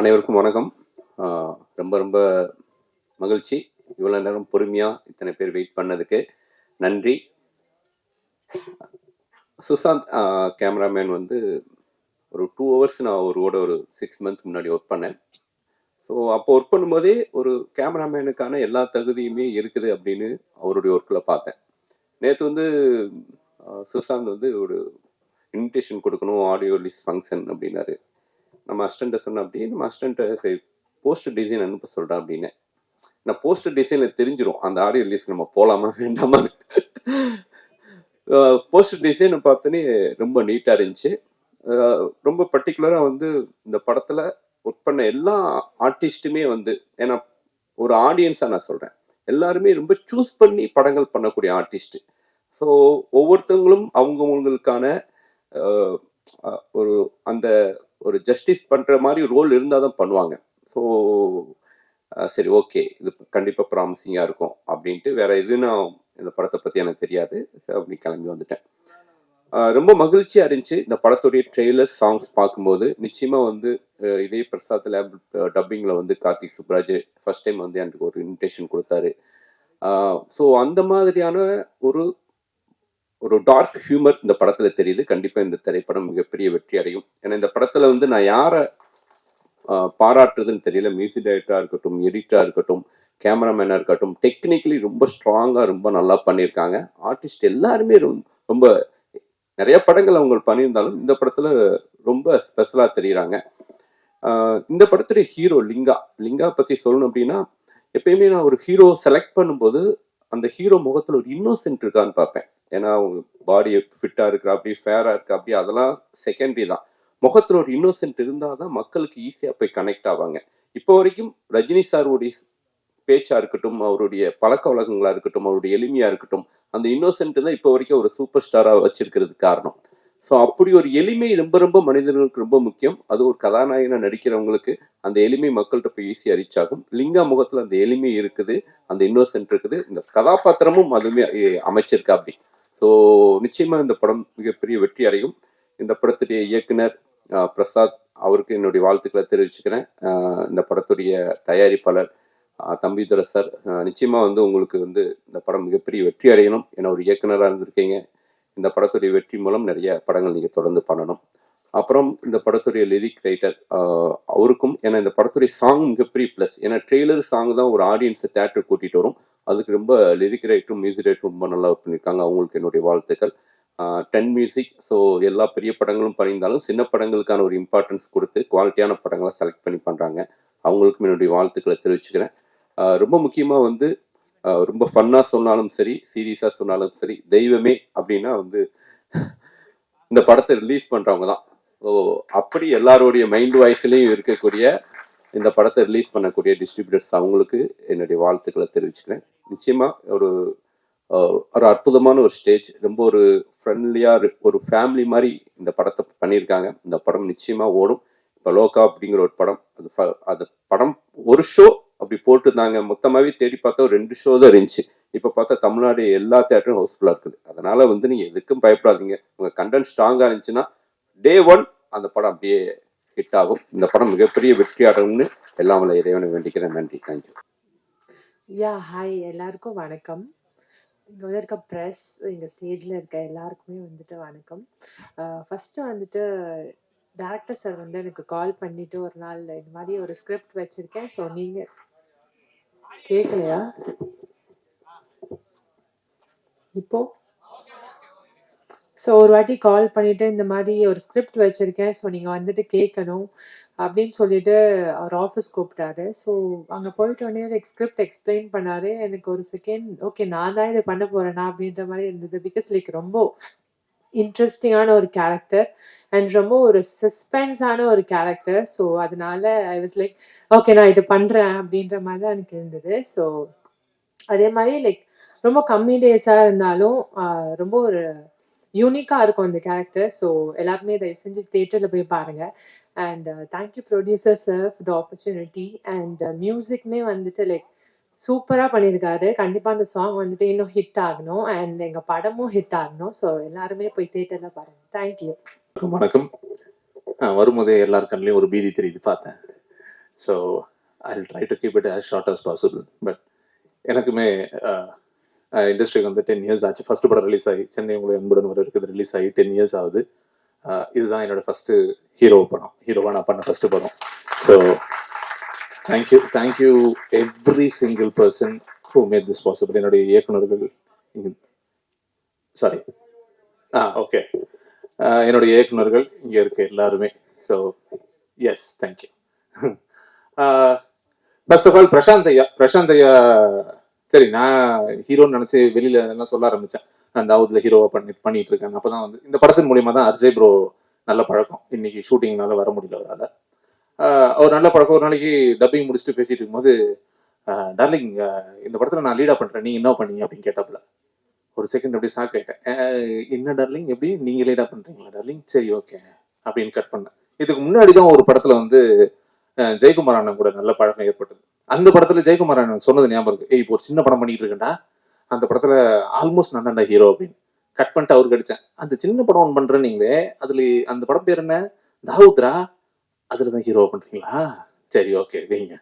அனைவருக்கும் வணக்கம். ரொம்ப ரொம்ப மகிழ்ச்சி. இவ்வளோ நேரம் பொறுமையாக இத்தனை பேர் வெயிட் பண்ணதுக்கு நன்றி. சுசாந்த் கேமராமேன் வந்து ஒரு 2 ஹவர்ஸ் நான் அவரோட ஒரு 6 மந்த் முன்னாடி ஒர்க் பண்ணேன். ஸோ அப்போ ஒர்க் பண்ணும்போதே ஒரு கேமராமேனுக்கான எல்லா தகுதியுமே இருக்குது அப்படின்னு அவருடைய ஒர்க்கில் பார்த்தேன். நேற்று வந்து சுசாந்த் வந்து ஒரு இன்விடேஷன் கொடுக்கணும், ஆடியோ ரிலீஸ் ஃபங்க்ஷன் அப்படின்னாரு. நம்ம அசிஸ்டண்ட்டை சொன்னேன், அப்படி நம்ம அசிஸ்டண்ட்டை சரி போஸ்டர் டிசைன் அனுப்ப சொல்கிறேன் அப்படின்னு. நான் போஸ்டர் டிசைனில் தெரிஞ்சிடும் அந்த ஆடியோ ரிலீஸ் நம்ம போகலாமா வேண்டாமா. போஸ்டர் டிசைன் பார்த்தோன்னே ரொம்ப நீட்டாக இருந்துச்சு. ரொம்ப பர்டிகுலராக வந்து இந்த படத்தில் ஒர்க் பண்ண எல்லா ஆர்டிஸ்ட்டுமே வந்து, ஏன்னா ஒரு ஆடியன்ஸாக நான் சொல்கிறேன், எல்லாருமே ரொம்ப சூஸ் பண்ணி படங்கள் பண்ணக்கூடிய ஆர்டிஸ்ட்டு. ஸோ ஒவ்வொருத்தவங்களும் அவங்கவுங்களுக்கான ஒரு அந்த ஒரு ஜஸ்டிஸ் பண்ணுற மாதிரி ரோல் இருந்தால் தான் பண்ணுவாங்க. ஸோ சரி, ஓகே, இது கண்டிப்பாக ப்ராமிசிங்காக இருக்கும் அப்படின்ட்டு வேற எதுவும் இந்த படத்தை பற்றி எனக்கு தெரியாது. அப்படி கிளம்பி வந்துட்டேன். ரொம்ப மகிழ்ச்சியாக இருந்துச்சு இந்த படத்துடைய ட்ரெய்லர் சாங்ஸ் பார்க்கும்போது. நிச்சயமாக வந்து இதே பிரசாத் லேப் டப்பிங்கில் வந்து கார்த்திக் சுப்ராஜ் ஃபர்ஸ்ட் டைம் வந்து எனக்கு ஒரு இன்விடேஷன் கொடுத்தாரு. ஸோ அந்த மாதிரியான ஒரு ஒரு டார்க் ஹியூமர் இந்த படத்துல தெரியுது. கண்டிப்பா இந்த திரைப்படம் மிகப்பெரிய வெற்றி அடையும். ஏன்னா இந்த படத்துல வந்து நான் யாரை பாராட்டுறதுன்னு தெரியல. மியூசிக் டைரக்டரா இருக்கட்டும், எடிட்டரா இருக்கட்டும், கேமராமேனா இருக்கட்டும், டெக்னிக்கலி ரொம்ப ஸ்ட்ராங்கா ரொம்ப நல்லா பண்ணியிருக்காங்க. ஆர்டிஸ்ட் எல்லாருமே ரொம்ப நிறைய படங்கள் அவங்க பண்ணியிருந்தாலும் இந்த படத்துல ரொம்ப ஸ்பெஷலா தெரியுறாங்க. இந்த படத்துடைய ஹீரோ லிங்கா பத்தி சொல்லணும் அப்படின்னா, எப்பயுமே நான் ஒரு ஹீரோ செலக்ட் பண்ணும்போது அந்த ஹீரோ முகத்துல ஒரு இன்னோசென்ட் இருக்கான்னு பார்ப்பேன். ஏன்னா அவங்க பாடி ஃபிட்டா இருக்கிறா, அப்படி ஃபேரா இருக்கா, அப்படி அதெல்லாம் செகண்டரி தான். முகத்துல ஒரு இன்னோசென்ட் இருந்தால் தான் மக்களுக்கு ஈஸியா போய் கனெக்ட் ஆவாங்க. இப்போ வரைக்கும் ரஜினி சாருடைய பேச்சா இருக்கட்டும், அவருடைய பழக்க வழக்கங்களா இருக்கட்டும், அவருடைய எளிமையா இருக்கட்டும், அந்த இன்னோசென்ட் தான் இப்போ வரைக்கும் ஒரு சூப்பர் ஸ்டாரா வச்சிருக்கிறதுக்கு காரணம். ஸோ அப்படி ஒரு எளிமை ரொம்ப ரொம்ப மனிதர்களுக்கு ரொம்ப முக்கியம். அது ஒரு கதாநாயகனா நடிக்கிறவங்களுக்கு அந்த எளிமை மக்கள்கிட்ட போய் ஈஸியாக ரீச் ஆகும். லிங்கா முகத்துல அந்த எளிமை இருக்குது, அந்த இன்னோசென்ட் இருக்குது. இந்த கதாபாத்திரமும் அதுவுமே அமைச்சிருக்கா அப்படி. ஸோ நிச்சயமா இந்த படம் மிகப்பெரிய வெற்றி அடையும். இந்த படத்துடைய இயக்குனர் பிரசாத், அவருக்கு என்னுடைய வாழ்த்துக்களை தெரிவிச்சுக்கிறேன். இந்த படத்துடைய தயாரிப்பாளர் தம்பிதுரை சார், நிச்சயமா வந்து உங்களுக்கு வந்து இந்த படம் மிகப்பெரிய வெற்றி அடையணும். ஏன்னா ஒரு இயக்குனராக இருந்திருக்கீங்க. இந்த படத்துடைய வெற்றி மூலம் நிறைய படங்கள் நீங்கள் தொடர்ந்து பண்ணணும். அப்புறம் இந்த படத்துடைய லிரிக் ரைட்டர் அவருக்கும், ஏன்னா இந்த படத்துடைய சாங் மிகப்பெரிய ப்ளஸ். ஏன்னா ட்ரெய்லர் சாங் தான் ஒரு ஆடியன்ஸை தேட்டர் கூட்டிகிட்டு வரும். அதுக்கு ரொம்ப லிரிக் ரைட்டரும் மியூசிக் ரைட்டரும் ரொம்ப நல்லா பண்ணியிருக்காங்க. அவங்களுக்கு என்னுடைய வாழ்த்துக்கள். 10 மியூசிக். ஸோ எல்லா பெரிய படங்களும் பண்ணியிருந்தாலும் சின்ன படங்களுக்கான ஒரு இம்பார்ட்டன்ஸ் கொடுத்து குவாலிட்டியான படங்களை செலக்ட் பண்ணி பண்ணுறாங்க. அவங்களுக்கும் என்னுடைய வாழ்த்துக்களை தெரிவிச்சுக்கிறேன். ரொம்ப முக்கியமாக வந்து ரொம்ப ஃபன்னாக சொன்னாலும் சரி, சீரியஸாக சொன்னாலும் சரி, தெய்வமே அப்படின்னா வந்து இந்த படத்தை ரிலீஸ் பண்ணுறவங்க தான். ஸோ அப்படி எல்லாருடைய மைண்ட் வாய்ஸ்லையும் இருக்கக்கூடிய இந்த படத்தை ரிலீஸ் பண்ணக்கூடிய டிஸ்ட்ரிபியூட்டர்ஸ் அவங்களுக்கு என்னுடைய வாழ்த்துக்களை தெரிவிச்சுக்கிறேன். நிச்சயமாக ஒரு அற்புதமான ஒரு ஸ்டேஜ், ரொம்ப ஒரு ஃப்ரெண்ட்லியாக ஒரு ஃபேமிலி மாதிரி இந்த படத்தை பண்ணியிருக்காங்க. இந்த படம் நிச்சயமாக ஓடும். இப்போ லோகா அப்படிங்கிற ஒரு படம், அது படம் ஒரு ஷோ அப்படி போட்டுருந்தாங்க. மொத்தமாகவே தேடி பார்த்தா ஒரு 2 ஷோ தான் இருந்துச்சு. இப்போ பார்த்தா தமிழ்நாடு எல்லா தேட்டரும் ஹவுஸ்ஃபுல்லாக இருக்குது. அதனால வந்து நீங்கள் எதுக்கும் பயப்படாதீங்க. உங்கள் கண்டென்ட் ஸ்ட்ராங்காக இருந்துச்சுன்னா டே 1 அந்த படம் அப்படியே ஹிட் ஆகும். இந்த படம் மிகப்பெரிய வெற்றி அடையும்னு எல்லாம் உள்ள இறைவனை வேண்டிக்கிறேன். நன்றி, தேங்க்யூ. ஹாய், எல்லாருக்கும் வணக்கம். இங்கே வந்து இருக்க ப்ரெஸ், இங்கே ஸ்டேஜில் இருக்க எல்லாருக்குமே வந்துட்டு வணக்கம். ஃபஸ்ட்டு வந்துட்டு டேரக்டர் சார் வந்து எனக்கு கால் பண்ணிட்டு ஒரு நாள் இந்த மாதிரி ஒரு ஸ்கிரிப்ட் வச்சுருக்கேன், ஸோ நீங்கள் கேட்கலையா இப்போ? ஸோ ஒரு வாட்டி கால் பண்ணிவிட்டு இந்த மாதிரி ஒரு ஸ்கிரிப்ட் வச்சுருக்கேன், ஸோ நீங்கள் வந்துட்டு கேட்கணும் அப்படின்னு சொல்லிட்டு அவர் ஆஃபீஸ் கூப்பிட்டாரு. ஸோ அங்கே போயிட்டோடனே எனக்கு ஸ்கிரிப்ட் எக்ஸ்பிளைன் பண்ணார். எனக்கு ஒரு செகண்ட் ஓகே நான் தான் இது பண்ண போகிறேனா அப்படின்ற மாதிரி இருந்தது. பிகாஸ் லைக் ரொம்ப இன்ட்ரெஸ்டிங்கான ஒரு கேரக்டர் அண்ட் ரொம்ப ஒரு சஸ்பென்ஸான ஒரு கேரக்டர். ஸோ அதனால ஐ வாஸ் லைக் ஓகே நான் இது பண்ணுறேன் அப்படின்ற மாதிரி தான் எனக்கு இருந்தது. ஸோ அதே மாதிரி லைக் ரொம்ப கம்மி டேஸாக இருந்தாலும் ரொம்ப ஒரு யூனிக்காக இருக்கும் அந்த கேரக்டர். ஸோ எல்லாருமே தயவு செஞ்சு தியேட்டரில் போய் பாருங்கள். And thank you producer sir for the opportunity. And மியூசிக்குமே வந்துட்டு லைக் சூப்பராக பண்ணியிருக்காரு. கண்டிப்பாக அந்த சாங் வந்துட்டு இன்னும் ஹிட் ஆகணும் அண்ட் எங்கள் படமும் ஹிட் ஆகணும். ஸோ எல்லாருமே போய் தியேட்டரில் பாருங்கள். தேங்க்யூ. வணக்கம். வரும்போதே எல்லார் கண்ணிலையும் ஒரு பீதி தெரியுது பார்த்தேன். So I try to keep it as short as possible. But எனக்குமே இண்டஸ்ட்ரிக்கு வந்து 10 years ஆச்சு. ஃபர்ஸ்ட் படம் ரிலீஸ் ஆகி சென்னை உங்களை அன்புடன் வர இருக்குது ரிலீஸ் ஆகி 10 years ஆகுது. இதுதான் என்னோட ஃபர்ஸ்ட் ஹீரோவாக நான் பண்ண ஃபர்ஸ்ட் படம். So thank you every single person who made this possible. என்னுடைய இயக்குனர்கள், சாரி ஓகே, என்னுடைய இயக்குனர்கள் இங்கே இருக்க எல்லாருமே. So yes, thank you. First of all Prashanth ஐயா சரி, நான் ஹீரோன்னு நினச்சி வெளியில் எல்லாம் சொல்ல ஆரம்பித்தேன். அந்த தாவூத்ல ஹீரோவை பண்ணிட்டு இருக்கேன். அப்போ தான் வந்து இந்த படத்தின் மூலியமாக தான் அர்ஜய் ப்ரோ நல்ல பழக்கம். இன்னைக்கு ஷூட்டிங்னால வர முடியல அவரால். அவர் நல்ல பழக்கம். ஒரு நாளைக்கு டப்பிங் முடிச்சுட்டு பேசிட்டு இருக்கும்போது, டார்லிங் இந்த படத்தில் நான் லீடாக பண்ணுறேன், நீங்கள் என்ன பண்ணீங்க அப்படின்னு கேட்டாப்புல. ஒரு செகண்ட் அப்படி ஷாக் ஆகிட்டேன். என்ன டார்லிங், எப்படி நீங்கள் லீடாக பண்ணுறீங்களா டார்லிங், சரி ஓகே அப்படின்னு கட் பண்ணேன். இதுக்கு முன்னாடி தான் ஒரு படத்தில் வந்து ஜெயக்குமார் அண்ணன் கூட நல்ல பழக்கம் ஏற்பட்டது. அந்த படத்துல ஜெயக்குமார் அண்ணன் சொன்னது ஞாபகம் இருக்கு, இப்போ ஒரு சின்ன படம் பண்ணிட்டு இருக்கேன்டா, அந்த படத்துல ஆல்மோஸ்ட் நான் தான் ஹீரோ அப்படின்னு கட் பண்ணிட்டு அவருக்கு அடிச்சேன். அந்த சின்ன படம் ஒன்று பண்றேன் நீங்களே, அதுல அந்த படம் பேர் என்ன, தாவூத்ரா, அதுலதான் ஹீரோ பண்றீங்களா, சரி ஓகே வைங்க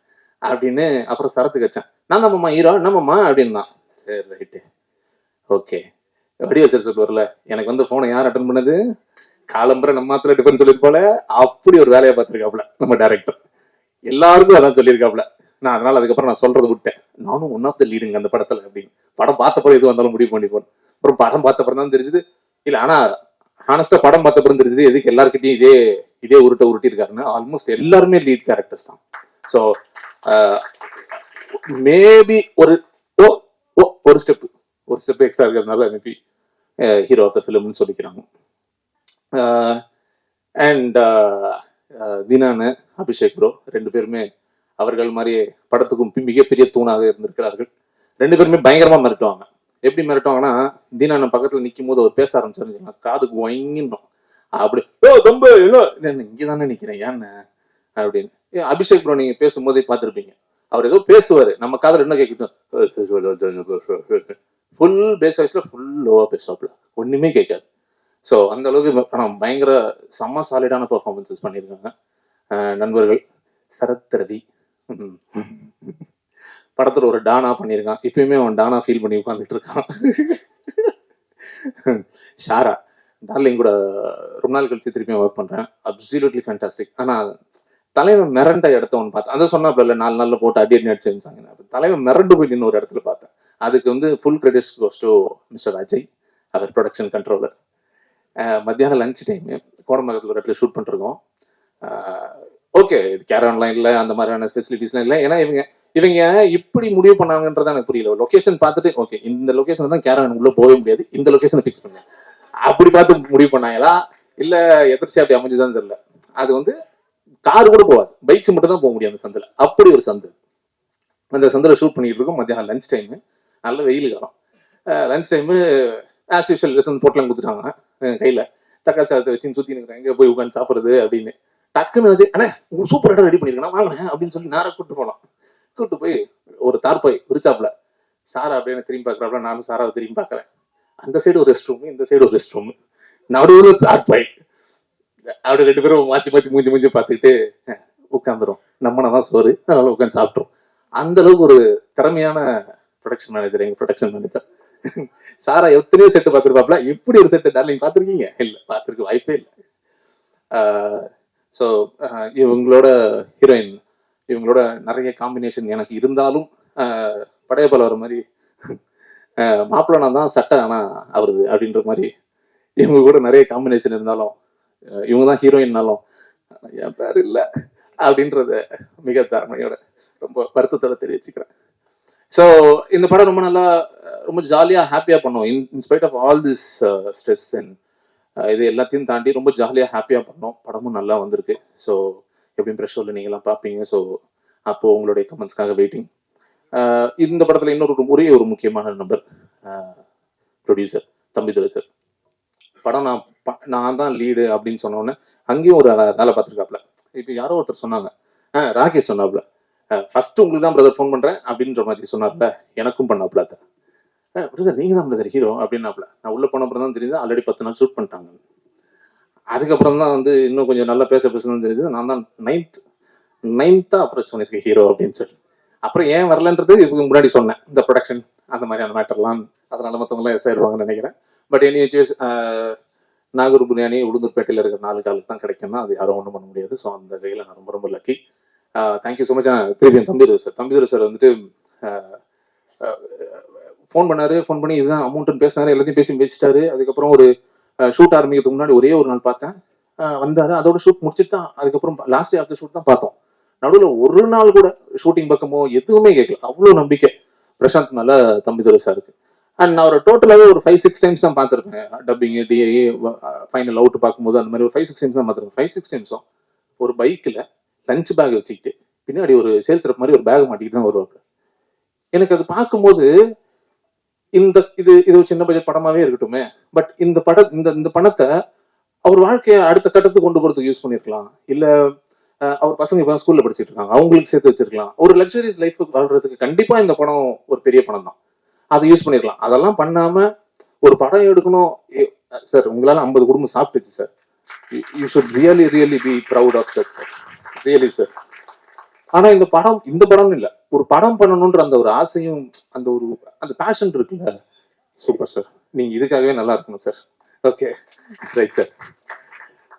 அப்படின்னு. அப்புறம் சரத்துக்கு வச்சேன், நான் நம்மம்மா ஹீரோ நம்மம்மா அப்படின்னா, சரி ரைட்டு ஓகே. வடி வச்சர் சொல்லுவார்ல, எனக்கு வந்து போனை யார் அட்டன் பண்ணது, காலம்பரை நம்ம மாத்திர டிஃபன் சொல்லிட்டு போல, அப்படி ஒரு வேலையை பார்த்துருக்காப்புல நம்ம டைரக்டர். எல்லாருக்கும் அதான் சொல்லியிருக்காப்புல. நான் அதனால அதுக்கப்புறம் நான் சொல்றது விட்டேன், நானும் ஒன் ஆஃப் த லீடுங்க அந்த படத்துல அப்படின்னு. படம் பார்த்தப்பறம் எது வந்தாலும் முடிவு பண்ணி போனேன். அப்புறம் படம் பார்த்தப்பறம் தான் தெரிஞ்சது, இல்ல ஆனா ஹானஸ்டா படம் பார்த்தப்பறம் தெரிஞ்சது எதுக்கு எல்லாருக்கிட்டையும் இதே உருட்டி இருக்காருன்னு. ஆல்மோஸ்ட் எல்லாருமே லீட் கேரக்டர்ஸ் தான். ஸோ மேபி ஒரு ஸ்டெப் எக்ஸ்ட்ரா இருக்கிறதுனால மேபி ஹீரோ ஆஃப் த ஃபிலிம்னு சொல்லிக்கிறாங்க. அண்ட் தினானு அபிஷேக் ப்ரோ ரெண்டு பேருமே அவர்கள் மாதிரியே படத்துக்கும் மிகப்பெரிய தூணாக இருந்திருக்கிறார்கள். ரெண்டு பேருமே பயங்கரமா மிரட்டுவாங்க. எப்படி மிரட்டுவாங்கன்னா, தீனான பக்கத்துல நிற்கும் போது அவர் பேச ஆரம்பிச்சாருன்னு காதுக்கு வாங்கிடணும். அப்படி தம்பு இங்கதானே நிக்கிறேன் ஏன்னு அப்படின்னு. அபிஷேக் ப்ரோ நீங்க பேசும்போதே பார்த்துருப்பீங்க, அவர் ஏதோ பேசுவாரு, நம்ம காதல் என்ன கேட்கட்டும், ஃபுல் பேஸ் வாய்ஸ்ல ஃபுல் லோவா பேசுவாப்ல, ஒண்ணுமே கேட்காது. ஸோ அந்த அளவுக்கு பயங்கர செம்ம சாலிடான பர்ஃபார்மன்ஸஸ் பண்ணியிருக்காங்க நண்பர்கள். சரத் ரவி படத்துல ஒரு டானா பண்ணியிருக்கான், இப்பயுமே அவன் டானா ஃபீல் பண்ணி உட்காந்துட்டு இருக்கான். ஷாரா டார்லிங் கூட ரொம்ப நாள் கழிச்சு திருப்பியும் ஒர்க் பண்றேன், அப்சல்யூட்லி ஃபேண்டாஸ்டிக். ஆனா தலைவன் மிரண்ட இடத்த ஒன்று பார்த்தேன், அதை சொன்னாப்ல 4 நாள்ல போட்டு அடி அடிச்சு வச்சாங்க. தலைவன் மிரண்டு போய் இன்னொரு இடத்துல பார்த்தேன். அதுக்கு வந்து full credits goes to mister Ajay, அவர் ப்ரொடக்ஷன் கண்ட்ரோலர். மத்தியானம் லஞ்ச் டைம் கோடம்பாக்கத்தில் ஒரு இடத்துல ஷூட் பண்ணிருக்கோம். ஓகே, இது கேரவன்லாம் இல்லை, அந்த மாதிரியான ஃபெசிலிட்டிஸ்லாம் இல்லை. ஏன்னா இவங்க இப்படி முடிவு பண்ணாங்கன்றத எனக்கு புரியல. லொகேஷன் பார்த்துட்டு ஓகே இந்த லொகேஷன் தான் கேரவன் உள்ள போகவே முடியாது, இந்த லொகேஷனை ஃபிக்ஸ் பண்ணேன் அப்படி பார்த்து முடிவு பண்ணாங்களா இல்லை எதிர்ச்சி அப்படி அமைஞ்சுதான் தெரியல. அது வந்து கார் கூட போகாது, பைக்கு மட்டும் தான் போக முடியும் அந்த சந்தில். அப்படி ஒரு சந்து. அந்த சந்தில் ஷூட் பண்ணிட்டு இருக்கோம். மத்தியானம் லஞ்ச் டைமு, நல்ல வெயில் காலம். லஞ்ச் டைமு ஆஸ் யூஷுவல் எடுத்து போட்டெல்லாம் கொடுத்துட்டாங்க கையில, தக்காளி சாதத்தை வச்சு சுற்றி நிற்கிறேன், எங்கே போய் உட்காந்து சாப்பிட்றது அப்படின்னு. டக்குன்னு வச்சு அண்ணே உங்களுக்கு சூப்பர் இடம் ரெடி பண்ணிருக்கேன் வாங்கினேன் அப்படின்னு சொல்லி நேரம் கூப்பிட்டு போனோம். கூப்பிட்டு போய் ஒரு தார்பாய் விரிச்சாப்புல, சாரா அப்படின்னு திரும்பி பார்க்குறாப்புல, நானும் சாராவை திரும்பி பார்க்குறேன். அந்த சைடு ஒரு ரெஸ்ட் ரூமு, இந்த சைடு ஒரு ரெஸ்ட் ரூமு, நடுவில் தார்பாய். அப்படி ரெண்டு பேரும் மாற்றி மூஞ்சி பார்த்துக்கிட்டு உட்காந்துரும். நம்மனா சோறு, அதனால உட்காந்து சாப்பிட்றோம். அந்த அளவுக்கு ஒரு திறமையான ப்ரொடக்ஷன் மேனேஜர் எங்க ப்ரொடக்ஷன் மேனேஜர். சாரா எத்தனையோ செட்டு பார்த்துருப்பாப்ல, இப்படி ஒரு செட்டு டார்லிங் பார்த்துருக்கீங்க? இல்லை, பார்த்துருக்க வாய்ப்பே இல்லை. ஸோ இவங்களோட ஹீரோயின், இவங்களோட நிறைய காம்பினேஷன் எனக்கு இருந்தாலும் படையப்பால் வர மாதிரி மாப்பிள்ளனா தான் சட்டை ஆனால் அவருது அப்படின்ற மாதிரி இவங்க கூட நிறைய காம்பினேஷன் இருந்தாலும், இவங்க தான் ஹீரோயின்னாலும் என் பேர் இல்லை அப்படின்றத மிக தாழ்மையோட ரொம்ப வருத்தத்தோட தெரிவிச்சுக்கிறேன். ஸோ இந்த படம் ரொம்ப நல்லா, ரொம்ப ஜாலியாக ஹாப்பியாக பண்ணோம். In spite of all this stress and இது எல்லாத்தையும் தாண்டி ரொம்ப ஜாலியாக ஹாப்பியாக பண்ணோம். படமும் நல்லா வந்திருக்கு. ஸோ எப்படியும் ப்ரெஷரில் நீங்களாம் பார்ப்பீங்க. ஸோ அப்போது உங்களுடைய கமெண்ட்ஸ்க்காக வெயிட்டிங். இந்த படத்தில் ஒரே ஒரு முக்கியமான நம்பர், ப்ரொடியூசர் தம்பிதுரை சார். படம் நான் தான் லீடு அப்படின்னு சொன்னோன்னே அங்கேயும் ஒரு வேலை பார்த்துருக்காப்புல. இப்போ யாரோ ஒருத்தர் சொன்னாங்க, ராகேஷ் சொன்னாப்புல, ஃபர்ஸ்ட் உங்களுக்கு தான் பிரதர் ஃபோன் பண்ணுறேன் அப்படின்ற மாதிரி சொன்னார்ல, எனக்கும் பண்ணாப்புல. பிரதர் நீங்கள் தான் பிரதர் ஹீரோ அப்படின்னாப்புல. நான் உள்ளே போன அப்புறம் தான் தெரியுது ஆல்ரெடி 10 நாள் ஷூட் பண்ணிட்டாங்க. அதுக்கப்புறம் தான் வந்து இன்னும் கொஞ்சம் நல்லா பேச தான் தெரியுது நான் தான் 9th 9th அப்ரோச் பண்ணியிருக்கேன் ஹீரோ அப்படின்னு சொல்லி. அப்புறம் ஏன் வரலன்றது இதுக்கு முன்னாடி சொன்னேன், இந்த ப்ரொடக்ஷன் அந்த மாதிரியான மேட்டர்லாம், அதனால மற்றவங்களாம் எஸ் ஆயிடுவாங்கன்னு நினைக்கிறேன். பட் எனிவேஸ் நாகூர் பிரியாணி உளுந்தூர்பேட்டையில் இருக்கிற 4 காலுக்கு தான் கிடைக்கும்னா அது யாரும் ஒன்றும் பண்ண முடியாது. ஸோ அந்த வகையில் நான் ரொம்ப ரொம்ப லக்கி. Thank you so much. திருப்பி தம்பிதுரை சார் வந்துட்டு ஃபோன் பண்ணாரு. ஃபோன் பண்ணி இதுதான் அமௌண்ட்டுன்னு பேசினாரு, எல்லாத்தையும் பேசி வச்சுட்டாரு. அதுக்கப்புறம் ஒரு ஷூட் ஆரம்பிக்கிறதுக்கு முன்னாடி ஒரே ஒரு நாள் பார்த்தேன், வந்தாரு. அதோட ஷூட் முடிச்சுட்டு தான் அதுக்கப்புறம் last day of the shoot தான் பார்த்தோம். நடுவில் ஒரு நாள் கூட ஷூட்டிங் பக்கமோ எதுவுமே கேட்கல. அவ்வளோ நம்பிக்கை பிரசாந்த் மேல தம்பிதுரை சாருக்கு. அண்ட் நான் ஒரு டோட்டலாகவே ஒரு 5-6 டைம்ஸ் தான் பார்த்துருப்பேன். டப்பிங், டிஐ, ஃபைனல் அவுட் பார்க்கும்போது அந்த மாதிரி ஒரு 5-6 டைம்ஸ் தான் பார்த்துருப்பேன். 5-6 டைம்ஸும் ஒரு பைக்கில் லஞ்ச் பேக் வச்சுக்கிட்டு பின்னாடி ஒரு சேல்ஸ் ரெப் மாதிரி ஒரு பேக் மாட்டிக்கிட்டு தான் வருவாங்க. எனக்கு அது பார்க்கும்போது இது சின்ன பட்ஜெட் படமாவே இருக்கட்டுமே, பட் இந்த பணத்தை அவர் வாழ்க்கையை அடுத்த கட்டத்துக்கு கொண்டு போறதுக்கு யூஸ் பண்ணிருக்கலாம். இல்ல அவர் பசங்க இப்ப ஸ்கூல்ல படிச்சுட்டு இருக்காங்க, அவங்களுக்கு சேர்த்து வச்சிருக்கலாம். ஒரு லக்ஸரியஸ் லைஃப் வாழ்றதுக்கு கண்டிப்பா இந்த படம் ஒரு பெரிய பணம் தான், அதை யூஸ் பண்ணிருக்கலாம். அதெல்லாம் பண்ணாம ஒரு படம் எடுக்கணும் சார். உங்களால 50 குடும்பம் சாப்பிட்டுச்சு sir. You should really really be proud of that sir, really sir. ஆனா இந்த படம் இல்ல, ஒரு படம் பண்ணணும்ன்ற அந்த ஒரு ஆசையும் அந்த பேஷன் இருக்குல்ல, சூப்பர் சார். நீங்க இதுக்காகவே நல்லா இருக்கணும் சார். Okay, right sir.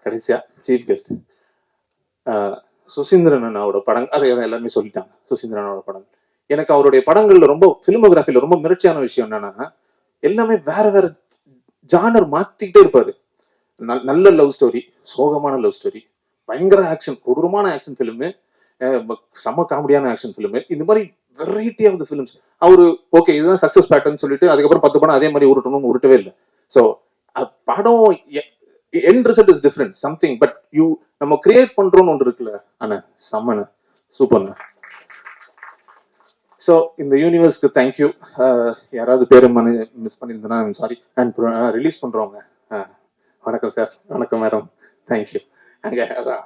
கடைசியா சீஃப் கெஸ்ட் சுசீந்திரன் அண்ணாவோட படம், அதை எல்லாருமே சொல்லிட்டாங்க. சுசீந்திரன் அண்ணாவோட படம் எனக்கு அவருடைய படங்கள்ல ரொம்ப பிலிமோகிராஃபில ரொம்ப மிரட்சியான விஷயம் என்னன்னா, எல்லாமே வேற வேற ஜானர் மாத்திக்கிட்டே இருப்பாரு. நல்ல லவ் ஸ்டோரி, சோகமான லவ் ஸ்டோரி, பயங்கர ஆக்ஷன், கொடூரமான ஆக்ஷன் பிலிமு, செம்ம காமெடியான ஆக்ஷன் பிலிமு, இந்த மாதிரி வெரைட்டி ஆஃப் த ஃபிலிம்ஸ். அவரு ஓகே இதுதான் சக்சஸ் பேட்டர்ன் சொல்லிட்டு அதுக்கப்புறம் 10 படம் அதே மாதிரி உருட்டவே இல்லை. ஸோ படம் end result is different something, but நம்ம கிரியேட் பண்றோம்னு ஒன்று இருக்குல்ல அண்ணா, செம்மண்ண, சூப்பர்ண்ண. ஸோ இந்த யூனிவர்ஸ்க்கு தேங்க்யூ. யாராவது பேரு மிஸ் பண்ணியிருந்தேன்னா சாரி. அண்ட் ரிலீஸ் பண்றவங்க வணக்கம் சார், வணக்கம் மேடம், தேங்க்யூ. அதான்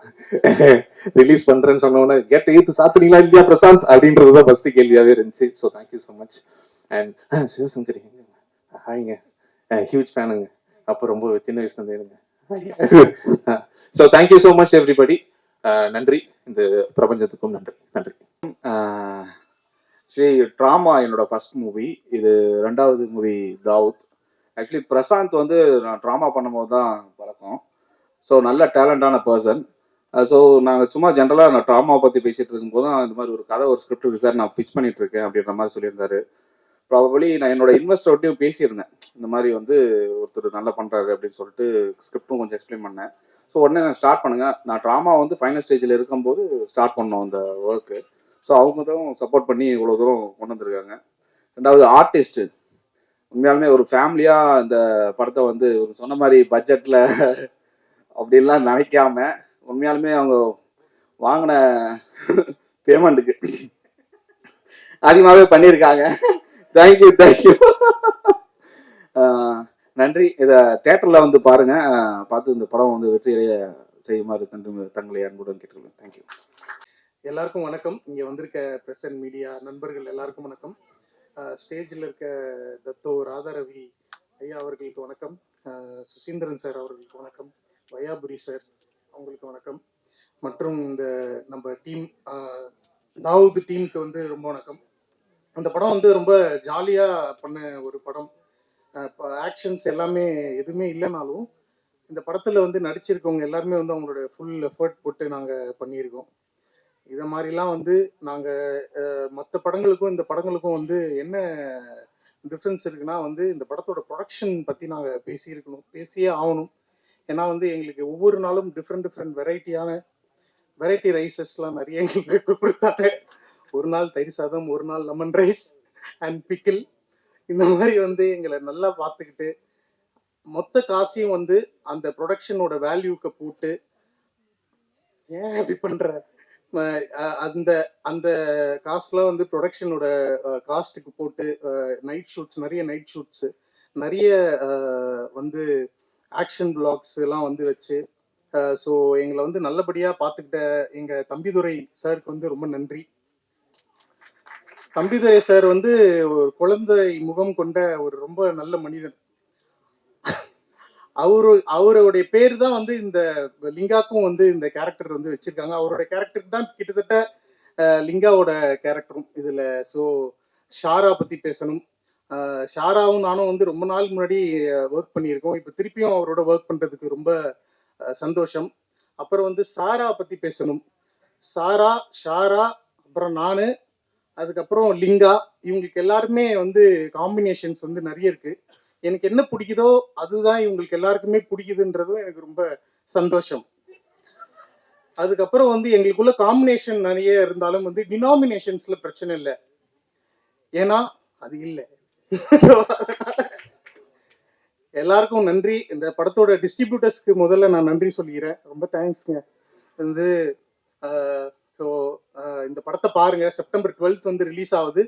ரிலீஸ் பண்றேன்னு சொன்னோன்னா கேட்ட ஈர்த்து சாத்துறீங்களா இல்லையா பிரசாந்த் அப்படின்றதுதான் ஃபர்ஸ்ட் கேள்வியாவே இருந்துச்சு. So thank you so much. And Sivasankari ஹாய்ங்க, ஹியூஜ் ஃபேனுங்க. அப்போ ரொம்ப சின்ன வயசுல இருந்தேங்க. So thank you so much everybody. நன்றி, இந்த பிரபஞ்சத்துக்கும் நன்றி. நன்றி. ஆக்சுவலி ட்ராமா என்னோட ஃபர்ஸ்ட் மூவி, இது 2வது மூவி தாவூத். ஆக்சுவலி பிரசாந்த் வந்து நான் ட்ராமா பண்ணும்போது தான் பழக்கம். ஸோ நல்ல டேலண்டான பர்சன். ஸோ நாங்கள் சும்மா ஜென்ரலாக நான் ட்ராமாவை பற்றி பேசிகிட்டு இருக்கும்போது தான் இந்த மாதிரி ஒரு கதை, ஒரு ஸ்கிரிப்ட் இருக்குது சார், நான் பிச் பண்ணிட்டு இருக்கேன் அப்படின்ற மாதிரி சொல்லியிருந்தாரு. ப்ராபபிளி நான் என்னோட இன்வெஸ்டர்ட்டையும் பேசியிருந்தேன், இந்த மாதிரி வந்து ஒருத்தர் நல்லா பண்ணுறாரு அப்படின்னு சொல்லிட்டு ஸ்கிரிப்டும் கொஞ்சம் எக்ஸ்பிளைன் பண்ணேன். ஸோ உடனே நான் ஸ்டார்ட் பண்ணுங்க, நான் ட்ராமா வந்து ஃபைனல் ஸ்டேஜில் இருக்கும்போது ஸ்டார்ட் பண்ணோம் இந்த ஒர்க்கு. ஸோ அவங்க தான் சப்போர்ட் பண்ணி இவ்வளோ தூரம் கொண்டு வந்திருக்காங்க. 2வது ஆர்டிஸ்ட்டு, உண்மையாலுமே ஒரு ஃபேமிலியாக இந்த படத்தை வந்து சொன்ன மாதிரி பட்ஜெட்டில் அப்படின்லாம் நினைக்காம உண்மையாலுமே அவங்க வாங்கின பேமெண்ட்டுக்கு அதிகமாகவே பண்ணியிருக்காங்க. தேங்க்யூ தேங்க்யூ, நன்றி. இதை தேட்டரில் வந்து பாருங்க, பார்த்து இந்த படம் வந்து வெற்றியடைய செய்யுமாறு தங்களை அன்புடன் கேட்டுக்கொள்ளுங்க. தேங்க்யூ. எல்லாருக்கும் வணக்கம். இங்கே வந்திருக்க பிரஸ் அண்ட் மீடியா நண்பர்கள் எல்லாருக்கும் வணக்கம். ஸ்டேஜில் இருக்க தத்தோ ராதாரவி ஐயா அவர்களுக்கு வணக்கம், சுசீந்திரன் சார் அவர்களுக்கு வணக்கம், வையாபுரி சார் அவங்களுக்கு வணக்கம், மற்றும் இந்த நம்ம டீம் தாவூத் டீமுக்கு வந்து ரொம்ப வணக்கம். அந்த படம் வந்து ரொம்ப ஜாலியாக பண்ண ஒரு படம். ஆக்ஷன்ஸ் எல்லாமே எதுவுமே இல்லைனாலும் இந்த படத்தில் வந்து நடிச்சிருக்கவங்க எல்லாருமே வந்து அவங்களோட ஃபுல் எஃபர்ட் போட்டு நாங்கள் பண்ணியிருக்கோம். இதை மாதிரிலாம் வந்து நாங்கள் மற்ற படங்களுக்கும் இந்த படங்களுக்கும் வந்து என்ன டிஃப்ரென்ஸ் இருக்குன்னா வந்து இந்த படத்தோட ப்ரொடக்ஷன் பற்றி நாங்கள் பேசியே ஆகணும். ஏன்னா வந்து எங்களுக்கு ஒவ்வொரு நாளும் டிஃப்ரெண்ட் வெரைட்டி ரைஸஸ்லாம் நிறைய எங்களுக்கு கொடுத்தாங்க. ஒரு நாள் தயிர் சாதம், ஒரு நாள் லெமன் ரைஸ் அண்ட் பிக்கிள், இந்த மாதிரி வந்து எங்களை நல்லா பார்த்துக்கிட்டு மொத்த காசையும் வந்து அந்த ப்ரொடக்ஷனோட வேல்யூக்கு போட்டு, ஏன் அப்படி பண்ற, அந்த அந்த காஸ்ட்லாம் வந்து ப்ரொடக்ஷனோட காஸ்ட்டுக்கு போட்டு நிறைய நைட் ஷூட்ஸ், நிறைய வந்து ஆக்ஷன் பிளாக்ஸ் எல்லாம் வந்து வச்சு, ஸோ எங்களை வந்து நல்லபடியாக பார்த்துக்கிட்ட எங்கள் தம்பிதுரை சாருக்கு வந்து ரொம்ப நன்றி. தம்பிதுரை சார் வந்து ஒரு குழந்தை முகம் கொண்ட ஒரு ரொம்ப நல்ல மனிதன். அவருடைய பேர் தான் வந்து இந்த லிங்காக்கும் வந்து இந்த கேரக்டர் வந்து வச்சிருக்காங்க. அவரோட கேரக்டருக்கு தான் கிட்டத்தட்ட லிங்காவோட கேரக்டரும் இதுல. ஸோ ஷாரா பத்தி பேசணும். ஷாராவும் நானும் வந்து ரொம்ப நாள் முன்னாடி ஒர்க் பண்ணியிருக்கோம். இப்போ திருப்பியும் அவரோட ஒர்க் பண்றதுக்கு ரொம்ப சந்தோஷம். அப்புறம் வந்து சாரா பத்தி பேசணும். சாரா, ஷாரா, அப்புறம் நானு, அதுக்கப்புறம் லிங்கா, இவங்களுக்கு எல்லாருமே வந்து காம்பினேஷன்ஸ் வந்து நிறைய இருக்கு. எனக்கு என்ன பிடிக்குதோ அதுதான் இவங்களுக்கு எல்லாருக்குமே பிடிக்குதுன்றதும் எனக்கு ரொம்ப சந்தோஷம். அதுக்கப்புறம் வந்து எங்களுக்குள்ள காம்பினேஷன் நிறைய இருந்தாலும் வந்து டினாமினேஷன்ஸ்ல பிரச்சனை இல்லை, ஏன்னா அது இல்லை. எல்லாருக்கும் நன்றி. இந்த படத்தோட டிஸ்ட்ரிபியூட்டர்ஸ்க்கு முதல்ல நான் நன்றி சொல்லிக்கிறேன். ரொம்ப தேங்க்ஸ்ங்க. வந்து ஸோ இந்த படத்தை பாருங்க. செப்டம்பர் 12th வந்து ரிலீஸ் ஆகுது.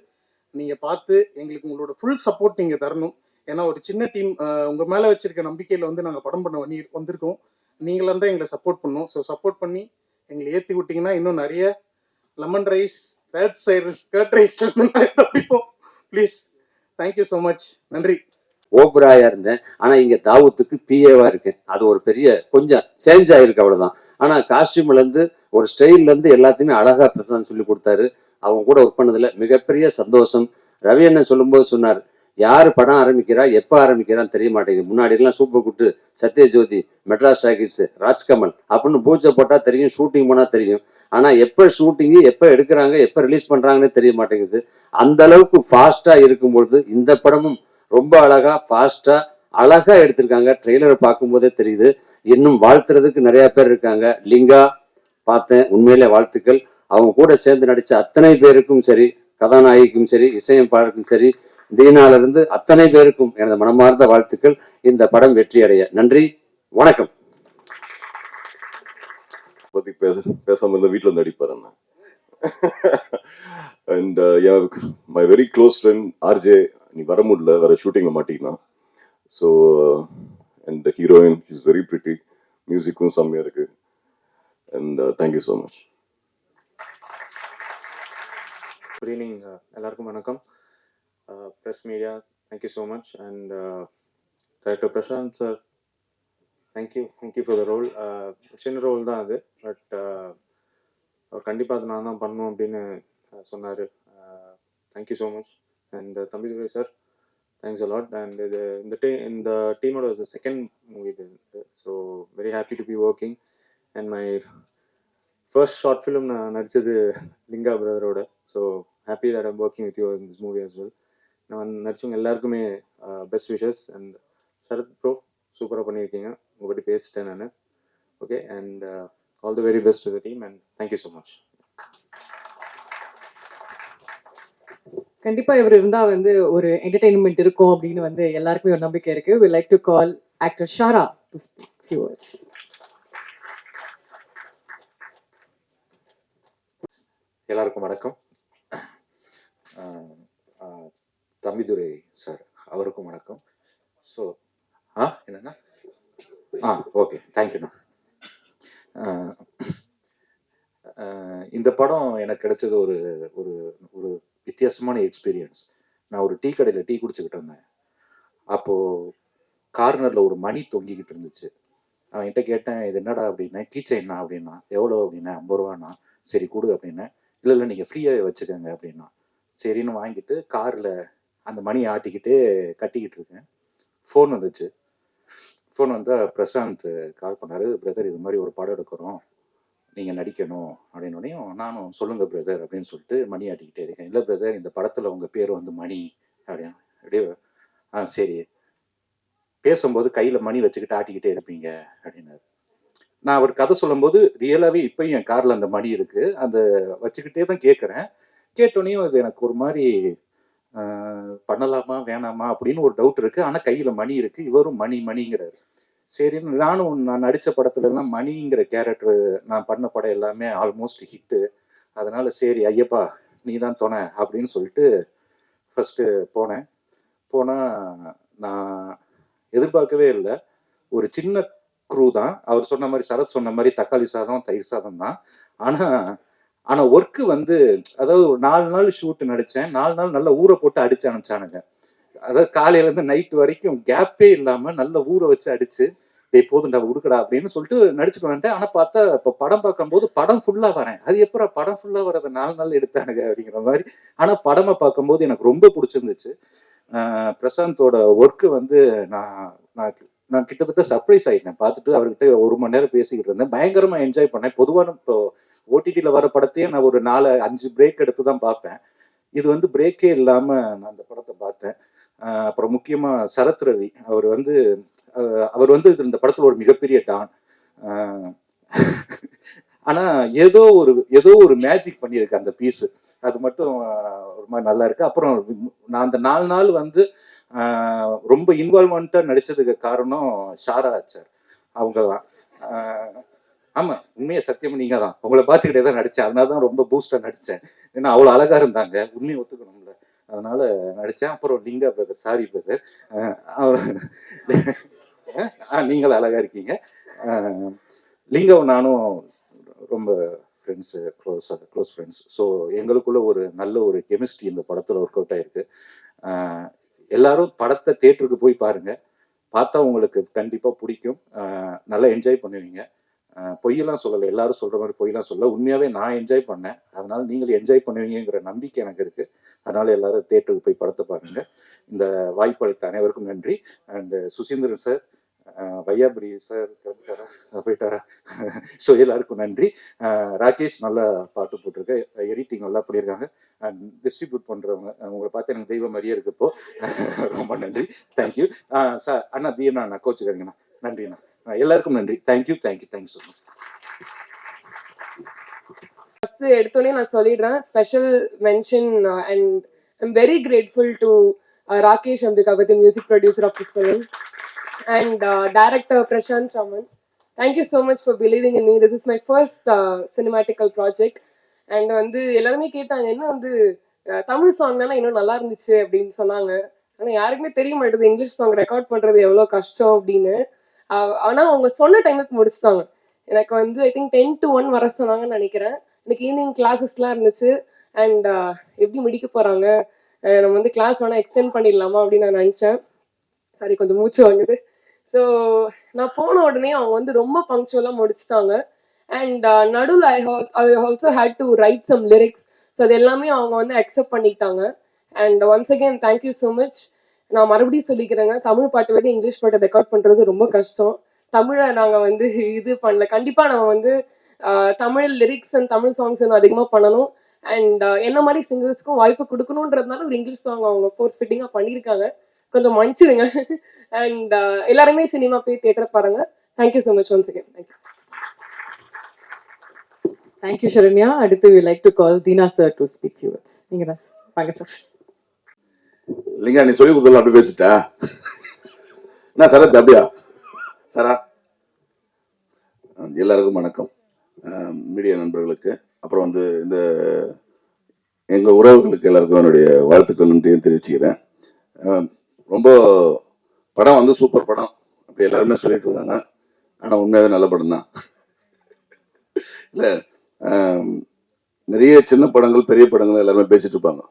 நீங்க பார்த்து எங்களுக்கு உங்களோட ஃபுல் சப்போர்ட் நீங்க தரணும். ஏன்னா ஒரு சின்ன டீம் உங்க மேல வச்சிருக்க நம்பிக்கையில வந்து நாங்கள் படம் பண்ண வந்திருக்கோம். நீங்களாம் தான் எங்களை சப்போர்ட் பண்ணோம். ஸோ சப்போர்ட் பண்ணி எங்களை ஏற்றி விட்டீங்கன்னா இன்னும் நிறைய லெமன் ரைஸ், கர்ட் ரைஸ் தப்பிப்போம். Please, thank you so much. நன்றி. ஓபராயா இருந்தேன், ஆனா இங்க தாவூத்துக்கு பிஏவா இருக்கேன். அது ஒரு பெரிய கொஞ்சம் சேஞ்ச் ஆயிருக்கு, அவ்வளவுதான். ஆனா காஸ்டியூம்ல இருந்து ஒரு ஸ்டைல்ல இருந்து எல்லாத்தையுமே அழகா பிரசாந்த் சொல்லி கொடுத்தாரு. அவங்க கூட ஒர்க் பண்ணதுல மிகப்பெரிய சந்தோஷம். ரவி அண்ணன் சொல்லும்போது சொன்னார், யாரு படம் ஆரம்பிக்கிறா எப்ப ஆரம்பிக்கிறான்னு தெரிய மாட்டேங்குது. முன்னாடி எல்லாம் super good, Sathyajothi, Madras Talkies, Rajkamal அப்படின்னு பூஜை போட்டா தெரியும், ஷூட்டிங் போனா தெரியும். ஆனா எப்ப ஷூட்டிங்கு, எப்ப எடுக்கிறாங்க, எப்ப ரிலீஸ் பண்றாங்கன்னு தெரிய மாட்டேங்குது. அந்த அளவுக்கு ஃபாஸ்டா இருக்கும்பொழுது இந்த படமும் ரொம்ப அழகா ஃபாஸ்டா அழகா எடுத்திருக்காங்க. ட்ரெய்லரை பார்க்கும் போதே தெரியுது. இன்னும் வாழ்த்துறதுக்கு நிறைய பேர் இருக்காங்க. லிங்கா பார்த்தேன், உண்மையிலே வாழ்த்துக்கள். அவங்க கூட சேர்ந்து நடிச்ச அத்தனை பேருக்கும் சரி, கதாநாயகிக்கும் சரி, இசையமைப்பாளருக்கும் சரி, தீனால இருந்து அத்தனை பேருக்கும் எனது மனமார்ந்த வாழ்த்துக்கள். இந்த படம் வெற்றி அடைய நன்றி, வணக்கம். பத்தி பேசாம இந்த வீட்டுல வந்து அடிப்பாரு அண்ணா. And my very close friend RJ, நீ வர முடியல, வேற ஷூட்டிங்ல மாட்டிக்கலாம். So and heroine is very pretty, மியூசிக்கும் செம்மையா இருக்கு. And thank you so much. Good evening, எல்லாருக்கும் வணக்கம். Press media, thank you so much. And director Prashanth sir, thank you for the role. சின்ன ரோல் தான் அது, பட் அவர் கண்டிப்பாக அது நான் தான் பண்ணணும் அப்படின்னு சொன்னார். Thank you so much. And Thambidurai sir, thanks a lot. And இந்த டீமோட செகண்ட் மூவி இது, so very happy to be working. And my first short film நான் நடித்தது லிங்கா பிரதரோட. So happy that I'm working with you in this movie as well. நான் நடிச்சவங்க எல்லாருக்குமே best wishes. And Sarath bro, சூப்பராக பண்ணியிருக்கீங்க. உங்கள் பற்றி பேசிட்டேன் நான். Okay, and all the very best to the team and thank you so much. கண்டிப்பா இவர் இருந்தா வந்து ஒரு என்டர்டெயின்மெண்ட் இருக்கும் அப்படின்னு வந்து எல்லாருக்குமே ஒரு நம்பிக்கை இருக்கு. We like to call actor Shara to speak few words. எல்லாருக்கும் வணக்கம். தம்பிதுரை சார் அவருக்கும் வணக்கம். ஸோ என்னன்னா ஓகே, தேங்க்யூண்ணா. இந்த படம் எனக்கு கிடைச்சது ஒரு ஒரு ஒரு வித்தியாசமான எக்ஸ்பீரியன்ஸ். நான் ஒரு டீ கடையில் டீ குடிச்சுக்கிட்டு இருந்தேன். அப்போது கார்னரில் ஒரு மணி தொங்கிக்கிட்டு இருந்துச்சு. அவன் என்கிட்ட கேட்டேன், இது என்னடா அப்படின்னா, கீச்சைன்னா அப்படின்னா. எவ்வளோ அப்படின்னா, 50 ரூபாண்ணா. சரி கொடு அப்படின்னேன். இல்லை நீங்கள் ஃப்ரீயாகவே வச்சுக்கோங்க அப்படின்னா. சரின்னு வாங்கிட்டு காரில் அந்த மணியை ஆட்டிக்கிட்டே கட்டிக்கிட்டு இருக்கேன். ஃபோன் வந்துச்சு. ஃபோன் வந்தால் பிரசாந்த் கால் பண்ணார், பிரதர் இது மாதிரி ஒரு படம் எடுக்கிறோம், நீங்கள் நடிக்கணும் அப்படின்னோடனே நானும் சொல்லுங்கள் பிரதர் அப்படின்னு சொல்லிட்டு மணி ஆட்டிக்கிட்டே இருக்கேன். இல்லை பிரதர், இந்த படத்தில் உங்கள் பேர் வந்து மணி அப்படின்னா. அப்படியே சரி, பேசும்போது கையில் மணி வச்சுக்கிட்டு ஆட்டிக்கிட்டே இருப்பீங்க அப்படின்னாரு. நான் அவர் கதை சொல்லும்போது ரியலாகவே இப்போயும் என் காரில் அந்த மணி இருக்குது, அந்த வச்சுக்கிட்டே தான் கேட்குறேன். கேட்டோடனையும் இது எனக்கு ஒரு மாதிரி பண்ணலாமா வேணாமா அப்படின்னு ஒரு டவுட் இருக்குது. ஆனால் கையில் மணி இருக்குது, இவரும் மணிங்கிறாரு. சரின்னு நான் நடித்த படத்துலலாம் மணிங்கிற கேரக்டர் நான் பண்ண படம் எல்லாமே ஆல்மோஸ்ட் ஹிட்டு. அதனால் சரி ஐயப்பா நீ தான் துணை அப்படின்னு சொல்லிட்டு ஃபஸ்ட்டு போனால் நான் எதிர்பார்க்கவே இல்லை. ஒரு சின்ன க்ரூ தான். அவர் சொன்ன மாதிரி, சரத் சொன்ன மாதிரி தக்காளி சாதம் தயிர் சாதம் தான். ஆனால் ஒர்க்கு வந்து, அதாவது ஒரு 4 நாள் ஷூட்டு நடித்தேன். 4 நாள் நல்லா ஊற போட்டு அடிச்சு அனுப்பிச்சானுங்க. அதாவது காலையில இருந்து நைட் வரைக்கும் கேப்பே இல்லாம நல்ல ஊற வச்சு அடிச்சு டேய் போதுண்டா உடுக்கடா அப்படின்னு சொல்லிட்டு நடிச்சுட்டு வந்துட்டேன். ஆனா பார்த்தா இப்போ படம் பார்க்கும்போது படம் ஃபுல்லா வரேன். அது எப்போ படம் ஃபுல்லா வரதை 4 நாள் எடுத்தானுங்க அப்படிங்கிற மாதிரி. ஆனா படமா பார்க்கும்போது எனக்கு ரொம்ப பிடிச்சிருந்துச்சு. பிரசாந்தோட ஒர்க்கு வந்து நான் நான் நான் கிட்டத்தட்ட சர்ப்ரைஸ் ஆயிட்டேன். பார்த்துட்டு அவர்கிட்ட 1 மணி நேரம் பேசிக்கிட்டு இருந்தேன். பயங்கரமா என்ஜாய் பண்ணேன். பொதுவான இப்போ ஓடிடியில் வர படத்தையே நான் ஒரு 4-5 பிரேக் எடுத்து தான் பார்ப்பேன். இது வந்து பிரேக்கே இல்லாம நான் அந்த படத்தை பார்த்தேன். அப்புறம் முக்கியமா சரத் ரவி அவர் வந்து இந்த படத்துல ஒரு மிகப்பெரிய டான். ஆனா ஏதோ ஒரு மேஜிக் பண்ணியிருக்கு அந்த பீஸ். அது மட்டும் ஒரு மாதிரி நல்லா இருக்கு. அப்புறம் நான் அந்த 4 நாள் வந்து ரொம்ப இன்வால்வ்மெண்ட்டா நடிச்சதுக்கு காரணம் ஷாரா ஆச்சார் அவங்க தான். ஆமா, உண்மையை சத்தியமா நீங்க தான். உங்களை பார்த்துக்கிட்டே தான் நடிச்சேன். அதனால தான் ரொம்ப பூஸ்டா நடிச்சேன். ஏன்னா அவ்வளவு அழகா இருந்தாங்க. உண்மையை ஒத்துக்கணும்ல, அதனால நடிச்சேன். அப்புறம் லிங்கா பிரதர், சாரி பிரதர், நீங்களும் அழகா இருக்கீங்க. லிங்காவும் நானும் ரொம்ப ஃப்ரெண்ட்ஸு, க்ளோஸ் ஃப்ரெண்ட்ஸ். ஸோ எங்களுக்குள்ள ஒரு நல்ல ஒரு கெமிஸ்ட்ரி இந்த படத்தில் ஒர்க் அவுட் ஆயிருக்கு. எல்லாரும் படத்தை தேட்டருக்கு போய் பாருங்க. பார்த்தா உங்களுக்கு கண்டிப்பாக பிடிக்கும். நல்லா என்ஜாய் பண்ணுவீங்க. பொய்யெல்லாம் சொல்லலை, எல்லாரும் சொல்கிற மாதிரி பொய்யெல்லாம் சொல்ல. உண்மையாகவே நான் என்ஜாய் பண்ணேன். அதனால நீங்களும் என்ஜாய் பண்ணுவீங்கிற நம்பிக்கை எனக்கு இருக்குது. அதனால எல்லாரும் தேட்டருக்கு போய் படத்தை பாருங்கள். இந்த வாய்ப்பு அளித்த அனைவருக்கும் நன்றி. And Suseenthiran sir, Vaiyapuri sir போயிட்டாரா, ஸோ எல்லாருக்கும் நன்றி. ராகேஷ் நல்லா பாட்டு போட்டிருக்க, எடிட்டிங் நல்லா பண்ணியிருக்காங்க. அண்ட் டிஸ்ட்ரிபியூட் பண்ணுறவங்க உங்களை பார்த்து எனக்கு தெய்வம் மாதிரியே இருக்கு இப்போ. ரொம்ப நன்றி, தேங்க்யூ சார். அண்ணா தீனா அண்ணா கோச்சுக்காருங்கண்ணா, நன்றிண்ணா. எல்லாருக்கும் நன்றி. Thank you so much. ஃபர்ஸ்ட் எடுத்தோடனே நான் சொல்லிடுறேன், special mention and I'm very grateful to Rakesh Ambikapathy, music producer of this film, and director Prashant Raman. Thank you so much for believing in me. This is my first cinematical project. And வந்து எல்லாருமே கேட்டாங்க, என்ன வந்து Tamil song தானே இன்னும் நல்லா இருந்துச்சு அப்படின்னு சொன்னாங்க. ஆனால் யாருக்குமே தெரிய மாட்டேது இங்கிலீஷ் சாங் ரெக்கார்ட் பண்ணுறது எவ்வளோ கஷ்டம் அப்படின்னு. ஆனால் அவங்க சொன்ன டைமுக்கு முடிச்சுட்டாங்க. எனக்கு வந்து ஐ திங்க் 10 to 1 வர சொன்னாங்கன்னு நினைக்கிறேன். எனக்கு ஈவினிங் கிளாஸஸ்லாம் இருந்துச்சு. அண்ட் எப்படி முடிக்க போகிறாங்க, நம்ம வந்து கிளாஸ் வேணால் எக்ஸ்டெண்ட் பண்ணிடலாமா அப்படின்னு நான் நினச்சேன். சாரி, கொஞ்சம் மூச்சு வாங்குது. ஸோ நான் போன உடனே அவங்க வந்து ரொம்ப பங்க்சுவலாக முடிச்சிட்டாங்க. அண்ட் நடுவில் I also had to write some lyrics. So அது எல்லாமே அவங்க வந்து அக்செப்ட் பண்ணிக்கிட்டாங்க. And once again thank you so much. நான் மறுபடியும் சொல்லிக்கிறேங்க, தமிழ் பாட்டு விட இங்கிலீஷ் பாட்டை ரெக்கார்ட் பண்ணுறது ரொம்ப கஷ்டம். தமிழை நாங்கள் வந்து இது பண்ணல. கண்டிப்பாக நம்ம வந்து Tamil lyrics and Tamil songs இன்னும் அதிகமாக பண்ணணும். அண்ட் என்ன மாதிரி சிங்கர்ஸ்க்கும் வாய்ப்பு கொடுக்கணுன்றதுனால ஒரு இங்கிலீஷ் சாங் அவங்க ஃபோர்ஸ் ஃபிட்டிங்காக பண்ணியிருக்காங்க. கொஞ்சம் மன்னிச்சிடுங்க. அண்ட் எல்லாருமே சினிமா போய் தியேட்டர் பாருங்க. Thank you so much once again. Thank you. Thank you Sharanya. அடுத்து we like to call Dina sir to speak few words. நீங்க தான் வாங்க சார். லிங்கா, நீ சொல்லி கொடுத்தல அப்படி பேசிட்டா என்ன சரத்? அப்படியா சாரா? எல்லாருக்கும் வணக்கம். மீடியா நண்பர்களுக்கு, அப்புறம் வந்து இந்த எங்கள் உறவுகளுக்கு எல்லாருக்கும் என்னுடைய வாழ்த்துக்கள் நன்றியும் தெரிவிச்சுக்கிறேன். ரொம்ப படம் வந்து சூப்பர் படம் அப்படி எல்லாருமே சொல்லிட்டு இருக்காங்க. ஆனால் உண்மையாகவே நல்ல படம் தான். இல்லை, நிறைய சின்ன படங்கள் பெரிய படங்கள் எல்லாருமே பேசிட்டு இருப்பாங்க.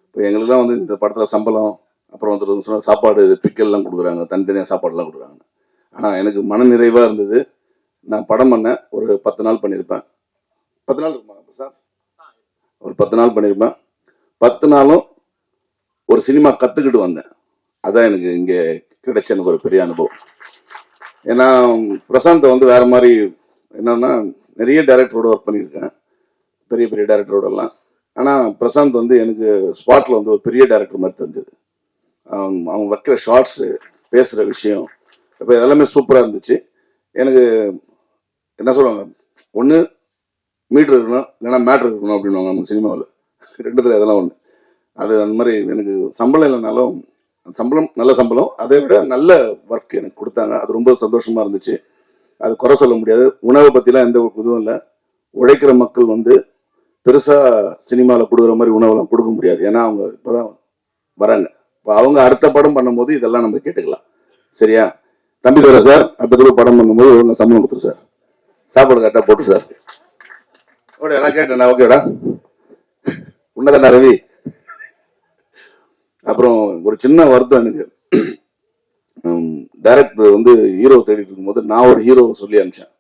இப்போ எங்களுக்குலாம் வந்து இந்த படத்தில் சம்பளம், அப்புறம் வந்து சொன்ன சாப்பாடு பிக்கல்லாம் கொடுக்குறாங்க, தனித்தனியாக சாப்பாடுலாம் கொடுக்குறாங்க. ஆனால் எனக்கு மன நிறைவாக இருந்தது. நான் படம் பண்ணேன், ஒரு 10 நாள் பண்ணியிருப்பேன். 10 நாள் இருக்குமா சார்? ஒரு 10 நாள் பண்ணியிருப்பேன். 10 நாளும் ஒரு சினிமா கற்றுக்கிட்டு வந்தேன். அதான் எனக்கு இங்கே கிடைச்ச எனக்கு ஒரு பெரிய அனுபவம். ஏன்னா பிரசாந்தை வந்து வேறு மாதிரி என்னன்னா, நிறைய டைரக்டரோட ஒர்க் பண்ணியிருக்கேன், பெரிய பெரிய டைரக்டரோடலாம். ஆனால் பிரசாந்த் வந்து எனக்கு ஸ்பாட்டில் வந்து ஒரு பெரிய டைரக்டர் மாதிரி தெரிஞ்சது. அவங்க வைக்கிற ஷார்ட்ஸு, பேசுகிற விஷயம், இப்போ இதெல்லாமே சூப்பராக இருந்துச்சு. எனக்கு என்ன சொல்லுவாங்க, ஒன்று மீட்ரு இருக்கணும், இல்லைன்னா மேட்ரு இருக்கணும் அப்படின்வாங்க நம்ம சினிமாவில். 2த்துல எதெல்லாம் ஒன்று. அது அந்த மாதிரி எனக்கு சம்பளம் இல்லைனாலும் சம்பளம், நல்ல சம்பளம், அதை விட நல்ல ஒர்க் எனக்கு கொடுத்தாங்க. அது ரொம்ப சந்தோஷமாக இருந்துச்சு. அது குறை சொல்ல முடியாது. உணவை பற்றிலாம் எந்த ஒரு இதுவும் இல்லை. உழைக்கிற மக்கள் வந்து பெருசாக சினிமாவில் கொடுக்குற மாதிரி உணவெல்லாம் கொடுக்க முடியாது. ஏன்னா அவங்க இப்போ தான் வராங்க. இப்போ அவங்க அடுத்த படம் பண்ணும்போது இதெல்லாம் நம்ம கேட்டுக்கலாம். சரியா தம்பி தர சார்? அடுத்த தடவை படம் பண்ணும்போது ஒழுங்காக சம்பளம் கொடுத்துரு சார், சாப்பாடு கரெக்டாக போட்டு சார். ஓகே, நான் கேட்டேண்ணா, ஓகேடா, உன்னதாண்ணா ரவி. அப்புறம் ஒரு சின்ன வருத்தம் எனக்கு, டைரக்டர் வந்து ஹீரோ தேடிட்டு இருக்கும்போது நான் ஒரு ஹீரோ சொல்லி அனுப்பிச்சேன்.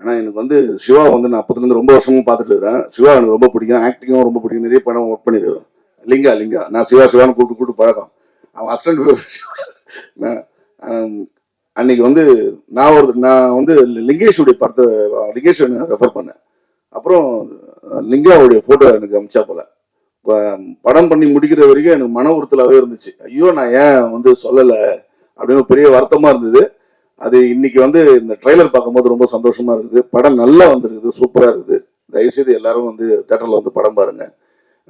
ஆனால் எனக்கு வந்து சிவா வந்து நான் அப்பத்துலேருந்து ரொம்ப வருஷமும் பார்த்துட்டு இருக்கிறேன். சிவா எனக்கு ரொம்ப பிடிக்கும், ஆக்டிங்கும் ரொம்ப பிடிக்கும், நிறைய படம் ஒர்க் பண்ணிடுறேன். லிங்கா நான் சிவான்னு கூப்பிட்டு பழக்கம். அவன் அசிஸ்டன்ட். அன்னைக்கு வந்து நான் வந்து லிங்கேஷுடைய படத்தை லிங்கேஷ் ரெஃபர் பண்ணேன். அப்புறம் லிங்காவுடைய ஃபோட்டோ எனக்கு அமிச்சா போல. படம் பண்ணி முடிக்கிற வரைக்கும் எனக்கு மன உறுத்தலாகவே இருந்துச்சு. ஐயோ நான் ஏன் வந்து சொல்லலை அப்படின்னு பெரிய வருத்தமாக இருந்தது. அது இன்னைக்கு வந்து இந்த ட்ரெய்லர் பார்க்கும்போது ரொம்ப சந்தோஷமா இருக்குது. படம் நல்லா வந்திருக்குது, சூப்பராக இருக்குது. தயவுசெய்து எல்லாரும் வந்து தேட்டரில் வந்து படம் பாருங்க.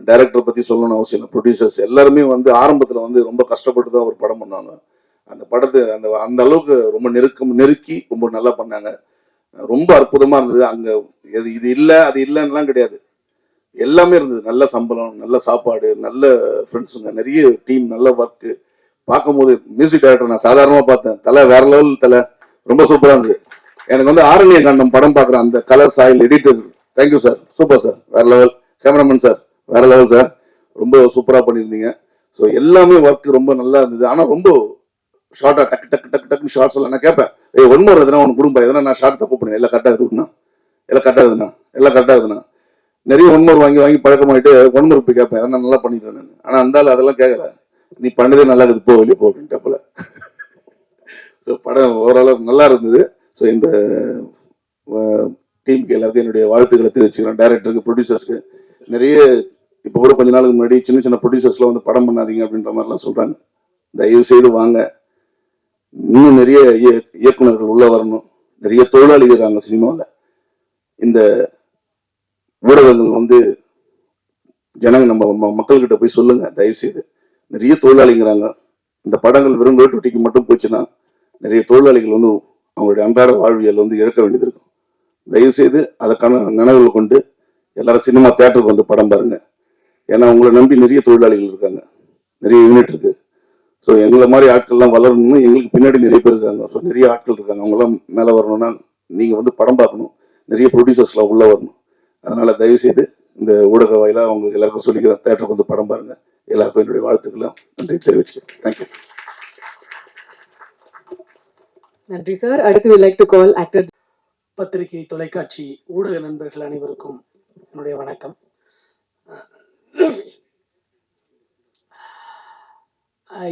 டைரக்டரை பற்றி சொல்லணும்னு அவசியம் இல்லை. ப்ரொடியூசர்ஸ் எல்லாருமே வந்து ஆரம்பத்தில் வந்து ரொம்ப கஷ்டப்பட்டு தான் ஒரு படம் பண்ணாங்க. அந்த படத்தை அந்த அளவுக்கு ரொம்ப நெருக்கி ரொம்ப நல்லா பண்ணாங்க. ரொம்ப அற்புதமாக இருந்தது. அங்கே இது இல்லை அது இல்லைன்னுலாம் கிடையாது, எல்லாமே இருந்தது. நல்ல சம்பளம், நல்ல சாப்பாடு, நல்ல ஃப்ரெண்ட்ஸுங்க, நிறைய டீம், நல்ல ஒர்க்கு. பார்க்கும்போது மியூசிக் டைரக்டர் நான் சாதாரணமாக பார்த்தேன். தலை வேற லெவல், தலை ரொம்ப சூப்பராக இருந்தது. எனக்கு வந்து ஆரண்ய காண்டம் படம் பார்க்குறேன். அந்த colour soil editor, thank you sir, super sir, வேற லெவல். கேமராமேன் சார், வேற லெவல் சார், ரொம்ப சூப்பராக பண்ணியிருந்தீங்க. ஸோ எல்லாமே ஒர்க் ரொம்ப நல்லா இருந்தது. ஆனால் ரொம்ப ஷார்ட்டாக டக்குன்னு ஷார்ட்ஸ் எல்லாம் நான் கேட்பேன், ஒன் மோர் எதுனா ஒன்று கொடுப்பா, எதனா நான் ஷார்ட் தப்பு பண்ணேன், எல்லாம் கரெக்டாக இருக்குதுண்ணா, எல்லாம் கரெக்டாக இருக்குதுண்ணா. நிறைய ஒன் மோர் வாங்கி பழக்கமாயிட்டு ஒன் மோர் போய் கேட்பேன், எதனா நல்லா பண்ணிக்கிறேன் நான். ஆனால் அந்தாலும் அதெல்லாம் கேட்கல, நீ பண்ணதே நல்லா இருக்குது, போ வெளியே போ அப்படின்ட்டு. ஸோ படம் ஓரளவு நல்லா இருந்தது. ஸோ இந்த டீமுக்கு எல்லாருக்கும் என்னுடைய வாழ்த்துக்களை தெரிவிச்சுக்கிறேன். டைரக்டருக்கு, ப்ரொடியூசர்ஸ்க்கு. நிறைய இப்போ கூட கொஞ்ச நாளுக்கு முன்னாடி சின்ன ப்ரொடியூசர்ஸ்லாம் வந்து படம் பண்ணாதீங்க அப்படின்ற மாதிரிலாம் சொல்கிறாங்க. தயவு செய்து வாங்க. இன்னும் நிறைய இயக்குநர்கள் உள்ள வரணும். நிறைய தொழிலாளிகள் இருக்காங்க சினிமாவில். இந்த ஊடகங்கள் வந்து ஜனங்க நம்ம மக்கள்கிட்ட போய் சொல்லுங்க தயவு செய்து. நிறைய தொழிலாளிங்கிறாங்க. இந்த படங்கள் வெறும் வேட்டுட்டிக்கு மட்டும் போச்சுன்னா நிறைய தொழிலாளிகள் வந்து அவங்களுடைய அன்றாட வாழ்வியல் வந்து இழக்க வேண்டியது இருக்கும். தயவு செய்து அதற்கான நினைவுகள் கொண்டு எல்லாரும் சினிமா தியேட்டருக்கு வந்து படம் பாருங்க. ஏன்னா உங்களை நம்பி நிறைய தொழிலாளிகள் இருக்காங்க, நிறைய யூனிட் இருக்கு. ஸோ எங்களை மாதிரி ஆட்கள்லாம் வளரணும்னு எங்களுக்கு பின்னாடி நிறைய பேர் இருக்காங்க. ஸோ நிறைய ஆட்கள் இருக்காங்க. அவங்களாம் மேலே வரணும்னா நீங்கள் வந்து படம் பார்க்கணும். நிறைய ப்ரொடியூசர்ஸ்லாம் உள்ளே வரணும். அதனால தயவு செய்து இந்த ஊடக வாயிலாக அவங்களுக்கு எல்லாருக்கும் சொல்லிக்கிறேன், தேட்டருக்கு வந்து படம் பாருங்க. எல்லாருக்கும் என்னுடைய வாழ்த்துக்களை நன்றி தெரிவிச்சுக்கிறேன். தேங்க்யூ. நன்றி சார். அடுத்து we like to call actor. பத்திரிகை, தொலைக்காட்சி, ஊடக நண்பர்கள் அனைவருக்கும் என்னுடைய வணக்கம்.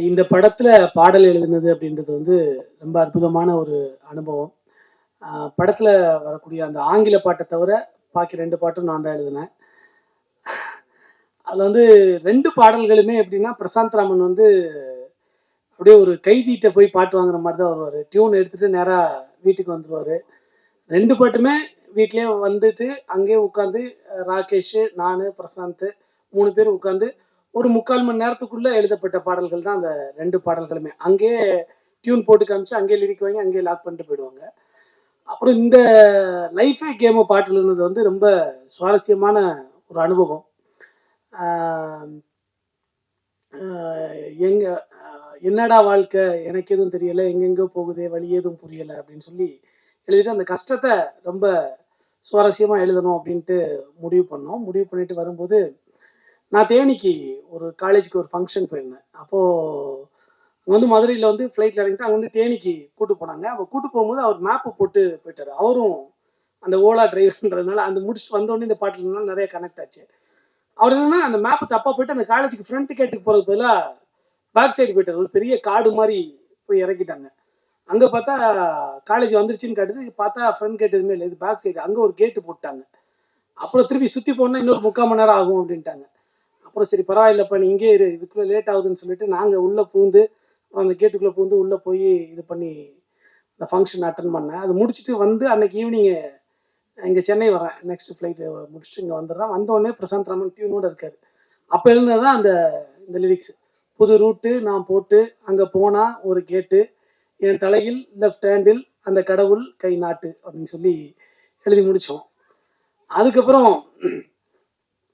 இந்த படத்துல பாடல் எழுதுனது அப்படின்றது வந்து ரொம்ப அற்புதமான ஒரு அனுபவம். படத்துல வரக்கூடிய அந்த ஆங்கில பாட்டை தவிர பாக்கி 2 பாட்டும் நான் தான் எழுதினேன். அதுல வந்து 2 பாடல்களுமே எப்படின்னா, பிரசாந்த் ராமன் வந்து அப்படியே ஒரு கைதிட்ட போய் பாட்டு வாங்குற மாதிரி தான் வருவார். டியூன் எடுத்துட்டு நேராக வீட்டுக்கு வந்துடுவார். 2 பாட்டுமே வீட்லேயே வந்துட்டு அங்கேயே உட்காந்து ராகேஷ், நான், பிரசாந்த் 3 பேர் உட்காந்து ஒரு 3/4 மணி நேரத்துக்குள்ளே எழுதப்பட்ட பாடல்கள் தான் அந்த 2 பாடல்களுமே. அங்கேயே டியூன் போட்டு காமிச்சு அங்கேயே லிரிக் வாங்கி அங்கேயே லாக் பண்ணிட்டு போயிடுவாங்க. அப்புறம் இந்த லைஃபே கேமு பாட்டு எழுதுனது வந்து ரொம்ப சுவாரஸ்யமான ஒரு அனுபவம். என்னடா வாழ்க்கை, எனக்கு எதுவும் தெரியலை, எங்கெங்கோ போகுதே, வழி எதுவும் புரியலை அப்படின்னு சொல்லி எழுதிட்டு அந்த கஷ்டத்தை ரொம்ப சுவாரஸ்யமாக எழுதணும் அப்படின்ட்டு முடிவு பண்ணிட்டு வரும்போது நான் தேனிக்கு ஒரு காலேஜுக்கு ஒரு ஃபங்க்ஷன் போயிருந்தேன். அப்போது அங்கே வந்து மதுரையில் வந்து ஃப்ளைட்டில் இறங்கிட்டு அங்கே வந்து தேனிக்கு கூட்டு போனாங்க. அப்போ கூட்டு போகும்போது அவர் மேப்பு போட்டு போயிட்டார். அவரும் அந்த ஓலா டிரைவர்ன்றதுனால அந்த முடிச்சுட்டு வந்தோடனே இந்த பாட்டில் நிறைய கனெக்ட் ஆச்சு. அவர் என்னன்னா அந்த மேப்பு தப்பாக போயிட்டு அந்த காலேஜுக்கு ஃப்ரண்ட் கேட்டுக்கு போகிறதுக்கு பதிலாக பேக் சைடு போயிட்டார். ஒரு பெரிய காடு மாதிரி போய் இறக்கிட்டாங்க. அங்கே பார்த்தா காலேஜ் வந்துருச்சுன்னு காட்டுது. பார்த்தா ஃப்ரண்ட் கேட் எதுவுமே இல்லை, இது பேக் சைடு. அங்கே ஒரு கேட்டு போட்டாங்க. அப்புறம் திருப்பி சுற்றி போனால் இன்னொரு 3/4 மணி நேரம் ஆகும் அப்படின்ட்டாங்க. அப்புறம் சரி பரவாயில்லப்பா, நீ இங்கே இரு, இதுக்குள்ளே லேட் ஆகுதுன்னு சொல்லிட்டு நாங்கள் உள்ளே பூந்து அந்த கேட்டுக்குள்ளே பூந்து உள்ளே போய் இது பண்ணி இந்த ஃபங்க்ஷன் அட்டன் பண்ணேன். அது முடிச்சுட்டு வந்து அன்னைக்கு ஈவினிங்கு இங்கே சென்னை வரேன். நெக்ஸ்ட் ஃப்ளைட்டு முடிச்சுட்டு இங்கே வந்துடுறேன். வந்தோடனே பிரசாந்த் ராமன் டியூனோடு இருக்கார். அப்போ எழுந்தது தான் இந்த லிரிக்ஸ். புது ரூட்டு நான் போட்டு அங்கே போனால் ஒரு கேட்டு, என் தலையில் லெஃப்ட் ஹேண்டில் அந்த கடவுள் கை நாட்டு அப்படின்னு சொல்லி எழுதி முடித்தோம். அதுக்கப்புறம்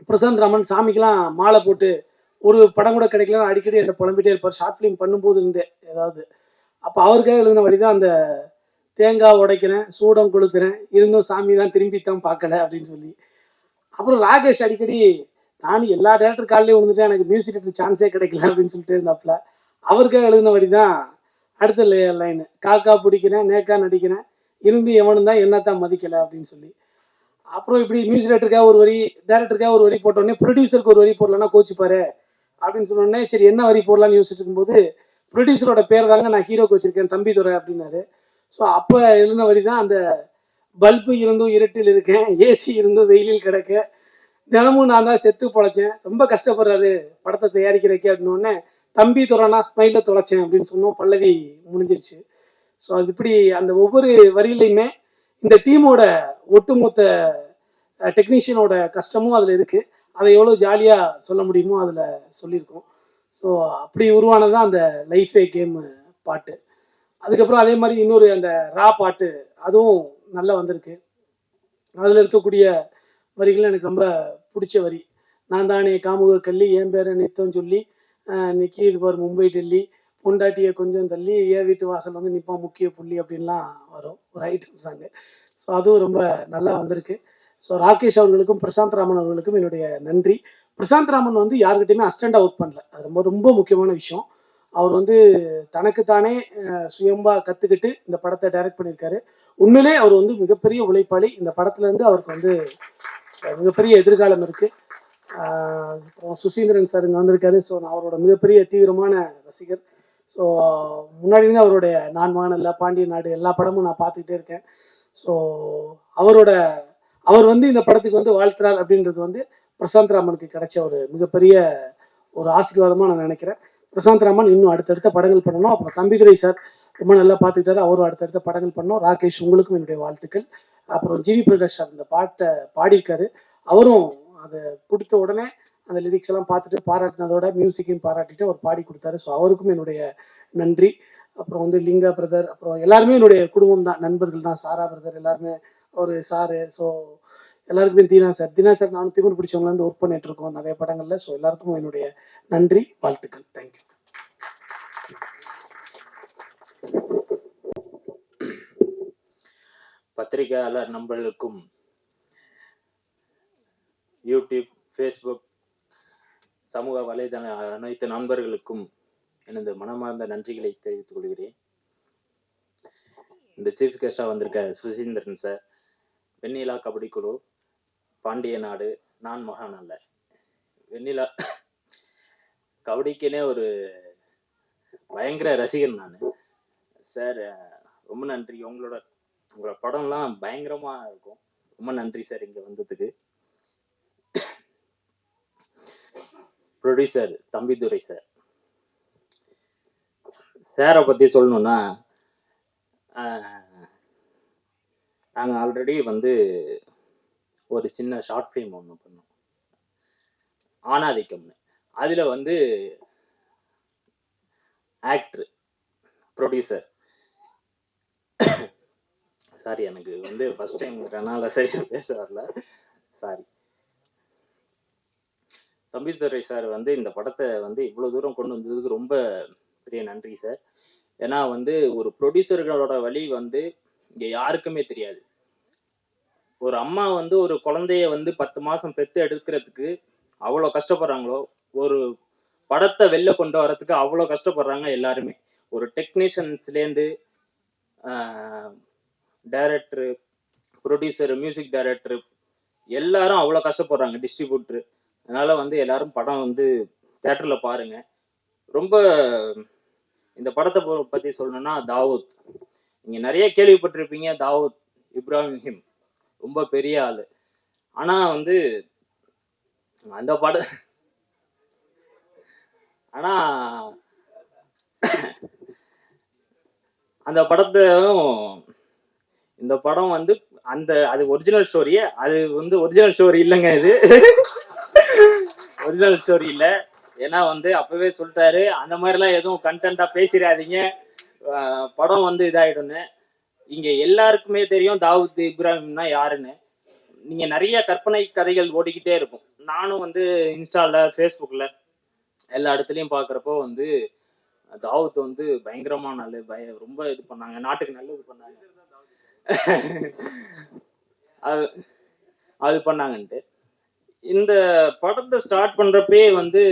பிரசாந்த் ராமன் சாமிக்கெலாம் மாலை போட்டு ஒரு படம் கூட கிடைக்கலன்னு அடிக்கடி என்னை புலம்பிட்டே இருப்பார். ஷார்ட் ஃபிலிம் பண்ணும்போது இருந்தே ஏதாவது. அப்போ அவருக்காக எழுதின வழி தான் அந்த தேங்காய் உடைக்கிறேன், சூடம் கொளுத்துறேன், இருந்தும் சாமி தான் திரும்பித்தான் பார்க்கல அப்படின்னு சொல்லி. அப்புறம் ராகேஷ் அடிக்கடி நானும் எல்லா டேரக்டர் காலையிலே விழுந்துட்டேன், எனக்கு மியூசிக் டேரக்டர் சான்ஸே கிடைக்கல அப்படின்னு சொல்லிட்டு இருந்தாப்புல. அவருக்காக எழுதின வரி தான் அடுத்த லைன், காக்கா பிடிக்கிறேன் நேக்கா நடிக்கிறேன் இருந்து எவனும் தான் என்னத்தான் மதிக்கலை அப்படின்னு சொல்லி. அப்புறம் இப்படி மியூசிக் டேரக்டருக்காக ஒரு வரி, டேரக்டருக்காக ஒரு வரி போட்டோடனே ப்ரொடியூசருக்கு ஒரு வரி போடலன்னா கோச்சிப்பாரு அப்படின்னு சொன்னோடனே சரி என்ன வரி போடலான்னு யோசிச்சுட்டு இருக்கும்போது ப்ரொடியூசரோட பேர் தாங்க நான் ஹீரோக்கு வச்சிருக்கேன் தம்பிதுரை அப்படின்னாரு. ஸோ அப்போ எழுதின வரி தான் அந்த பல்பு இருந்தும் இருட்டில் இருக்கேன், ஏசி இருந்தும் வெயிலில் கிடக்க, தினமும் நான் தான் செத்து பொழைச்சேன், ரொம்ப கஷ்டப்படுறாரு படத்தை தயாரிக்கிறக்கே அப்படின்னோடனே தம்பி துறைனா ஸ்மைல தொலைச்சேன் அப்படின்னு சொன்னோம், பல்லவி முடிஞ்சிருச்சு. ஸோ அது இப்படி அந்த ஒவ்வொரு வரியிலையுமே இந்த டீமோட ஒட்டுமொத்த டெக்னீஷியனோட கஷ்டமும் அதில் இருக்குது. அதை எவ்வளோ ஜாலியாக சொல்ல முடியுமோ அதில் சொல்லியிருக்கோம். ஸோ அப்படி உருவானதான் அந்த லைஃபே கேம் பாட்டு. அதுக்கப்புறம் அதே மாதிரி இன்னொரு அந்த ரா பாட்டு அதுவும் நல்லா வந்திருக்கு. அதில் இருக்கக்கூடிய வரிகள் எனக்கு ரொம்ப பிடிச்ச வரி. நான் தானே காமுக கள்ளி என் பேரை நித்தம் சொல்லி நிற்கி இது பாரு மும்பை டெல்லி பொண்டாட்டியை கொஞ்சம் தள்ளி ஏன் வீட்டு வாசல் வந்து நிற்பான் முக்கிய புள்ளி அப்படின்லாம் வரும் ஒரு ஐட்டம் சாங்கு. ஸோ அதுவும் ரொம்ப நல்லா வந்திருக்கு. ஸோ ராகேஷ் அவர்களுக்கும் பிரசாந்த் ராமன் அவர்களுக்கும் என்னுடைய நன்றி. பிரசாந்த் ராமன் வந்து யாருக்கிட்டையுமே அசிஸ்டண்டாக ஒர்க் பண்ணல, அது ரொம்ப ரொம்ப முக்கியமான விஷயம். அவர் வந்து தனக்குத்தானே சுயம்பா கற்றுக்கிட்டு இந்த படத்தை டைரக்ட் பண்ணியிருக்காரு. உண்மையிலே அவர் வந்து மிகப்பெரிய உழைப்பாளி. இந்த படத்துலேருந்து அவருக்கு வந்து மிகப்பெரிய எதிர்காலம் இருக்குது. சுசீந்திரன் சார் இங்கே வந்திருக்காரு. ஸோ நான் அவரோட மிகப்பெரிய தீவிரமான ரசிகர். ஸோ முன்னாடியிருந்து அவருடைய நான் வானல்ல பாண்டிய நாடு எல்லா படமும் நான் பார்த்துக்கிட்டே இருக்கேன். ஸோ அவர் வந்து இந்த படத்துக்கு வந்து வாழ்த்துறார் அப்படின்றது வந்து பிரசாந்த் ராமனுக்கு கிடைச்ச ஒரு மிகப்பெரிய ஒரு ஆசீர்வாதமாக நான் நினைக்கிறேன். பிரசாந்த் ராமன் இன்னும் அடுத்தடுத்த படங்கள் பண்ணணும். அப்புறம் தம்பிதுரை சார் ரொம்ப நல்லா பார்த்துக்கிட்டாரு, அவரும் அடுத்தடுத்த படங்கள் பண்ணோம். ராகேஷ் உங்களுக்கும் என்னுடைய வாழ்த்துக்கள். அப்புறம் ஜிவி பிரகாஷ் சார் இந்த பாட்டை பாடியிருக்காரு, அவரும் அதை கொடுத்த உடனே அந்த லிரிக்ஸ் எல்லாம் பார்த்துட்டு பாராட்டினதோட மியூசிக்கையும் பாராட்டிட்டு அவர் பாடி கொடுத்தாரு. ஸோ அவருக்கும் என்னுடைய நன்றி. அப்புறம் வந்து லிங்கா பிரதர், அப்புறம் எல்லாருமே என்னுடைய குடும்பம் தான், நண்பர்கள் தான். சாரா பிரதர் எல்லாருமே ஒரு சாரு. ஸோ எல்லாருக்குமே தீனா சார் நானும் திமுர் பிடிச்சவங்களாந்து ஒர்க் பண்ணிட்டு இருக்கோம் நிறைய படங்கள்ல. ஸோ எல்லாருக்கும் என்னுடைய நன்றி, வாழ்த்துக்கள். தேங்க்யூ. பத்திரிகையாளர் நண்பர்களுக்கும் யூடியூப், ஃபேஸ்புக், சமூக வலைதள அனைத்து நண்பர்களுக்கும் எனது மனமார்ந்த நன்றிகளை தெரிவித்துக் கொள்கிறேன். இந்த சீஃப் கெஸ்டாக வந்திருக்க சுசீந்திரன் சார், வெண்ணிலா கபடி குழு, பாண்டிய நாடு, நான் மகான் அல்ல, வெண்ணிலா கபடிக்குனே ஒரு பயங்கர ரசிகன் நான் சார். ரொம்ப நன்றி. உங்களோட படம்லாம் பயங்கரமாக இருக்கும். ரொம்ப நன்றி சார் இங்கே வந்ததுக்கு. ப்ரொடியூசர் தம்பிதுரை சார், சாரை பற்றி சொல்லணுன்னா நாங்கள் ஆல்ரெடி வந்து ஒரு சின்ன ஷார்ட் ஃபிலிம் ஒன்று பண்ணோம், ஆணாதிக்கம்னு. அதில் வந்து ஆக்டர், ப்ரொடியூசர், சாரி எனக்கு வந்து ஃபர்ஸ்ட் டைம்ங்கிறனால சரியாக பேச வரல, சாரி. தம்பிதுரை சார் வந்து இந்த படத்தை வந்து இவ்வளோ தூரம் கொண்டு வந்ததுக்கு ரொம்ப பெரிய நன்றி சார். ஏன்னா வந்து ஒரு ப்ரொடியூசர்களோட வழி வந்து இங்கே யாருக்குமே தெரியாது. ஒரு அம்மா வந்து ஒரு குழந்தைய வந்து 10 மாதம் பெற்று எடுக்கிறதுக்கு அவ்வளோ கஷ்டப்படுறாங்களோ, ஒரு படத்தை வெளில கொண்டு வரதுக்கு அவ்வளோ கஷ்டப்படுறாங்க எல்லாருமே. ஒரு டெக்னீஷியன்ஸ்லேருந்து டைரக்டரு, ப்ரொடியூசரு, மியூசிக் டைரக்டரு எல்லாரும் அவ்வளோ கஷ்டப்படுறாங்க, டிஸ்ட்ரிபியூட்ரு. அதனால் வந்து எல்லாரும் படம் வந்து தேட்டரில் பாருங்கள். ரொம்ப இந்த படத்தை பற்றி சொல்லணும்னா தாவூத், நீங்கள் நிறைய கேள்விப்பட்டிருப்பீங்க. தாவூத் இப்ராஹிம் ரொம்ப பெரிய ஆள். ஆனால் வந்து அந்த படம் அந்த படத்தையும் இந்த படம் வந்து அது ஒரிஜினல் ஸ்டோரியே, அது வந்து ஒரிஜினல் ஸ்டோரி இல்லைங்க, இது ஒரிஜினல் ஸ்டோரி இல்லை. ஏன்னா வந்து அப்பவே சொல்லிட்டாரு, அந்த மாதிரிலாம் எதுவும் கண்டென்ட்டாக பேசிடாதீங்க, படம் வந்து இதாகிடும்னு. இங்கே எல்லாருக்குமே தெரியும் தாவூத் இப்ராஹிம்னா யாருன்னு. நீங்கள் நிறைய கற்பனை கதைகள் ஓடிக்கிட்டே இருக்கும். நானும் வந்து இன்ஸ்டாவில், ஃபேஸ்புக்கில் எல்லா இடத்துலையும் பார்க்குறப்போ வந்து தாவூத் வந்து பயங்கரமான ஆள், ரொம்ப இது பண்ணாங்க, நாட்டுக்கு நல்லது பண்ணாங்க, அது பண்ணாங்கன்ட்டு. இந்த படத்தை ஸ்டார்ட் பண்றப்பே வந்து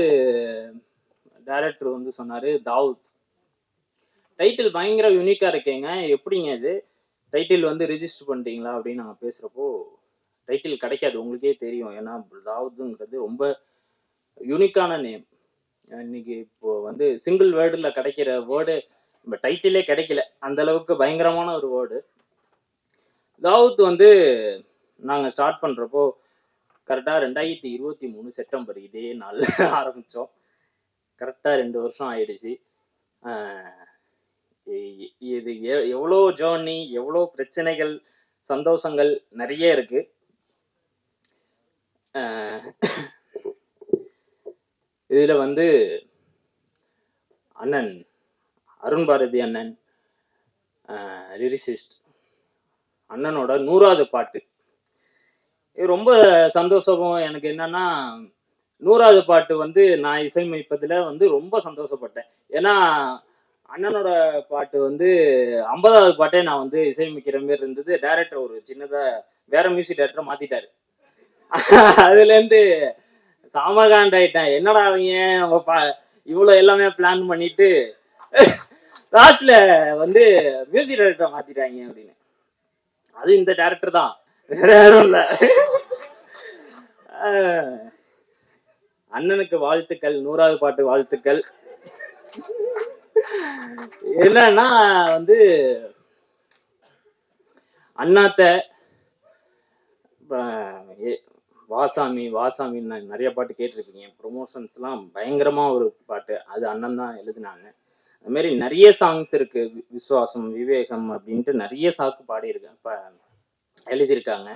டைரக்டர் வந்து சொன்னாரு, தாவூத் டைட்டில் பயங்கர யூனிக்கா இருக்கேங்க, எப்படிங்க இது டைட்டில் வந்து ரிஜிஸ்டர் பண்ணிட்டீங்களா அப்படின்னு நாங்கள் பேசுறப்போ, டைட்டில் கிடைக்காது உங்களுக்கே தெரியும், ஏன்னா தாவூத்துங்கிறது ரொம்ப யூனிக்கான நேம். இன்னைக்கு இப்போ வந்து சிங்கிள் வேர்டில் கிடைக்கிற வேர்டு நம்ம டைட்டிலே கிடைக்கல, அந்த அளவுக்கு பயங்கரமான ஒரு வேர்டு. தாவூத் வந்து நாங்கள் ஸ்டார்ட் பண்ணுறப்போ கரெக்டாக 2023 செப்டம்பர் இதே நாளில் ஆரம்பித்தோம். கரெக்டாக 2 வருஷம் ஆயிடுச்சு. இது எவ்வளோ ஜேர்னி, எவ்வளோ பிரச்சனைகள், சந்தோஷங்கள் நிறைய இருக்கு. இதில் வந்து அண்ணன் அருண் பாரதி அண்ணன் லிரிசிஸ்ட், அண்ணனோட 100வது பாட்டு இது ரொம்ப சந்தோஷம். எனக்கு என்னன்னா 100வது பாட்டு வந்து நான் இசையமைப்பதில் வந்து ரொம்ப சந்தோஷப்பட்டேன். ஏன்னா அண்ணனோட பாட்டு வந்து 50வது பாட்டே நான் வந்து இசையமைக்கிற மாதிரி இருந்தது. டைரக்டர் ஒரு சின்னதாக வேற மியூசிக் டைரக்டரை மாத்திட்டாரு. அதுலேருந்து சாமகாண்டாயிட்டேன், என்னடா அவங்க இவ்வளோ எல்லாமே பிளான் பண்ணிட்டு லாஸ்ட்ல வந்து மியூசிக் டைரக்டரை மாத்திட்டாங்க அப்படின்னு. அது இந்த டைரக்டர் தான், வேற யாரும் இல்லை. அண்ணனுக்கு வாழ்த்துக்கள், 100வது பாட்டு வாழ்த்துக்கள். என்னன்னா வந்து அண்ணாத்த வாசாமி வாசாமின்னு நிறைய பாட்டு கேட்டிருப்பீங்க. ப்ரொமோஷன்ஸ்லாம் பயங்கரமா ஒரு பாட்டு, அது அண்ணன் தான் எழுதினாங்க. அது மாதிரி நிறைய சாங்ஸ் இருக்கு, விஸ்வாசம், விவேகம் அப்படின்ட்டு நிறைய சாக்கு பாடியிருக்கேன், இப்போ எழுதியிருக்காங்க.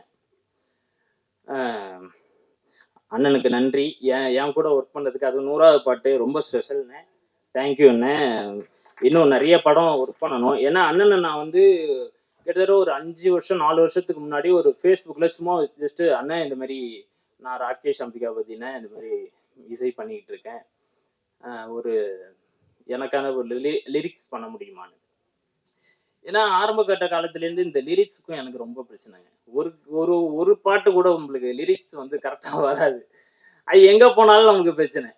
அண்ணனுக்கு நன்றி, என் கூட ஒர்க் பண்ணதுக்கு. அது 100வது பாட்டு ரொம்ப ஸ்பெஷல்ண்ணே, தேங்க்யூ அண்ணே. இன்னும் நிறைய படம் ஒர்க் பண்ணணும். ஏன்னா அண்ணனை நான் வந்து கிட்டத்தட்ட ஒரு 5 வருஷம் 4 வருஷத்துக்கு முன்னாடி ஒரு ஃபேஸ்புக்கில் சும்மா ஜஸ்ட்டு அண்ணன் இந்த மாதிரி நான் ராகேஷ் அம்பிகாபதினேன் இந்த மாதிரி இசை பண்ணிக்கிட்டு இருக்கேன், ஒரு எனக்கான ஒரு லிரிக்ஸ் பண்ண முடியுமான்னு. ஏன்னா ஆரம்ப கட்ட காலத்துலேருந்து இந்த லிரிக்ஸுக்கும் எனக்கு ரொம்ப பிரச்சனைங்க. ஒரு ஒரு ஒரு பாட்டு கூட உங்களுக்கு லிரிக்ஸ் வந்து கரெக்டாக வராது, அது எங்கே போனாலும் நமக்கு பிரச்சனை.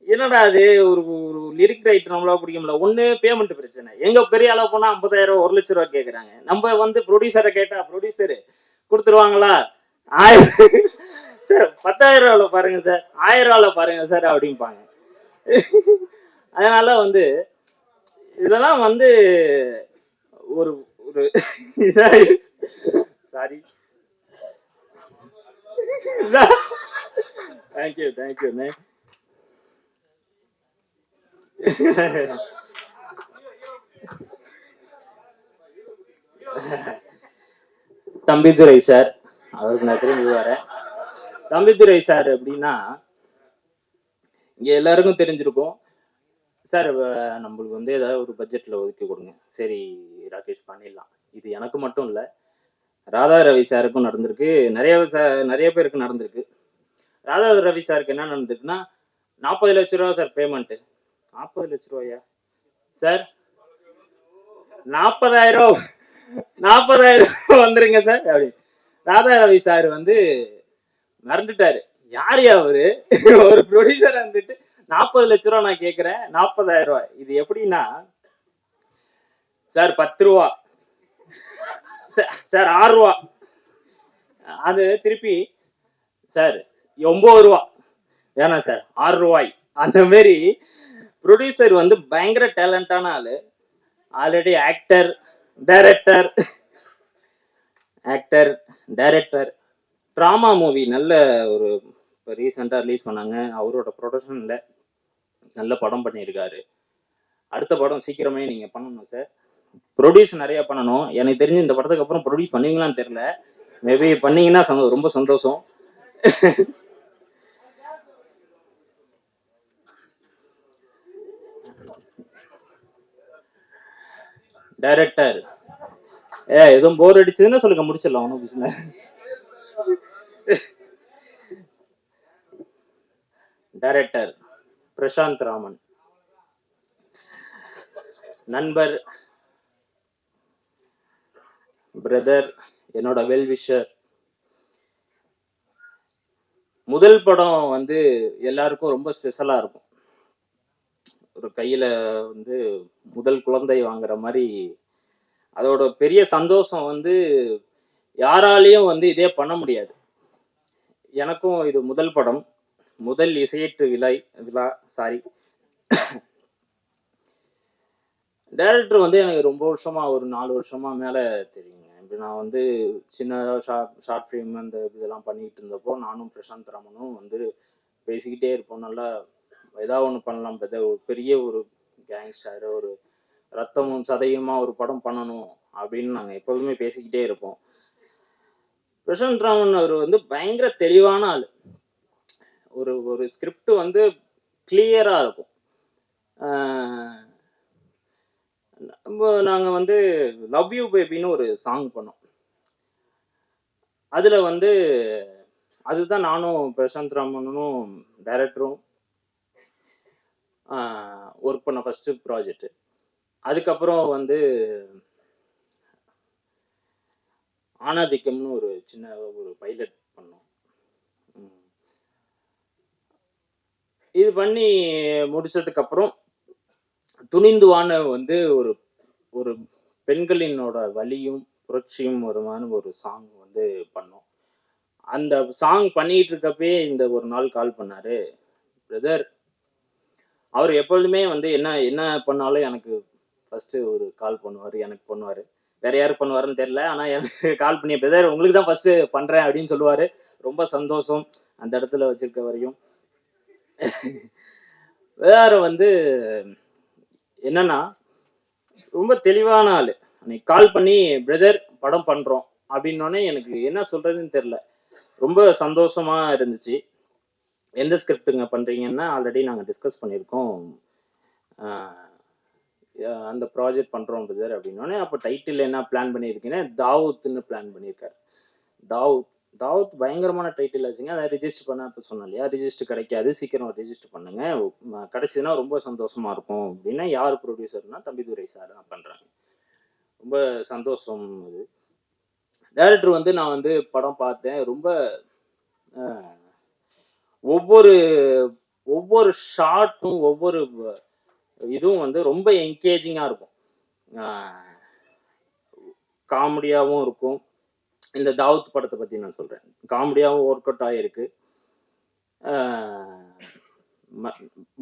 என்னடா அது ஒரு ஒரு லிரிக் ரைட்டர் நம்மளா பிடிக்கும்ல, ஒன்று பேமெண்ட் பிரச்சனை. எங்கள் பெரிய அளவு போனால் 50,000 1,00,000 ரூபா கேட்குறாங்க. நம்ம வந்து ப்ரொடியூசரை கேட்டால் ப்ரொடியூசரு கொடுத்துருவாங்களா, 1000 சார் 10,000 ரூபாவில் பாருங்க சார், 1000 ரூபாவில் பாருங்க சார் அப்படிம்பாங்க. அதனால வந்து இதெல்லாம் வந்து ஒரு ஒரு சாரி, தேங்க்யூ தேங்க்யூண்ணே. தம்பிதுரை சார், அவருக்கு நான் திரும்பி வரேன். தம்பிதுரை சார் அப்படின்னா இங்கே எல்லாருக்கும் தெரிஞ்சிருக்கும் சார். நம்மளுக்கு வந்து ஏதாவது ஒரு பட்ஜெட்டில் ஒதுக்கி கொடுங்க, சரி ராகேஷ் பண்ணிடலாம். இது எனக்கு மட்டும் இல்லை, ராதா ரவி சாருக்கும் நடந்திருக்கு, நிறைய பேருக்கு நடந்திருக்கு. ராதா ரவி சாருக்கு என்ன நடந்திருக்குன்னா 40 லட்ச ரூபா சார் பேமெண்ட்டு. 40 லட்ச ரூபாயா சார், 40,000 வந்துருங்க சார் அப்படி. ராதா ரவி சார் வந்து மறந்துட்டாரு, யார் அவரு, ஒரு ப்ரொடியூசர் வந்துட்டு 40 லட்ச ரூபா நான் கேட்குறேன், 40,000 ரூபாய். இது எப்படின்னா சார் 10 ரூபா சார், 6 ரூபா, அது திருப்பி சார் 9 ரூபா வேணாம் சார் 6 ரூபாய். அந்த மாரி ப்ரொடியூசர் வந்து பயங்கர டேலண்டான ஆளு. Already actor director drama movie நல்ல ஒரு இப்போ ரீசெண்டாக ரிலீஸ் பண்ணாங்க, அவரோட ப்ரொடக்ஷனில் நல்ல படம் பண்ணியிருக்காரு. அடுத்த படம் சீக்கிரமே நீங்கள் பண்ணணும் சார், ப்ரொடியூஸ் நிறையா பண்ணணும். எனக்கு தெரிஞ்சு இந்த படத்துக்கு அப்புறம் ப்ரொடியூஸ் பண்ணுவீங்களான்னு தெரில, மேபி பண்ணீங்கன்னா ரொம்ப சந்தோஷம். டைரக்டர் எதுவும் போர் அடிச்சதுன்னா சொல்லுங்க, முடிச்சிடலாம், ஒன்றும் பிரச்சனை. டைரக்டர் பிரசாந்த் ராமன், நண்பர், பிரதர், என்னோட வெல்விஷர். முதல் படம் வந்து எல்லாருக்கும் ரொம்ப ஸ்பெஷலாக இருக்கும். ஒரு கையில் வந்து முதல் குழந்தை வாங்குற மாதிரி அதோட பெரிய சந்தோஷம் வந்து யாராலையும் வந்து இதே பண்ண முடியாது. எனக்கும் இது முதல் படம், முதல் இசையேற்று விழா சாரி. டைரக்டர் வந்து எனக்கு ரொம்ப வருஷமா, ஒரு 4 வருஷமா மேலே தெரியுங்க. இப்படி நான் வந்து சின்ன ஷார்ட் ஃபிலிம் அந்த இதெல்லாம் பண்ணிட்டு இருந்தப்போ நானும் பிரசாந்த் ராமனும் வந்து பேசிக்கிட்டே இருப்போம். நல்லா ஏதாவது ஒன்று பண்ணலாம், ஒரு பெரிய ஒரு கேங்ஸ்டர், ஒரு ரத்தமும் சதையுமா ஒரு படம் பண்ணணும் அப்படின்னு நாங்கள் எப்போதுமே பேசிக்கிட்டே இருப்போம். பிரசாந்த் ராமன் அவர் வந்து பயங்கர தெளிவான ஆள். ஒரு ஸ்கிரிப்ட் வந்து கிளியராக இருக்கும். நாங்கள் வந்து லவ் யூ பேபின்னு ஒரு சாங் பண்ணோம். அதில் வந்து அதுதான் நானும் பிரசாந்த் ராமனும் டைரக்டரும் ஒர்க் பண்ண ஃபஸ்ட்டு ப்ராஜெக்ட். அதுக்கப்புறம் வந்து ஆனாதிக்கம்னு ஒரு சின்ன ஒரு பைலட் பண்ணோம். இது பண்ணி முடிச்சதுக்கப்புறம் துணிந்துவான வந்து ஒரு ஒரு பெண்களினோட வலியும் புரட்சியும் வருமான ஒரு சாங் வந்து பண்ணோம். அந்த சாங் பண்ணிட்டு இருக்கப்பே இந்த ஒரு நாள் கால் பண்ணாரு, பிரதர். அவர் எப்பொழுதுமே வந்து என்ன என்ன பண்ணாலும் எனக்கு ஃபர்ஸ்ட் ஒரு கால் பண்ணுவார், எனக்கு பண்ணுவார். வேற யாருக்கு பண்ணுவாருன்னு தெரியல, ஆனால் எனக்கு கால் பண்ணி பிரதர் உங்களுக்கு தான் ஃபர்ஸ்ட் பண்றேன் அப்படின்னு சொல்லுவார். ரொம்ப சந்தோஷம் அந்த இடத்துல வச்சிருக்க வரையும். வேற வந்து என்னன்னா ரொம்ப தெளிவான ஆள். அன்னைக்கு கால் பண்ணி பிரதர் படம் பண்றோம் அப்படின்னோடனே எனக்கு என்ன சொல்றதுன்னு தெரியல. ரொம்ப சந்தோஷமா இருந்துச்சு. எந்த ஸ்கிரிப்டுங்க பண்றீங்கன்னா ஆல்ரெடி நாங்கள் டிஸ்கஸ் பண்ணியிருக்கோம், அந்த ப்ராஜெக்ட் பண்றோம் பிரதர் அப்படின்னோடனே, அப்போ டைட்டில் என்ன பிளான் பண்ணியிருக்கீங்கன்னா தாவூத்னு பிளான் பண்ணியிருக்காரு. தாவூத் பயங்கரமான டைட்டில் ஆச்சுங்க. அதை ரிஜிஸ்டர் பண்ண இப்போ சொன்னேன் இல்லையா, ரிஜிஸ்டர் கிடைக்காது, சீக்கிரம் ரிஜிஸ்டர் பண்ணுங்க, கிடைச்சதுன்னா ரொம்ப சந்தோஷமா இருக்கும் அப்படின்னா. யார் ப்ரொடியூசர்னா தம்பிதுரை சார் தான் பண்றாங்க. ரொம்ப சந்தோஷம். இது டைரக்டர் வந்து நான் வந்து படம் பார்த்தேன். ரொம்ப ஒவ்வொரு ஷார்ட்டும் ஒவ்வொரு இதுவும் வந்து ரொம்ப என்கேஜிங்காக இருக்கும், காமெடியாகவும் இருக்கும். இந்த தாவூத் படத்தை பற்றி நான் சொல்கிறேன். காமெடியாகவும் ஒர்க் அவுட் ஆகிருக்கு.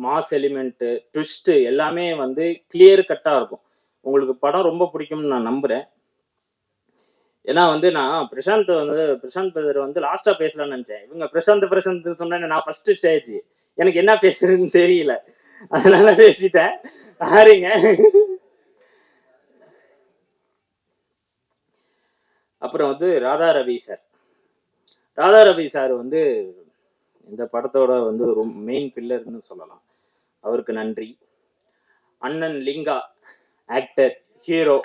மாஸ் எலிமெண்ட்டு, ட்விஸ்ட்டு எல்லாமே வந்து கிளியர் கட்டாக இருக்கும். உங்களுக்கு படம் ரொம்ப பிடிக்கும்னு நான் நம்புகிறேன். ஏன்னா வந்து நான் பிரசாந்த் பிரதர் வந்து லாஸ்ட்டாக பேசலாம்னு நினச்சேன். இவங்க பிரசாந்த் சொன்னேன்னு நான் ஃபஸ்ட்டு ஸ்டேஜ் எனக்கு என்ன பேசுறதுன்னு தெரியல, அதனால பேசிட்டேன். ஆரிங்க. அப்புறம் வந்து ராதா ரவி சார் வந்து இந்த படத்தோட வந்து ஒரு மெயின் பில்லர்னு சொல்லலாம். அவருக்கு நன்றி. அண்ணன் லிங்கா ஆக்டர், ஹீரோ,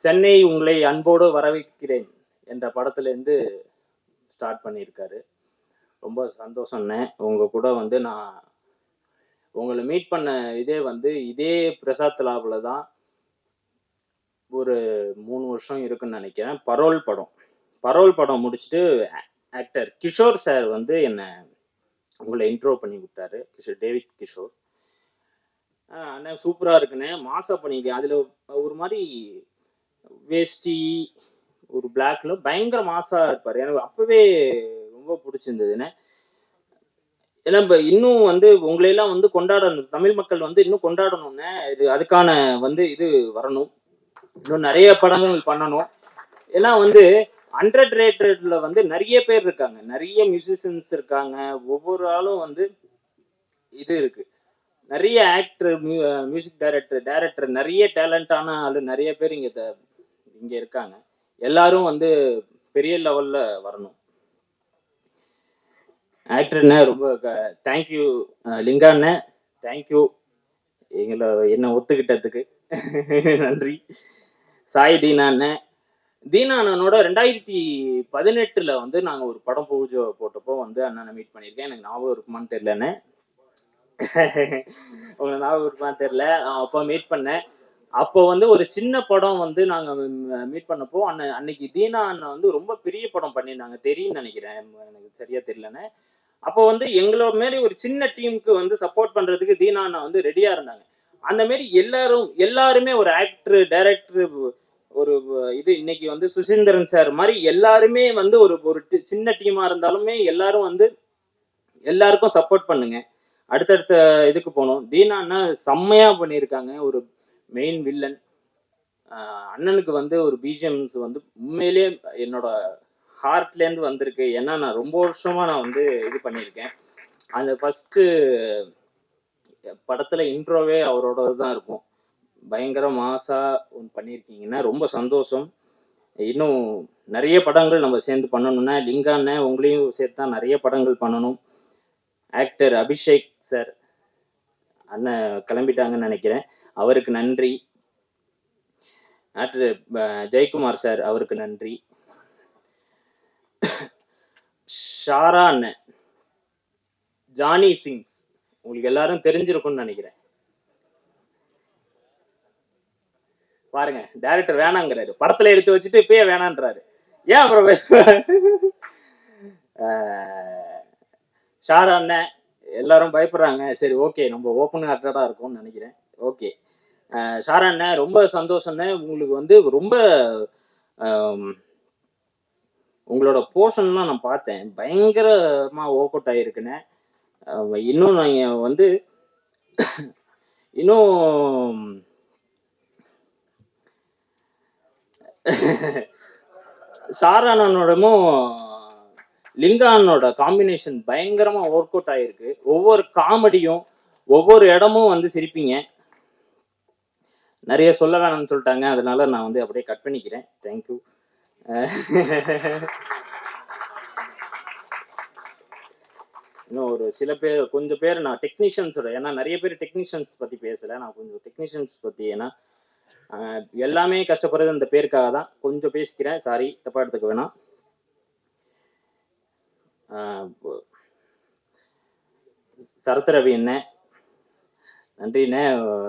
சென்னை உங்களை அன்போடு வரவேற்கிறேன் என்ற படத்துலேருந்து ஸ்டார்ட் பண்ணியிருக்காரு. ரொம்ப சந்தோஷம்ண்ணே. உங்கள் கூட வந்து நான் உங்களை மீட் பண்ண இதே பிரசாத் லாபில் தான் ஒரு 3 வருஷம் இருக்குன்னு நினைக்கிறேன். பரோல் படம் முடிச்சுட்டு ஆக்டர் கிஷோர் சார் வந்து என்னை உங்களை இன்ட்ரோ பண்ணி விட்டாரு. டேவிட் கிஷோர் அண்ணா சூப்பராக இருக்குண்ணே, மாசா பண்ணியிருக்கேன். அதில் ஒரு மாதிரி வேஷ்டி ஒரு பிளாக்ல பயங்கர மாசா இருப்பார். எனக்கு அப்பவே ரொம்ப பிடிச்சிருந்ததுண்ணே. ஏன்னா இப்போ இன்னும் வந்து உங்களையெல்லாம் வந்து கொண்டாடணும், தமிழ் மக்கள் வந்து இன்னும் கொண்டாடணும்னே. அதுக்கான வந்து இது வரணும், இன்னும் நிறைய படங்கள் பண்ணணும். ஏன்னா வந்து அண்டர் ரேட்டட்ல வந்து நிறைய பேர் இருக்காங்க, நிறைய மியூசிஷியன்ஸ் இருக்காங்க. ஒவ்வொரு ஆளும் வந்து இது இருக்கு, நிறைய ஆக்டர், மியூசிக் டைரக்டர் நிறைய டேலண்டான ஆளு நிறைய பேர் இங்க இருக்காங்க. எல்லாரும் வந்து பெரிய லெவல்ல வரணும். ஆக்டர்ண்ணே ரொம்ப தேங்க்யூ. லிங்காண்ணே தேங்க்யூ என்னை ஒத்துக்கிட்டதுக்கு நன்றி. சாய் தீனா அண்ணனோட 2018 வந்து நாங்கள் ஒரு படம் பூஜை போட்டப்போ வந்து அண்ணனை மீட் பண்ணியிருக்கேன். எனக்கு ஞாபகம் இருக்குமான்னு தெரியலண்ணே, உங்களுக்கு ஞாபகம் இருக்குமான்னு தெரியல. நான் அப்போ மீட் பண்ணேன். அப்போ வந்து ஒரு சின்ன படம் வந்து நாங்கள் மீட் பண்ணப்போ அன்னைக்கு தீனா அண்ணன் வந்து ரொம்ப பெரிய படம் பண்ணியிருந்தாங்க, தெரியும்னு நினைக்கிறேன், எனக்கு சரியா தெரியலன்னு. அப்போ வந்து எங்களோட மாரி ஒரு சின்ன டீமுக்கு வந்து சப்போர்ட் பண்றதுக்கு தீனா அண்ணா வந்து ரெடியா இருந்தாங்க. அந்த மாரி எல்லாருமே ஒரு ஆக்டர், டைரக்டர், ஒரு இது இன்னைக்கு வந்து சுசீந்திரன் சார் மாதிரி எல்லாருமே வந்து ஒரு சின்ன டீமா இருந்தாலுமே எல்லாரும் வந்து எல்லாருக்கும் சப்போர்ட் பண்ணுங்க. அடுத்தடுத்த இதுக்கு போகணும். தீனா அண்ணா செம்மையா பண்ணியிருக்காங்க. ஒரு மெயின் வில்லன் அண்ணனுக்கு வந்து ஒரு பிஜிஎம்ஸ் வந்து உண்மையிலேயே என்னோட ஹார்ட்லேருந்து வந்திருக்கு. ஏன்னா நான் ரொம்ப வருஷமா நான் வந்து இது பண்ணியிருக்கேன். அந்த ஃபர்ஸ்ட் படத்துல இன்ட்ரோவே அவரோட தான் இருக்கும். பயங்கர மாசா ஒன்று பண்ணியிருக்கீங்கன்னா ரொம்ப சந்தோஷம். இன்னும் நிறைய படங்கள் நம்ம சேர்ந்து பண்ணணும்னா லிங்காண்ண உங்களையும் சேர்த்து தான் நிறைய படங்கள் பண்ணணும். ஆக்டர் அபிஷேக் சார் அண்ணன் கிளம்பிட்டாங்கன்னு நினைக்கிறேன், அவருக்கு நன்றி. ஆக்டர் ஜெயக்குமார் சார், அவருக்கு நன்றி. ஷாரா அண்ணன், ஜானி சிங்ஸ் உங்களுக்கு எல்லாரும் தெரிஞ்சிருக்கும்னு நினைக்கிறேன். பாருங்க, டைரக்டர் வேணாங்கிறாரு, படத்துல எடுத்து வச்சுட்டு இப்பயே வேணான்றாரு. ஏன் அப்புறம் ஷாரா அண்ணன் எல்லாரும் பயப்படுறாங்க. சரி, ஓகே, நம்ம ஓப்பன் ஹார்ட்டடா இருக்கும்னு நினைக்கிறேன். ஓகே, ஷாரா அண்ணன் ரொம்ப சந்தோஷம்ண்ணே. உங்களுக்கு வந்து ரொம்ப உங்களோட போர்ஷன்லாம் நான் பார்த்தேன், பயங்கரமா ஒர்க் அவுட் ஆகிருக்குண்ணே. இன்னும் நீங்கள் வந்து இன்னும் ஷாரானோடமும் லிங்கானோட காம்பினேஷன் பயங்கரமா ஒர்க் அவுட் ஆகிருக்கு. ஒவ்வொரு காமெடியும் ஒவ்வொரு இடமும் வந்து சிரிப்பீங்க. நிறைய சொல்ல வேணாம்னு சொல்லிட்டாங்க, அதனால நான் வந்து அப்படியே கட் பண்ணிக்கிறேன். தேங்க்யூ. இன்னும் ஒரு சில பேர், கொஞ்சம் பேர் நான் டெக்னீஷியன்ஸோட, ஏன்னா நிறைய பேர் டெக்னீஷியன்ஸ் பற்றி பேசலை, நான் கொஞ்சம் டெக்னீஷியன்ஸ் பற்றி, ஏன்னா எல்லாமே கஷ்டப்படுறது இந்த பேருக்காக தான் கொஞ்சம் பேசிக்கிறேன். சாரி, தப்பா எடுத்துக்க வேணாம். சரத் ரவி என்ன நன்றிண்ணே,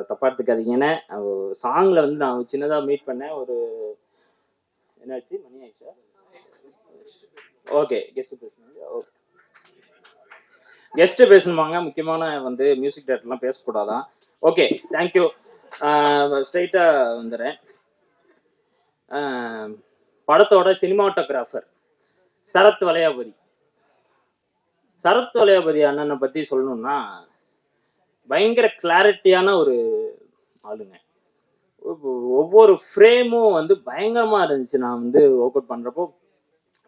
தப்பா எடுத்துக்காதீங்கண்ணே. சாங்ல வந்து நான் சின்னதாக மீட் பண்ணேன். ஒரு என்னாச்சு, மணி ஆயிடுச்சா? ஓகே, கெஸ்ட் பேசணுமாங்க, முக்கியமான வந்து மியூசிக் டேரக்டர்லாம் பேசக்கூடாதான். Okay, thank you. ஸ்ட்ரைட்டாக வந்துடுறேன். படத்தோட சினிமாட்டோகிராஃபர் சரத் வளையாபதி. சரத் வளையாபதி அண்ணனை பற்றி சொல்லணும்னா பயங்கர கிளாரிட்டியான ஒரு ஆளுங்க. ஒவ்வொரு ஃப்ரேமும் வந்து பயங்கரமாக இருந்துச்சு. நான் வந்து ஒர்க் அவுட் பண்ணுறப்போ,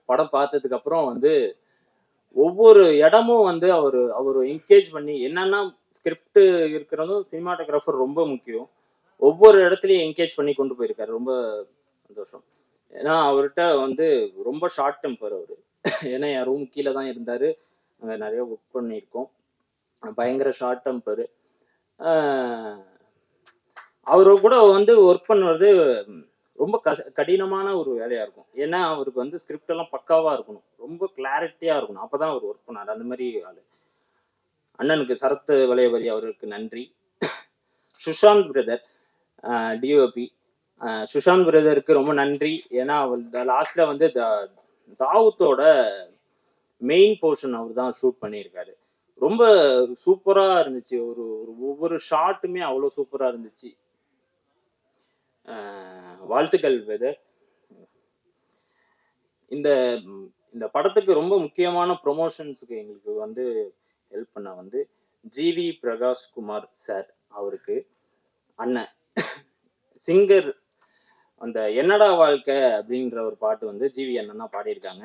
படம் பார்த்ததுக்கு அப்புறம் வந்து ஒவ்வொரு இடமும் வந்து அவர் என்கேஜ் பண்ணி, என்னன்னா ஸ்கிரிப்ட் இருக்கிறதும் சினிமாட்டோகிராஃபர் ரொம்ப முக்கியம். ஒவ்வொரு இடத்துலையும் என்கேஜ் பண்ணி கொண்டு போயிருக்காரு. ரொம்ப சந்தோஷம். ஏன்னா அவர்கிட்ட வந்து ரொம்ப ஷார்ட் டெம்பர் அவர். ஏன்னா என் ரூம் கீழே தான் இருந்தார், அங்கே நிறைய ஒர்க் பண்ணியிருக்கோம். பயங்கர ஷார்ட் டெம்பர். அவரு கூட வந்து ஒர்க் பண்ணுறது ரொம்ப கடினமான ஒரு வேலையாக இருக்கும். ஏன்னா அவருக்கு வந்து ஸ்கிரிப்ட் எல்லாம் பக்காவாக இருக்கணும், ரொம்ப கிளாரிட்டியாக இருக்கணும், அப்போ தான் அவர் ஒர்க் பண்ணார். அந்த மாதிரி ஆள் அண்ணனுக்கு சரத் வளையபதி அவருக்கு நன்றி. சுஷாந்த் பிரதர், டிஓபி சுஷாந்த் பிரதருக்கு ரொம்ப நன்றி. ஏன்னா அவர் லாஸ்ட்ல வந்து தாவூத்தோட மெயின் போர்ஷன் அவர் தான் ஷூட் பண்ணியிருக்காரு. ரொம்ப சூப்பராக இருந்துச்சு. ஒவ்வொரு ஷாட்டுமே அவ்வளோ சூப்பராக இருந்துச்சு. வாழ்த்துக்கள் பிரதர். இந்த படத்துக்கு ரொம்ப முக்கியமான ப்ரொமோஷன்ஸுக்கு எங்களுக்கு வந்து ஹெல்ப் பண்ண வந்து ஜிவி பிரகாஷ் குமார் சார், அவருக்கு அண்ணன் சிங்கர். அந்த என்னடா வாழ்க்கை அப்படின்ற ஒரு பாட்டு வந்து ஜிவி அண்ணன் தான் பாடியிருக்காங்க.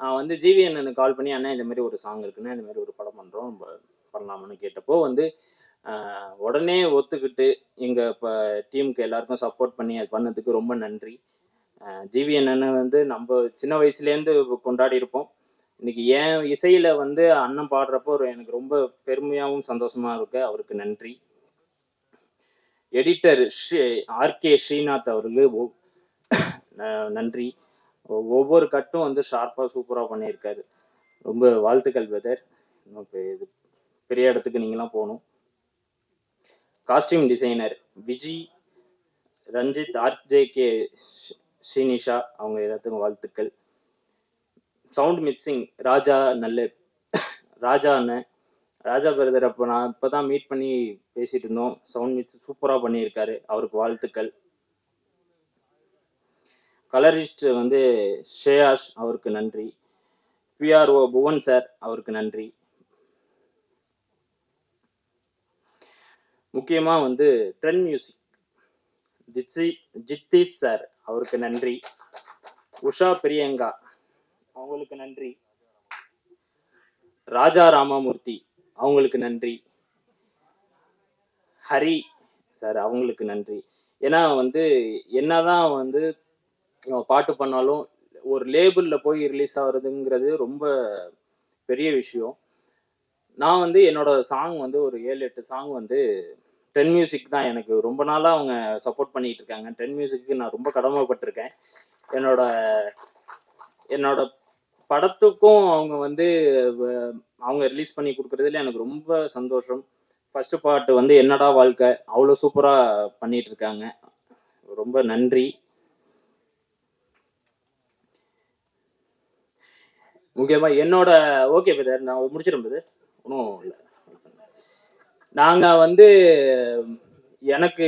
நான் வந்து ஜிவி அண்ணனுக்கு கால் பண்ணி, அண்ணன் இந்த மாதிரி ஒரு சாங் இருக்குன்னா, இந்த மாதிரி ஒரு படம் பண்ணுறோம், பண்ணலாமான்னு கேட்டப்போ வந்து உடனே ஒத்துக்கிட்டு எங்கள் இப்போ டீமுக்கு எல்லாருக்கும் சப்போர்ட் பண்ணி அது பண்ணதுக்கு ரொம்ப நன்றி. ஜிவி அண்ணனை வந்து நம்ம சின்ன வயசுலேருந்து கொண்டாடி இருப்போம். இன்னைக்கு என் இசையில் வந்து அண்ணன் பாடுறப்போ எனக்கு ரொம்ப பெருமையாகவும் சந்தோஷமாக இருக்கு. அவருக்கு நன்றி. எடிட்டர் ஆர்கே ஸ்ரீநாத் அவர்களுக்கு நன்றி. ஒவ்வொரு கட்டும் வந்து ஷார்ப்பாக சூப்பராக பண்ணியிருக்காரு. ரொம்ப வாழ்த்துக்கள் பிரதர். இது பெரிய இடத்துக்கு நீங்களாம் போகணும். காஸ்டியூம் டிசைனர் விஜி ரஞ்சித், ஆர்ஜேகே, ஸ்ரீனிஷா அவங்க எல்லாத்துக்கும் வாழ்த்துக்கள். சவுண்ட் மிக்சிங் ராஜா ராஜா அண்ணன், ராஜா பிரதர். அப்போ நான் இப்போ தான் மீட் பண்ணி பேசிட்டு இருந்தோம். சவுண்ட் மிக்ஸ் சூப்பராக பண்ணியிருக்காரு, அவருக்கு வாழ்த்துக்கள். கலரிஸ்ட் வந்து ஷேயாஷ், அவருக்கு நன்றி. பிஆர்ஓ புவன் சார், அவருக்கு நன்றி. முக்கியமாக வந்து ட்ரெண்ட் மியூசிக் ஜித்தீஷ் சார், அவருக்கு நன்றி. உஷா பிரியங்கா, அவங்களுக்கு நன்றி. ராஜா ராமமூர்த்தி, அவங்களுக்கு நன்றி. ஹரி சார், அவங்களுக்கு நன்றி. ஏன்னா வந்து என்னதான் வந்து பாட்டு பண்ணாலும் ஒரு லேபிளில் போய் ரிலீஸ் ஆகுறதுங்கிறது ரொம்ப பெரிய விஷயம். நான் வந்து என்னோட சாங் வந்து ஒரு 7-8 சாங் வந்து ட்ரெண்ட் மியூசிக் தான் எனக்கு ரொம்ப நாளாக அவங்க சப்போர்ட் பண்ணிட்டு இருக்காங்க. ட்ரெண்ட் மியூசிக்கு நான் ரொம்ப கடமைப்பட்டிருக்கேன். என்னோட படத்துக்கும் அவங்க வந்து அவங்க ரிலீஸ் பண்ணி கொடுக்குறதுல எனக்கு ரொம்ப சந்தோஷம். ஃபர்ஸ்ட் பார்ட் வந்து என்னடா வாழ்க்கை அவ்வளோ சூப்பராக பண்ணிட்டு இருக்காங்க, ரொம்ப நன்றி. முக்கியமாக என்னோட ஓகே பிரதர், நான் முடிச்சிடும் பிரதர், ஒன்றும் இல்லை. நாங்கள் வந்து எனக்கு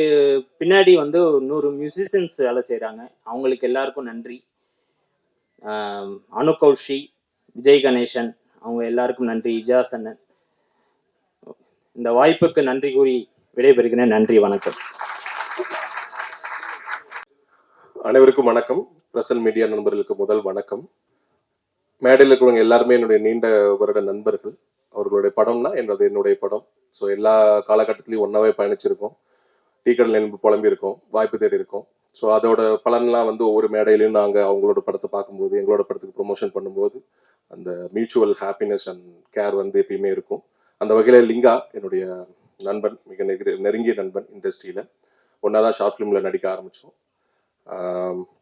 பின்னாடி வந்து 100 மியூசிஷியன்ஸ் வேலை செய்கிறாங்க, அவங்களுக்கு எல்லாருக்கும் நன்றி. அனு கௌஷி, விஜய் கணேசன், அவங்க எல்லாருக்கும் நன்றி. இஜாஸ் அண்ணன், இந்த வாய்ப்புக்கு நன்றி கூறி விடைபெறுகிறேன். நன்றி, வணக்கம். அனைவருக்கும் வணக்கம். பிரசன் மீடியா நண்பர்களுக்கு முதல் வணக்கம். மேடையில் இருக்கிறவங்க எல்லாருமே என்னுடைய நீண்ட வருட நண்பர்கள். அவர்களுடைய படம்னா என்னுடைய படம். ஸோ எல்லா காலகட்டத்திலையும் ஒன்றாவே பயணிச்சிருக்கோம். டீ கடையில் புலம்பி இருக்கோம், வாய்ப்பு தேடி இருக்கோம். ஸோ அதோட பலன்லாம் வந்து ஒவ்வொரு மேடையிலையும் நாங்கள் அவங்களோட படத்தை பார்க்கும்போது, எங்களோட படத்துக்கு ப்ரொமோஷன் பண்ணும்போது அந்த மியூச்சுவல் ஹாப்பினஸ் அண்ட் கேர் வந்து எப்பயுமே இருக்கும். அந்த வகையில் லிங்கா என்னுடைய நண்பன், மிக நெருங்கிய நண்பன். இண்டஸ்ட்ரியில் ஒன்றா தான் ஷார்ட் ஃபிலிமில் நடிக்க ஆரம்பித்தோம்.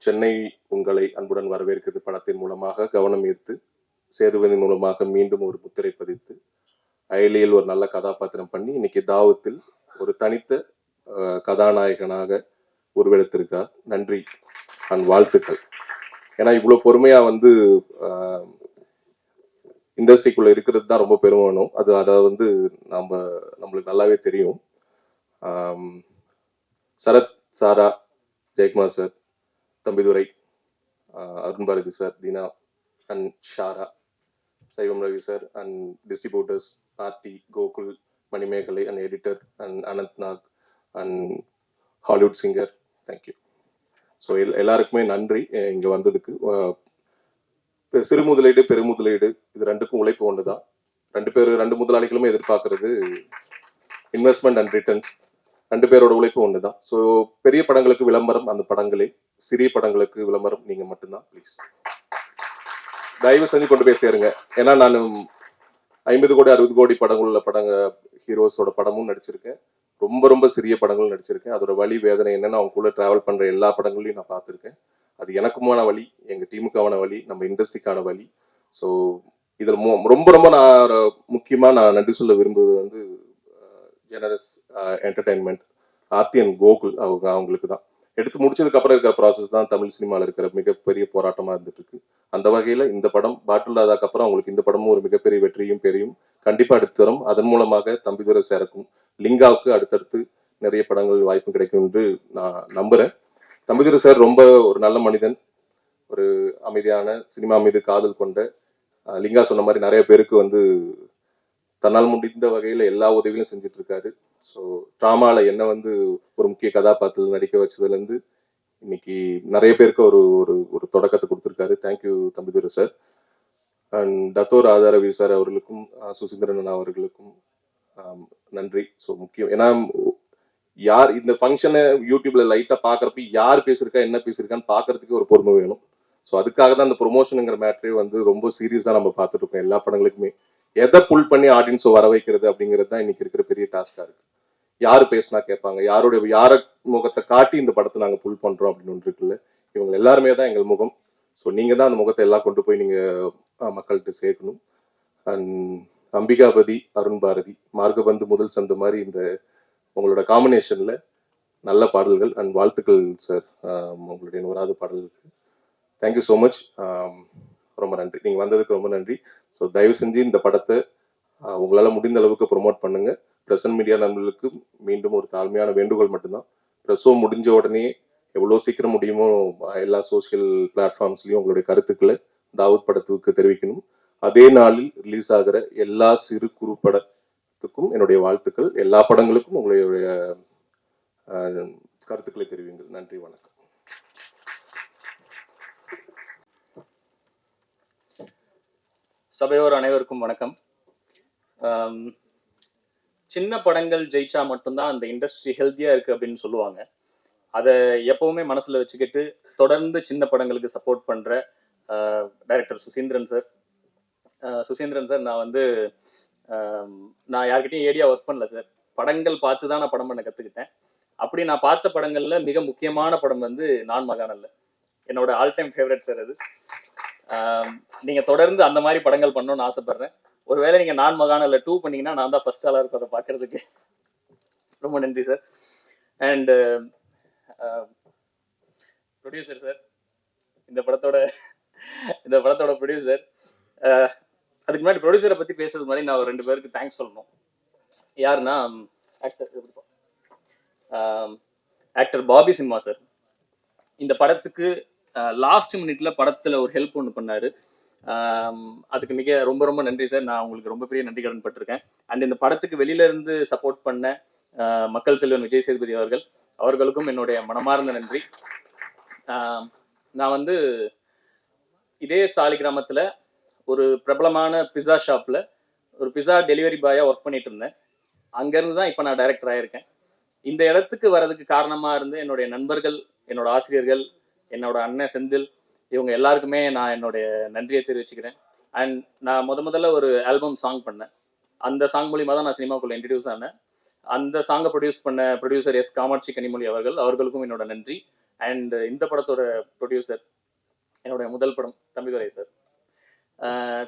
சென்னை உங்களை அன்புடன் வரவேற்கிறது படத்தின் மூலமாக கவனம் ஈர்த்து, சேதுவதின் மூலமாக மீண்டும் ஒரு முத்திரை பதித்து, அயலியில் ஒரு நல்ல கதாபாத்திரம் பண்ணி இன்னைக்கு தாவத்தில் ஒரு தனித்த கதாநாயகனாக உருவெடுத்திருக்கார். நன்றி அண்ட் வாழ்த்துக்கள். ஏன்னா இவ்வளோ பொறுமையாக வந்து இண்டஸ்ட்ரிக்குள்ளே இருக்கிறது தான் ரொம்ப பெருமை வேணும். அதை வந்து நம்மளுக்கு நல்லாவே தெரியும். Sarath, Sara, Jayakumar sir, Thambidurai, Arun Bharathi sir, Deena and Shara, Saivam Ravi sir and distributors Aarthi, Gokul, Manimegalai and editor and Anand Nag and Hollywood singer, thank you. So எல்லாருக்குமே நன்றி இங்கே வந்ததுக்கு. சிறு முதலீடு, பெருமுதலீடு, இது ரெண்டுக்கும் உழைப்பு ஒன்று தான். ரெண்டு முதலாளிகளுமே எதிர்பார்க்கறது இன்வெஸ்ட்மெண்ட் அண்ட் ரிட்டர்ன்ஸ். 2 பேரோட உழைப்பு ஒன்று தான். ஸோ பெரிய படங்களுக்கு விளம்பரம் அந்த படங்களே, சிறிய படங்களுக்கு விளம்பரம் நீங்கள் மட்டும்தான். ப்ளீஸ் தயவு செஞ்சு கொண்டு போய் சேருங்க. ஏன்னா நான் 50 கோடி 60 கோடி படங்களுள்ள ஹீரோஸோட படமும் நடிச்சிருக்கேன். ரொம்ப ரொம்ப சிறிய படங்களும் நடிச்சிருக்கேன். அதோட வலி வேதனை என்னன்னு அவங்க கூட டிராவல் பண்ணுற எல்லா படங்களையும் நான் பார்த்துருக்கேன். அது எனக்குமான வழி, எங்கள் டீமுக்கான வழி, நம்ம இண்டஸ்ட்ரிக்கான வழி. ஸோ இதில் ரொம்ப ரொம்ப நான் முக்கியமாக நான் நன்றி சொல்ல விரும்புவது வந்து generous entertainment, Aarthi and Gokul, அவங்களுக்கு தான். எடுத்து முடிச்சதுக்கு அப்புறம் இருக்கிற ப்ராசஸ் தான் தமிழ் சினிமாவில் இருக்கிற மிகப்பெரிய போராட்டமாக இருந்துட்டு இருக்கு. அந்த வகையில் இந்த படம் பாட்டில் ராதாக்கு அப்புறம் அவங்களுக்கு இந்த படமும் ஒரு மிகப்பெரிய வெற்றியும் பெரியும் கண்டிப்பாக எடுத்து தரும். அதன் மூலமாக தம்பிதுரை சாருக்கும் லிங்காவுக்கு அடுத்தடுத்து நிறைய படங்கள் வாய்ப்பு கிடைக்கும் என்று நான் நம்புகிறேன். தம்பிதுரை சார் ரொம்ப ஒரு நல்ல மனிதன், ஒரு அமைதியான, சினிமா மீது காதல் கொண்ட, லிங்கா சொன்ன மாதிரி நிறைய பேருக்கு வந்து தன்னால் முடிந்த வகையில் எல்லா உதவியும் செஞ்சுட்டு இருக்காரு. ஸோ ட்ராமாவில் என்ன வந்து ஒரு முக்கிய கதாபாத்திரத்தில் நடிக்க வச்சதுலேருந்து இன்னைக்கு நிறைய பேருக்கு ஒரு ஒரு தொடக்கத்தை கொடுத்துருக்காரு. Thank you Thambidurai sir. And Dato Radharavi sir அவர்களுக்கும் சுசீந்திரன் அவர்களுக்கும் நன்றி. ஸோ முக்கியம், ஏன்னா யார் இந்த ஃபங்க்ஷனை யூடியூப்ல லைட்டாக பார்க்குறப்ப யார் பேசியிருக்கா என்ன பேசியிருக்கான்னு பார்க்கறதுக்கு ஒரு பொறுமை வேணும். ஸோ அதுக்காக தான் அந்த ப்ரொமோஷனுங்கிற மேட்டரே வந்து ரொம்ப சீரியஸாக நம்ம பார்த்துட்டு இருக்கோம். எல்லா படங்களுக்குமே எதை புல் பண்ணி ஆடியன்ஸை வர வைக்கிறது அப்படிங்கிறது தான் இன்னைக்கு இருக்கிற பெரிய டாஸ்காக இருக்கு. யார் பேசினா கேட்பாங்க, யார முகத்தை காட்டி இந்த படத்தை நாங்கள் புல் பண்ணுறோம் அப்படின்னு ஒன்று இருக்குல்ல, இவங்க எல்லாருமே தான் எங்கள் முகம். ஸோ நீங்கள் தான் அந்த முகத்தை எல்லாம் கொண்டு போய் நீங்கள் மக்கள்கிட்ட சேர்க்கணும். அண்ட் அம்பிகாபதி, அருண் பாரதி, மார்கபந்து முதல் சந்து மாதிரி இந்த உங்களோட காம்பினேஷனில் நல்ல பாடல்கள் அண்ட் வாழ்த்துக்கள் சார் உங்களுடைய 100வது பாடலுக்கு. Thank you so much. ரொம்ப நன்றி, நீங்கள் வந்ததுக்கு ரொம்ப நன்றி. ஸோ தயவு செஞ்சு இந்த படத்தை உங்களால் முடிந்த அளவுக்கு ப்ரொமோட் பண்ணுங்க. பிரசன்ட் மீடியா நண்பர்களுக்கு மீண்டும் ஒரு தாழ்மையான வேண்டுகோள் மட்டும்தான், ப்ரெஸ்ஸோ முடிஞ்ச உடனே எவ்வளோ சீக்கிரம் முடியுமோ எல்லா சோஷியல் பிளாட்ஃபார்ம்ஸ்லையும் உங்களுடைய கருத்துக்களை தாவூத் படத்துக்கு தெரிவிக்கணும். அதே நாளில் ரிலீஸ் ஆகிற எல்லா சிறு குறு படத்துக்கும் என்னுடைய வாழ்த்துக்கள். எல்லா படங்களுக்கும் உங்களுடைய கருத்துக்களை தெரிவிங்கள். நன்றி, வணக்கம். சபையோர் அனைவருக்கும் வணக்கம். சின்ன படங்கள் ஜெயிச்சா மட்டும்தான் அந்த இண்டஸ்ட்ரி ஹெல்த்தியா இருக்கு அப்படின்னு சொல்லுவாங்க. அதை எப்பவுமே மனசுல வச்சுக்கிட்டு தொடர்ந்து சின்ன படங்களுக்கு சப்போர்ட் பண்ற டைரக்டர் சுசீந்திரன் சார். நான் யார்கிட்டையும் ஏடியா ஒர்க் பண்ணல சார். படங்கள் பார்த்து தான் நான் படம் பண்ண கத்துக்கிட்டேன். அப்படி நான் பார்த்த படங்கள்ல மிக முக்கியமான படம் நான் மகானல்ல. என்னோட ஆல் டைம் ஃபேவரட் சார் அது. நீங்க தொடர்ந்து அந்த மாதிரி படங்கள் பண்ணணும்னு ஆசைப்படுறேன். ஒருவேளை நீங்க நான் மகானல்ல 2 பண்ணீங்கன்னா நான் தான் ஃபர்ஸ்ட் ஆளா இருக்கும் அதை பார்க்கறதுக்கு. ரொம்ப நன்றி சார். அண்ட் ப்ரொடியூசர் சார், இந்த படத்தோட ப்ரொடியூசர். அதுக்கு முன்னாடி ப்ரொடியூசரை பத்தி பேசுறது மாதிரி நான் 2 பேருக்கு தேங்க்ஸ் சொல்லணும். யாருன்னா ஆக்டர் பாபி சிம்மா சார். இந்த படத்துக்கு லாஸ்ட் மினிட்ல படத்துல ஒரு ஹெல்ப் ஒன்று பண்ணாரு. அதுக்கு ரொம்ப ரொம்ப நன்றி சார். நான் உங்களுக்கு ரொம்ப பெரிய நன்றி கடன் பட்டிருக்கேன். அண்ட் இந்த படத்துக்கு வெளியில இருந்து சப்போர்ட் பண்ண மக்கள் செல்வன் விஜய் சேதுபதி அவர்களுக்கும் என்னுடைய மனமார்ந்த நன்றி. நான் இதே சாலி கிராமத்துல ஒரு பிரபலமான பிஸா ஷாப்ல ஒரு பிஸா டெலிவரி பாயா ஒர்க் பண்ணிட்டு இருந்தேன். அங்கிருந்து தான் இப்போ நான் டைரக்டர் ஆயிருக்கேன். இந்த இடத்துக்கு வர்றதுக்கு காரணமா இருந்து என்னுடைய நண்பர்கள், என்னோட ஆசிரியர்கள், என்னோட அண்ணன் செந்தில், இவங்க எல்லாருக்குமே நான் என்னுடைய நன்றியை தெரிவிச்சுக்கிறேன். அண்ட் நான் முதல்ல ஒரு ஆல்பம் சாங் பண்ணேன். அந்த சாங் மூலியமா தான் நான் சினிமாக்குள்ள இன்ட்ரடியூஸ் ஆனேன். அந்த சாங்கை ப்ரொடியூஸ் பண்ண ப்ரொடியூசர் எஸ் காமாட்சி கனிமொழி அவர்களுக்கும் என்னோட நன்றி. அண்ட் இந்த படத்தோட ப்ரொடியூசர் என்னுடைய முதல் படம் தம்பிதுரை சார்.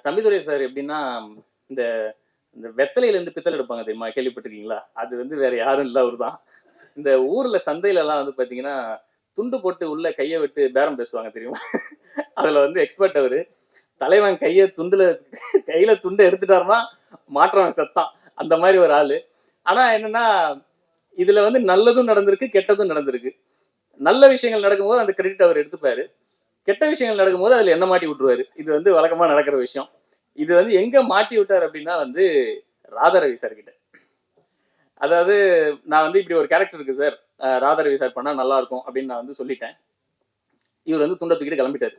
தம்பிதுரை சார் எப்படின்னா, இந்த வெத்தலையிலேருந்து பித்தளை எடுப்பாங்க தெரியுமா, கேள்விப்பட்டிருக்கீங்களா? அது வேற யாரும் இல்லை, அவர் தான். இந்த ஊர்ல சந்தையில எல்லாம் பார்த்தீங்கன்னா துண்டு போட்டு உள்ள கையை விட்டு பேரம் பேசுவாங்க தெரியுமா? அதுல எக்ஸ்பர்ட் அவரு. தலைவன் கையில துண்டை எடுத்துட்டாருன்னா மாற்றவன் செத்தான், அந்த மாதிரி ஒரு ஆளு. ஆனா என்னன்னா, இதுல நல்லதும் நடந்திருக்கு, கெட்டதும் நடந்திருக்கு. நல்ல விஷயங்கள் நடக்கும்போது அந்த கிரெடிட் அவர் எடுத்துப்பாரு, கெட்ட விஷயங்கள் நடக்கும்போது அதுல என்ன மாட்டி விட்டுருவாரு. இது வழக்கமா நடக்கிற விஷயம். இது எங்க மாட்டி விட்டார் அப்படின்னா ராதாரவி சார் கிட்ட. அதாவது நான் இப்படி ஒரு கேரக்டர் இருக்கு சார், ராதாரவி சார் பண்ணா நல்லா இருக்கும் அப்படின்னு நான் சொல்லிட்டேன். இவர் துண்டை தூக்கிட்டு கிளம்பிட்டாரு.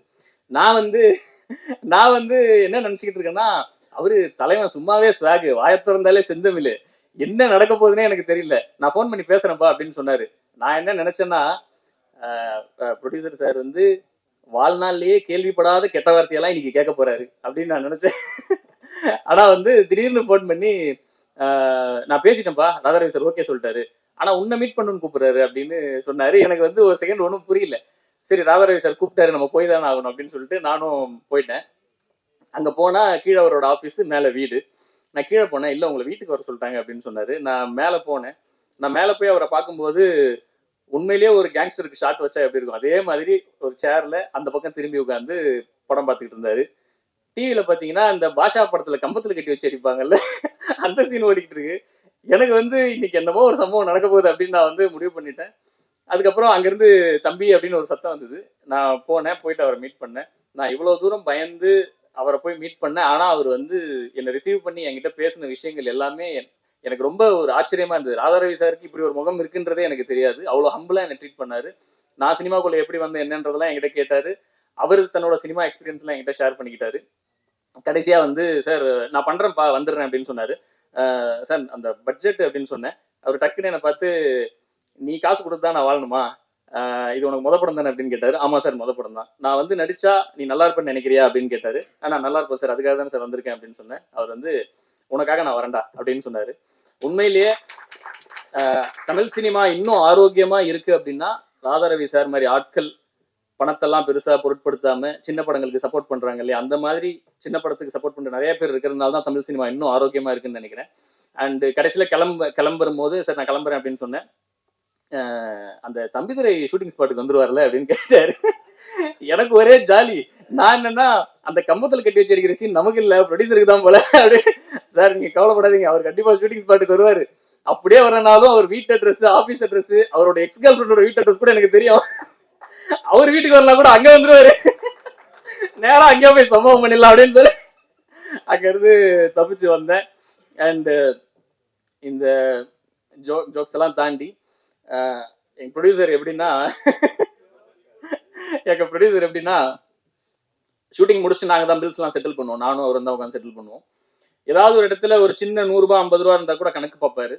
நான் என்ன நினைச்சுக்கிட்டு இருக்கேன்னா, அவரு தலைவன் சும்மாவே ஸ்வாகு, வாயத்திறந்தாலே செந்தமிழ், என்ன நடக்க போகுதுன்னே எனக்கு தெரியல, நான் ஃபோன் பண்ணி பேசுறேன்ப்பா அப்படின்னு சொன்னாரு. நான் என்ன நினைச்சேன்னா, ப்ரொடியூசர் சார் வாழ்நாள்லயே கேள்விப்படாத கெட்ட வார்த்தையெல்லாம் இன்னைக்கு கேட்க போறாரு அப்படின்னு நான் நினைச்சேன். ஆனா திடீர்னு ஃபோன் பண்ணி நான் பேசிட்டேன்ப்பா, ராதாரவி சார் ஓகே சொல்லிட்டாரு, ஆனா உன்னை மீட் பண்ணணும்னு கூப்பிடுறாரு அப்படின்னு சொன்னாரு. எனக்கு ஒரு செகண்ட் ஒன்றும் புரியல. சரி, ராதாரவி சார் கூப்பிட்டாரு, நம்ம போய் தானே ஆகணும் அப்படின்னு சொல்லிட்டு நானும் போயிட்டேன். அங்க போனா கீழே அவரோட ஆஃபீஸ், மேல வீடு. நான் கீழே போனேன், இல்லை உங்களை வீட்டுக்கு வர சொல்லிட்டாங்க அப்படின்னு சொன்னாரு. நான் மேலே போனேன். நான் மேலே போய் அவரை பார்க்கும்போது உண்மையிலேயே ஒரு கேங்ஸ்டருக்கு ஷாட் வச்சா எப்படி இருக்கும் அதே மாதிரி ஒரு சேர்ல அந்த பக்கம் திரும்பி உட்காந்து படம் பார்த்துக்கிட்டு இருந்தாரு. டிவியில பாத்தீங்கன்னா இந்த பாஷா படத்துல கம்பத்துல கட்டி வச்சு அடிப்பாங்கல்ல, அந்த சீன் ஓடிக்கிட்டு இருக்கு. எனக்கு இன்னைக்கு என்னமோ ஒரு சம்பவம் நடக்க போகுது அப்படின்னு நான் முடிவு பண்ணிட்டேன். அதுக்கப்புறம் அங்கிருந்து தம்பி அப்படின்னு ஒரு சத்தம் வந்தது. நான் போயிட்டு அவரை மீட் பண்ணேன். நான் இவ்வளவு தூரம் பயந்து அவரை போய் மீட் பண்ணேன். ஆனா அவர் என்னை ரிசீவ் பண்ணி என்கிட்ட பேசின விஷயங்கள் எல்லாமே எனக்கு ரொம்ப ஒரு ஆச்சரியமா இருந்தது. ராதாரவி சாருக்கு இப்படி ஒரு முகம் இருக்குன்றதே எனக்கு தெரியாது. அவ்வளவு ஹம்பிளா என்னை ட்ரீட் பண்ணாரு. நான் சினிமாக்குள்ள எப்படி வந்தேன் என்னன்றதெல்லாம் என்கிட்ட கேட்டாரு. அவர் தன்னோட சினிமா எக்ஸ்பீரியன்ஸ் எல்லாம் என்கிட்ட ஷேர் பண்ணிக்கிட்டாரு. கடைசியா சார் நான் பண்றேன்ப்பா வந்துடுறேன் அப்படின்னு சொன்னாரு. சார் அந்த பட்ஜெட் அப்படின்னு சொன்னேன். அவர் டக்குன்னு என்னை பார்த்து, நீ காசு கொடுத்துதான் நான் வாழணுமா, இது உனக்கு முத படம் தானே அப்படின்னு கேட்டாரு. ஆமா சார் முத படம் தான். நான் நடிச்சா நீ நல்லா இருப்பேன்னு நினைக்கிறியா அப்படின்னு கேட்டாரு. நான் நல்லா இருப்பேன் சார், அதுக்காக தானே சார் வந்திருக்கேன் அப்படின்னு சொன்னேன். அவர் உனக்காக நான் வரேன்டா அப்படின்னு சொன்னாரு. உண்மையிலேயே தமிழ் சினிமா இன்னும் ஆரோக்கியமா இருக்கு அப்படின்னா ராதாரவி சார் மாதிரி ஆட்கள் பணத்தெல்லாம் பெருசா பொருட்படுத்தாம சின்ன படங்களுக்கு சப்போர்ட் பண்றாங்க இல்லையா, அந்த மாதிரி சின்ன படத்துக்கு சப்போர்ட் பண்ற நிறைய பேர் இருக்கிறதுனால தான் தமிழ் சினிமா இன்னும் ஆரோக்கியமா இருக்குன்னு நினைக்கிறேன். அண்ட் கடைசியில கிளம்பும் போது சார் நான் கிளம்புறேன் அப்படின்னு சொன்னேன். அந்த தம்பிதுரை ஷூட்டிங் ஸ்பாட்டுக்கு வந்துருவார்ல அப்படின்னு கேட்டாரு. எனக்கு ஒரே ஜாலி. நான் என்னன்னா அந்த கம்பத்தில் கட்டி வச்சு அடிக்கிற சீன் நமக்கு இல்லை, ப்ரொடியூசருக்கு தான் போல. அப்படியே சார் நீங்க கவலைப்படாதீங்க, அவர் கண்டிப்பா ஷூட்டிங் ஸ்பாட்டுக்கு வருவாரு. அப்படியே வரனாலும் அவர் வீட்டு அட்ரஸ், ஆபீஸ் அட்ரஸ், அவரோட எக்ஸ் கேர்ள் ஃப்ரெண்டோட வீட்டு அட்ரஸ் கூட எனக்கு தெரியும். அவர் வீட்டுக்கு வரலாம் கூட அங்க வந்துருவாரு. நேரா அங்கே போய் சம்பவம் பண்ணிடலாம் அப்படின்னு சொல்லி அங்க இருந்து தப்பிச்சு வந்தேன். அண்ட் இந்த ஜோக்ஸ் எல்லாம் தாண்டி எங்க ப்ரொடியூசர் எப்படின்னா ஷூட்டிங் முடிச்சு நாங்க தான் பில்ஸ் எல்லாம் செட்டில் பண்ணுவோம். நானும் அவர் தான் உட்காந்து செட்டில் பண்ணுவோம். ஏதாவது ஒரு இடத்துல ஒரு சின்ன 100 ரூபாய் 50 ரூபா இருந்தா கூட கணக்கு பார்ப்பாரு.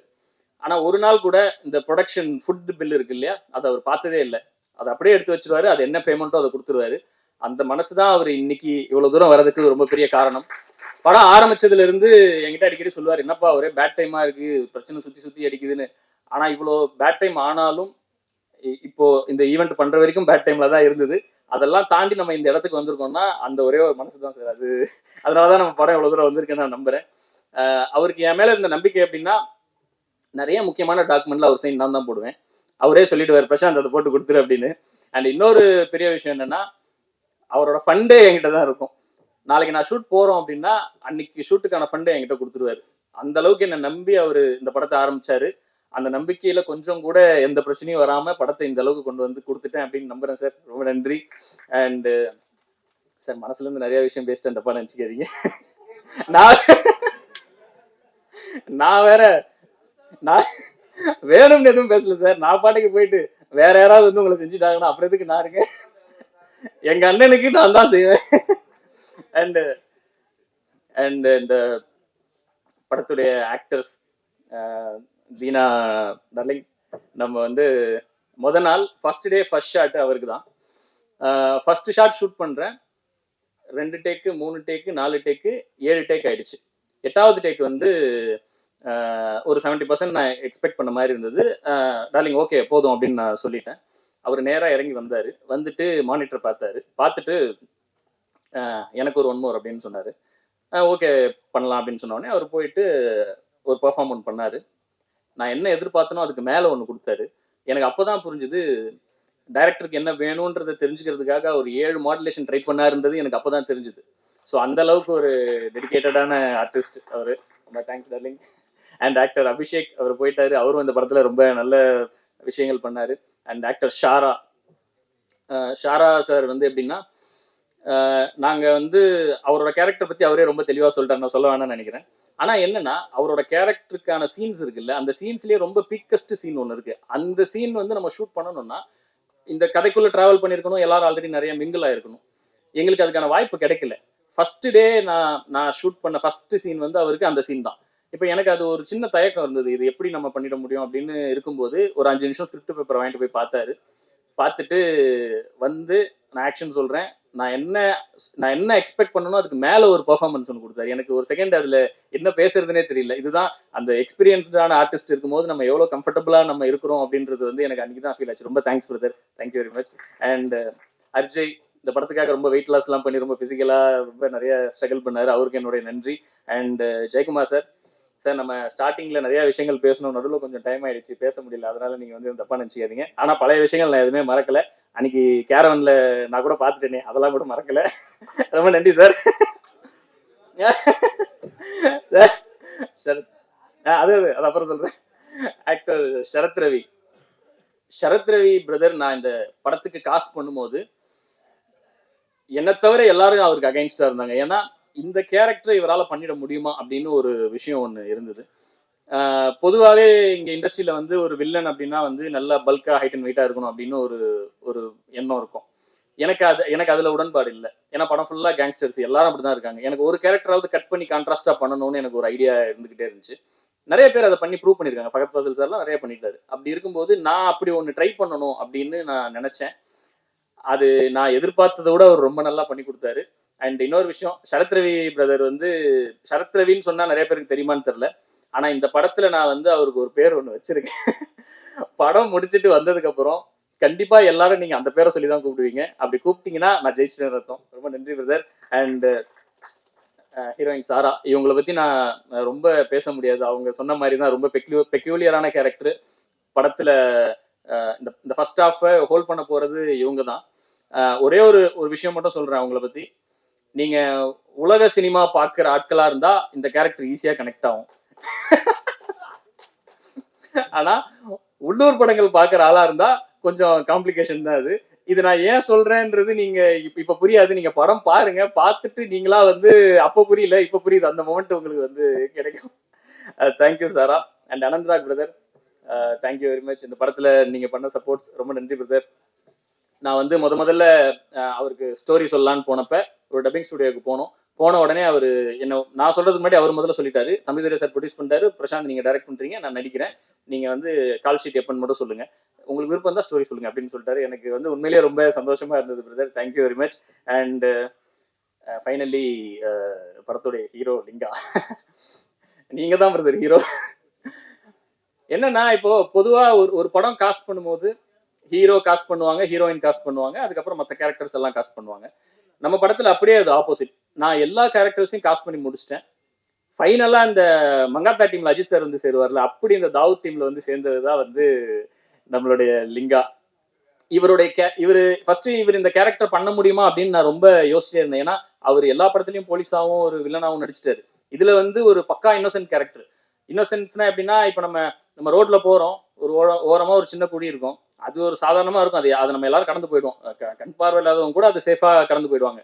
ஆனா ஒரு நாள் கூட இந்த ப்ரொடக்ஷன் ஃபுட் பில் இருக்கு இல்லையா, அதை அவர் பார்த்ததே இல்லை. அதை அப்படியே எடுத்து வச்சிருவாரு. அது என்ன பேமெண்ட்டோ அதை கொடுத்துருவாரு. அந்த மனசு தான் அவர் இன்னைக்கு இவ்வளவு தூரம் வர்றதுக்கு ரொம்ப பெரிய காரணம். படம் ஆரம்பிச்சதுல இருந்து என்கிட்ட அடிக்கடி சொல்லுவார், என்னப்பா ஒரே பேட் டைமா இருக்கு, பிரச்சனை சுத்தி சுத்தி அடிக்குதுன்னு. ஆனா இவ்வளோ பேட் டைம் ஆனாலும் இப்போ இந்த ஈவெண்ட் பண்ற வரைக்கும் பேட் டைம்ல தான் இருந்தது. அதெல்லாம் தாண்டி நம்ம இந்த இடத்துக்கு வந்திருக்கோம்னா அந்த ஒரே ஒரு மனசு தான் சார். அதனாலதான் நம்ம படம் எவ்வளவு தூரம் வந்திருக்கேன்னு நான் நம்புறேன். அவருக்கு என் மேல இருந்த நம்பிக்கை எப்படின்னா, நிறைய முக்கியமான டாக்குமெண்ட்ல அவர் சைன் நான் தான் போடுவேன். அவரே சொல்லிடுவார், பிரசாந்த் அதை போட்டு கொடுத்துரு அப்படின்னு. அண்ட் இன்னொரு பெரிய விஷயம் என்னன்னா, அவரோட ஃபண்டே என்கிட்ட தான் இருக்கும். நாளைக்கு நான் ஷூட் போறோம் அப்படின்னா அன்னைக்கு ஷூட்டுக்கான ஃபண்டே என்கிட்ட கொடுத்துருவாரு. அந்த அளவுக்கு என்னை நம்பி அவர் இந்த படத்தை ஆரம்பிச்சாரு. அந்த நம்பிக்கையில கொஞ்சம் கூட எந்த பிரச்சனையும் வராம படத்தை இந்த அளவுக்கு கொண்டு வந்து கொடுத்துட்டேன் அப்படின்னு நம்புறேன் சார். ரொம்ப நன்றி. அண்ட் சார் மனசுல இருந்து நிறைய விஷயம் பேசிட்டேன், தப்பா நினைச்சுக்காதீங்க. நான் வேணும்னு எதுவும் பேசல சார். நான் பாட்டுக்கு போயிட்டு வேற யாராவது வந்து உங்களை செஞ்சுட்டாங்கன்னா அப்புறம் எதுக்கு நான் இருக்கேன். எங்க அண்ணனுக்கு நான் தான் செய்வேன். அண்ட் இந்த படத்துடைய ஆக்டர்ஸ் தீனா டார்லிங், நம்ம வந்து முத நாள் ஃபர்ஸ்ட் டே ஃபர்ஸ்ட் ஷாட் அவருக்கு தான். ஃபர்ஸ்ட் ஷாட் ஷூட் பண்றேன். 2 டேக்கு 3 டேக்கு 4 டேக்கு 7 டேக் ஆயிடுச்சு. 8வது டேக் வந்து ஒரு 70% நான் எக்ஸ்பெக்ட் பண்ண மாதிரி இருந்தது. டார்லிங் ஓகே போதும் அப்படின்னு நான் சொல்லிட்டேன். அவர் நேராக இறங்கி வந்தார். வந்துட்டு மானிட்டர் பார்த்துட்டு எனக்கு ஒரு 1 more அப்படின்னு சொன்னார். ஓகே பண்ணலாம் அப்படின்னு சொன்னோடனே அவர் போயிட்டு ஒரு பெர்ஃபார்மன்ஸ் பண்ணார். நான் என்ன எதிர்பார்த்தனோ அதுக்கு மேலே ஒன்று கொடுத்தாரு. எனக்கு அப்போ தான் புரிஞ்சுது டைரக்டருக்கு என்ன வேணுன்றதை தெரிஞ்சுக்கிறதுக்காக அவர் 7 மாடுலேஷன் ட்ரை பண்ணாருன்றது எனக்கு அப்போ தான் தெரிஞ்சுது. ஸோ அந்த அளவுக்கு ஒரு டெடிக்கேட்டடான ஆர்டிஸ்ட் அவர். ரொம்ப thanks darling. And actor Abhishek அவர் போயிட்டாரு. அவரும் இந்த படத்தில் ரொம்ப நல்ல விஷயங்கள் பண்ணார். அண்ட் ஆக்டர் ஷாரா சார் வந்து எப்படின்னா, நாங்கள் வந்து அவரோட கேரக்டர் பற்றி அவரே ரொம்ப தெளிவாக சொல்லிட்டார், நான் சொல்ல வேணாம்னு நினைக்கிறேன். ஆனால் என்னன்னா, அவரோட கேரக்டருக்கான சீன்ஸ் இருக்குல்ல, அந்த சீன்ஸ்லேயே ரொம்ப பீக்கஸ்ட் சீன் ஒன்று இருக்கு. அந்த சீன் வந்து நம்ம ஷூட் பண்ணணும்னா இந்த கதைக்குள்ள டிராவல் பண்ணியிருக்கணும், எல்லாரும் ஆல்ரெடி நிறைய மிங்கிள் ஆயிருக்கணும். எங்களுக்கு அதுக்கான வாய்ப்பு கிடைக்கல. ஃபர்ஸ்ட் டே நான் ஷூட் பண்ண ஃபர்ஸ்ட் சீன் வந்து அவருக்கு அந்த சீன் தான். இப்போ எனக்கு அது ஒரு சின்ன தயக்கம் இருந்தது, இது எப்படி நம்ம பண்ணிட முடியும் அப்படின்னு இருக்கும்போது ஒரு 5 நிமிஷம் ஸ்கிரிப்ட் பேப்பர் வாங்கிட்டு போய் பார்த்தாரு. பார்த்துட்டு வந்து நான் ஆக்ஷன் சொல்றேன், நான் என்ன எக்ஸ்பெக்ட் பண்ணணும் அதுக்கு மேல ஒரு பெர்ஃபார்மன்ஸ் ஒன்று கொடுத்தாரு. எனக்கு ஒரு செகண்ட் அதுல என்ன பேசுறதுனே தெரியல. இதுதான் அந்த எக்ஸ்பீரியன்ஸ்டான ஆர்டிஸ்ட் இருக்கும்போது நம்ம எவ்வளவு கம்ஃபர்டபுளா நம்ம இருக்கிறோம் அப்படின்றது வந்து எனக்கு அன்னைக்கு தான் ஃபீல் ஆச்சு. ரொம்ப thanks brother, thank you very much. And Arjai இந்த படத்துக்காக ரொம்ப வெயிட் லாஸ் எல்லாம் பண்ணி ரொம்ப பிசிக்கலா ரொம்ப நிறைய ஸ்ட்ரகிள் பண்ணாரு. அவருக்கு என்னுடைய நன்றி. அண்ட் ஜெயக்குமார் சார், நம்ம ஸ்டார்டிங்ல நிறைய விஷயங்கள் பேசணும், நடுவில் கொஞ்சம் டைம் ஆயிடுச்சு, பேச முடியல, அதனால நீங்க வந்து தப்பா நினைச்சுக்காதீங்க. ஆனா பழைய விஷயங்கள் நான் எதுவுமே மறக்கல. அன்னைக்கு கேரவன்ல நான் கூட பார்த்துட்டேனே, அதெல்லாம் கூட மறக்கல. ரொம்ப நன்றி சார். சார் அது அப்புறம் சொல்றேன். ஆக்டர் சரத் ரவி பிரதர், நான் இந்த படத்துக்கு காஸ்ட் பண்ணும்போது என்னை தவிர எல்லாரும் அவருக்கு அகைன்ஸ்டா இருந்தாங்க. ஏன்னா இந்த கேரக்டரை இவரால் பண்ணிட முடியுமா அப்படின்னு ஒரு விஷயம் ஒன்று இருந்தது. பொதுவாகவே இங்கே இண்டஸ்ட்ரியில் வந்து ஒரு வில்லன் அப்படின்னா வந்து நல்லா பல்கா ஹைட் அண்ட் வெயிட்டாக இருக்கணும் அப்படின்னு ஒரு எண்ணம் இருக்கும். எனக்கு அதில் உடன்பாடு இல்லை. ஏன்னா படம் ஃபுல்லாக கேங்ஸ்டர்ஸ் எல்லாரும் அப்படி தான் இருக்காங்க. எனக்கு ஒரு கேரக்டராவது கட் பண்ணி கான்ட்ராஸ்டாக பண்ணணும்னு எனக்கு ஒரு ஐடியா இருந்துகிட்டே இருந்துச்சு. நிறைய பேர் அதை பண்ணி ப்ரூவ் பண்ணியிருக்காங்க. ஃபகத் ஃபாசில் சார்லாம் நிறைய பண்ணிட்டாரு. அப்படி இருக்கும்போது நான் அப்படி ஒன்று ட்ரை பண்ணணும் அப்படின்னு நான் நினச்சேன். அது நான் எதிர்பார்த்ததை விட அவர் ரொம்ப நல்லா பண்ணி கொடுத்தாரு. அண்ட் இன்னொரு விஷயம், சரத் ரவி பிரதர் வந்து, சரத் ரவின்னு சொன்னா நிறைய பேருக்கு தெரியுமான்னு தெரியல, ஆனா இந்த படத்துல நான் வந்து அவருக்கு ஒரு பேர் ஒன்று வச்சிருக்கேன். படம் முடிச்சுட்டு வந்ததுக்கு அப்புறம் கண்டிப்பா எல்லாரும் நீங்க அந்த பேரை சொல்லிதான் கூப்பிடுவீங்க. அப்படி கூப்பிட்டீங்கன்னா நான் ஜெயிச்சிட்டேன்னு அர்த்தம். ரொம்ப நன்றி பிரதர். அண்ட் ஹீரோயின் சாரா, இவங்களை பத்தி நான் ரொம்ப பேச முடியாது. அவங்க சொன்ன மாதிரி தான் ரொம்ப பெக்யூலியரான கேரக்டர். படத்துல இந்த ஃபர்ஸ்ட் ஹாஃபை ஹோல்ட் பண்ண போகிறது இவங்க தான். ஒரே ஒரு விஷயம் மட்டும் சொல்கிறேன் அவங்கள பற்றி. நீங்கள் உலக சினிமா பார்க்குற ஆட்களாக இருந்தால் இந்த கேரக்டர் ஈஸியாக கனெக்ட் ஆகும். ஆனால் உள்ளூர் படங்கள் பார்க்குற ஆளாக இருந்தால் கொஞ்சம் காம்ப்ளிகேஷன் தான் அது. இது நான் ஏன் சொல்றேன்றது நீங்க இப்ப புரியாது. நீங்க படம் பாருங்க, பார்த்துட்டு நீங்களா வந்து அப்போ புரியல இப்ப புரியுது, அந்த மொமெண்ட் உங்களுக்கு வந்து கிடைக்கும். Thank you Sara and Anantharag brother, thank you very much. இந்த படத்துல நீங்க பண்ண சப்போர்ட்ஸ் ரொம்ப நன்றி பிரதர். நான் வந்து முதல்ல அவருக்கு ஸ்டோரி சொல்லலான்னு போனப்ப ஒரு டப்பிங் ஸ்டுடியோக்கு போன உடனே அவர் என்ன, நான் சொல்றதுக்கு முன்னாடி அவர் முதல்ல சொல்லிட்டாரு, தம்பிதுரை சார் ப்ரொடியூஸ் பண்ணிட்டாரு, பிரசாந்த் நீங்க டைரக்ட் பண்றீங்க, நான் நடிக்கிறேன், நீங்க வந்து கால் ஷீட் எப்பன்னு மட்டும் சொல்லுங்க, உங்களுக்கு விருப்பம் தான் ஸ்டோரி சொல்லுங்க அப்படின்னு சொல்லிட்டாரு. எனக்கு வந்து உண்மையிலேயே ரொம்ப சந்தோஷமா இருந்தது brother. Thank you very much. And finally படத்துடைய ஹீரோ லிங்கா, நீங்க தான் பிரதர் ஹீரோ. என்னன்னா இப்போ பொதுவா ஒரு படம் காஸ்ட் பண்ணும்போது ஹீரோ காஸ்ட் பண்ணுவாங்க, ஹீரோயின் காஸ்ட் பண்ணுவாங்க, அதுக்கப்புறம் மற்ற கேரக்டர்ஸ் எல்லாம் காஸ்ட் பண்ணுவாங்க. நம்ம படத்துல அப்படியே அது ஆப்போசிட். நான் எல்லா கேரக்டர்ஸையும் காஸ்ட் பண்ணி முடிச்சிட்டேன். ஃபைனலா இந்த மங்காத்தா டீம்ல அஜித் சார் வந்து சேருவார்ல, அப்படி இந்த தாவூத் டீம்ல வந்து சேர்ந்ததுதான் வந்து நம்மளுடைய லிங்கா. இவரு ஃபர்ஸ்ட் இந்த கேரக்டர் பண்ண முடியுமா அப்படின்னு நான் ரொம்ப யோசிச்சுட்டே இருந்தேன். ஏன்னா அவர் எல்லா படத்துலயும் போலீஸாவும் ஒரு வில்லனாவும் நடிச்சிட்டாரு. இதுல வந்து ஒரு பக்கா இன்னோசென்ட் கேரக்டர். இன்னோசென்ட்ஸ்னா எப்படின்னா, இப்ப நம்ம ரோட்ல போறோம், ஒரு ஓரமா ஒரு சின்ன குடி இருக்கும், அது ஒரு சாதாரணமா இருக்கும், அதை நம்ம எல்லாரும் கடந்து போயிடுவோம். கண் பார்வை இல்லாதவங்க கூட அது சேஃபா கடந்து போயிடுவாங்க.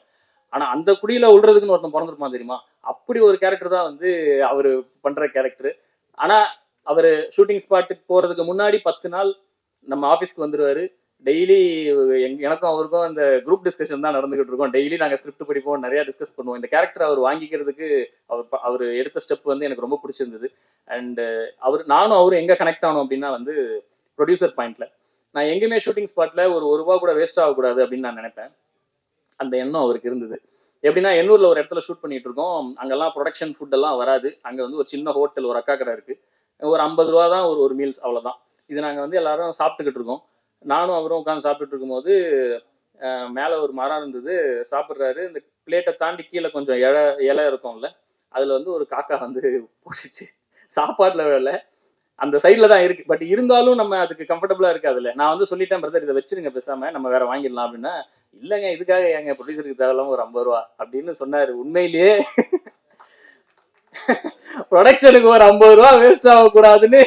ஆனா அந்த குடியில உள்றதுக்குன்னு ஒருத்தன் பிறந்திருப்பான் தெரியுமா, அப்படி ஒரு கேரக்டர் தான் வந்து அவரு பண்ற கேரக்டர். ஆனா அவரு ஷூட்டிங் ஸ்பாட்டுக்கு போறதுக்கு முன்னாடி 10 நாள் நம்ம ஆஃபீஸ்க்கு வந்துருவாரு. டெய்லி எனக்கும் அவருக்கும் அந்த குரூப் டிஸ்கஷன் தான் நடந்துகிட்டு இருக்கோம். டெய்லி நாங்கள் ஸ்கிரிப்ட் படிப்போம், நிறைய டிஸ்கஸ் பண்ணுவோம். இந்த கேரக்டர் அவர் வாங்கிக்கிறதுக்கு அவர் எடுத்த ஸ்டெப் வந்து எனக்கு ரொம்ப பிடிச்சிருந்தது. அண்ட் நானும் அவரும் எங்க கனெக்ட் ஆனோம் அப்படின்னா வந்து ப்ரொடியூசர் பாயிண்ட்ல. நான் எங்கேயுமே ஷூட்டிங் ஸ்பாட்ல ஒரு ரூபா கூட வேஸ்ட் ஆகக்கூடாது அப்படின்னு நான் நினைப்பேன். அந்த எண்ணம் அவருக்கு இருந்தது. எப்படின்னா, எண்ணூர்ல ஒரு இடத்துல ஷூட் பண்ணிட்டு இருக்கோம், அங்கெல்லாம் ப்ரொடக்ஷன் ஃபுட் எல்லாம் வராது. அங்க வந்து ஒரு சின்ன ஹோட்டல், ஒரு அக்கா கடை இருக்கு, ஒரு 50 ரூபா தான் ஒரு மீல்ஸ், அவ்வளவுதான். இது நாங்க வந்து எல்லாரும் சாப்பிட்டுக்கிட்டு இருக்கோம். நானும் அவரும் உட்காந்து சாப்பிட்டுட்டு இருக்கும்போது மேல ஒரு மரம் இருந்தது, சாப்பிட்றாரு. இந்த பிளேட்டை தாண்டி கீழே கொஞ்சம் இலை இருக்கும்ல, அதுல வந்து ஒரு காக்கா வந்து போட்டுச்சு. சாப்பாட்டுல வேலை அந்த சைட்ல தான் இருக்கு, பட் இருந்தாலும் நம்ம அதுக்கு கம்ஃபர்டபுளா இருக்காதுல்ல. நான் வந்து சொல்லிட்டேன், பிரதர் இதை வச்சிருங்க, பேசாம நம்ம வேற வாங்கிடலாம் அப்படின்னா, இல்லைங்க இதுக்காக எங்க ப்ரொடியூசருக்கு தேவையில்லாம ஒரு 50 ரூபா அப்படின்னு சொன்னாரு. உண்மையிலேயே ப்ரொடக்ஷனுக்கு ஒரு 50 ரூபா வேஸ்ட் ஆகக்கூடாதுன்னு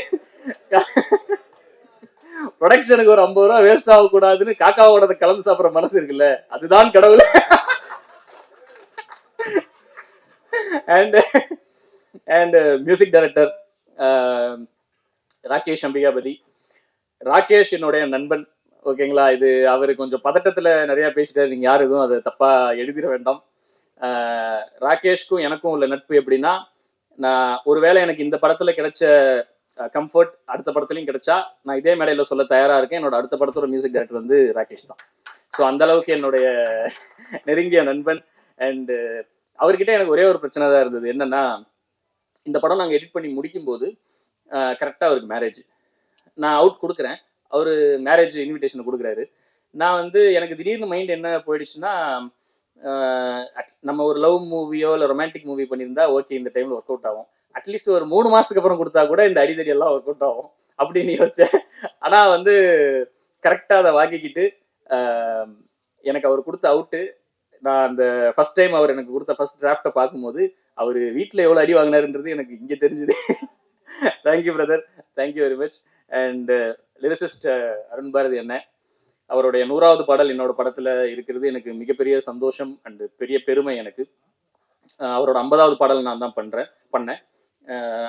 ப்ரொடக்ஷனுக்கு ஒரு 50 ரூபா வேஸ்ட் ஆகக்கூடாதுன்னு காக்காவோட கலந்து சாப்பிட்ற மனசு இருக்குல்ல, அதுதான் கடவுள். And music director Rakesh Ambikapathy. Rakesh என்னுடைய நண்பன், ஓகேங்களா. இது அவர் கொஞ்சம் பதட்டத்துல நிறைய பேசிட்டாரு, நீங்க யாரும் எதுவும் அதை தப்பா எழுதிட வேண்டாம். ராகேஷ்க்கும் எனக்கும் உள்ள நட்பு எப்படின்னா, நான் ஒருவேளை எனக்கு இந்த படத்துல கிடைச்ச கம்ஃபர்ட் அடுத்த படத்துலையும் கிடைச்சா நான் இதே மேடையில சொல்ல தயாரா இருக்கேன். என்னோட அடுத்த படத்தோட மியூசிக் டைரக்டர் வந்து ராகேஷ் தான். ஸோ அந்த அளவுக்கு என்னுடைய நெருங்கிய நண்பன். அண்ட் அவர்கிட்ட எனக்கு ஒரே ஒரு பிரச்சனை தான் இருந்தது. என்னன்னா, இந்த படம் நாங்கள் எடிட் பண்ணி முடிக்கும் போது கரெக்டாக அவருக்கு மேரேஜ். நான் அவுட் கொடுக்குறேன், அவர் மேரேஜ் இன்விடேஷன் கொடுக்குறாரு. நான் வந்து எனக்கு திடீர்னு மைண்ட் என்ன போயிடுச்சுன்னா, நம்ம ஒரு லவ் மூவியோ இல்லை ரொமான்டிக் மூவி பண்ணியிருந்தா ஓகே, இந்த டைமில் ஒர்க் அவுட் ஆகும். அட்லீஸ்ட் ஒரு 3 மாதத்துக்கு அப்புறம் கொடுத்தா கூட இந்த அடிதடி எல்லாம் ஒர்க் அவுட் ஆகும் அப்படின்னு யோசிச்சேன். ஆனால் வந்து கரெக்டாக அதை வாங்கிக்கிட்டு எனக்கு அவர் கொடுத்த அவுட்டு, நான் அந்த ஃபர்ஸ்ட் டைம் அவர் எனக்கு கொடுத்த ஃபர்ஸ்ட் டிராஃப்டை பார்க்கும்போது அவர் வீட்டில் எவ்வளோ அடி வாங்கினாருன்றது எனக்கு இங்கே தெரிஞ்சுது. Thank you brother, thank you very much. And lyricist Arun Bharathi அண்ணன், அவருடைய 100வது பாடல் என்னோட படத்தில் இருக்கிறது எனக்கு மிகப்பெரிய சந்தோஷம் அண்ட் பெரிய பெருமை எனக்கு. அவரோட 50வது பாடல் நான் தான் பண்ணேன்.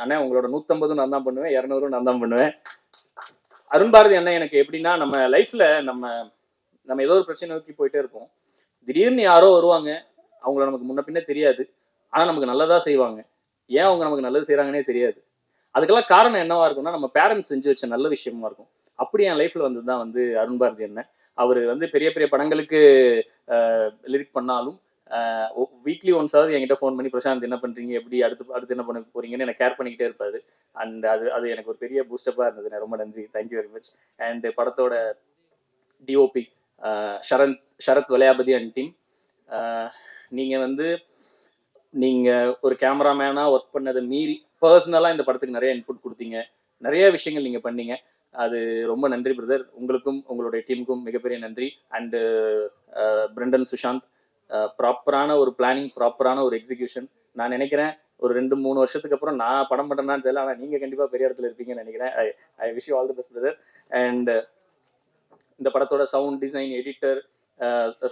அண்ணன் உங்களோட 150 நான் தான் பண்ணுவேன், 200 நான் தான் பண்ணுவேன். அருண் பாரதி அண்ணன் எனக்கு எப்படின்னா, நம்ம லைஃப்ல நம்ம ஏதோ ஒரு பிரச்சனை நோக்கி போயிட்டே இருப்போம். திடீர்னு யாரோ வருவாங்க, அவங்கள நமக்கு முன்ன பின்ன தெரியாது, ஆனால் நமக்கு நல்லதா செய்வாங்க. ஏன் அவங்க நமக்கு நல்லது செய்கிறாங்கன்னே தெரியாது. அதுக்கெல்லாம் காரணம் என்னவா இருக்கும்னா, நம்ம பேரண்ட்ஸ் செஞ்சு வச்ச நல்ல விஷயமா இருக்கும். அப்படி என் லைஃப்ல வந்து தான் வந்து அருண் பாரதி அண்ணன். அவர் வந்து பெரிய பெரிய படங்களுக்கு லிரிக் பண்ணாலும் வீக்லி ஒன்ஸாவது என்கிட்ட ஃபோன் பண்ணி, பிரசாந்த் என்ன பண்றீங்க, எப்படி அடுத்து என்ன பண்ண போறீங்கன்னு எனக்கு கேர் பண்ணிக்கிட்டே இருப்பாரு. அண்ட் அது எனக்கு ஒரு பெரிய பூஸ்டப்பா இருந்தது. ரொம்ப நன்றி, தேங்க்யூ வெரி மச். அண்ட் படத்தோட DOP Sarath Valayapathy and team, நீங்கள் ஒரு கேமராமேனாக ஒர்க் பண்ணதை மீறி பர்சனலாக இந்த படத்துக்கு நிறைய இன்புட் கொடுத்தீங்க, நிறைய விஷயங்கள் நீங்கள் பண்ணீங்க. அது ரொம்ப நன்றி பிரதர். உங்களுக்கும் உங்களுடைய டீமுக்கும் மிகப்பெரிய நன்றி. அண்டு பிரெண்டன், சுஷாந்த், ப்ராப்பரான ஒரு பிளானிங், ப்ராப்பரான ஒரு எக்ஸிகியூஷன். நான் நினைக்கிறேன் ஒரு 2-3 வருஷத்துக்கு அப்புறம் நான் படம் பண்ணுறேன்னு தெரியல, ஆனால் நீங்கள் கண்டிப்பாக பெரிய இடத்துல இருப்பீங்கன்னு நினைக்கிறேன். I wish you all the best brother. And இந்த படத்தோட sound design, editor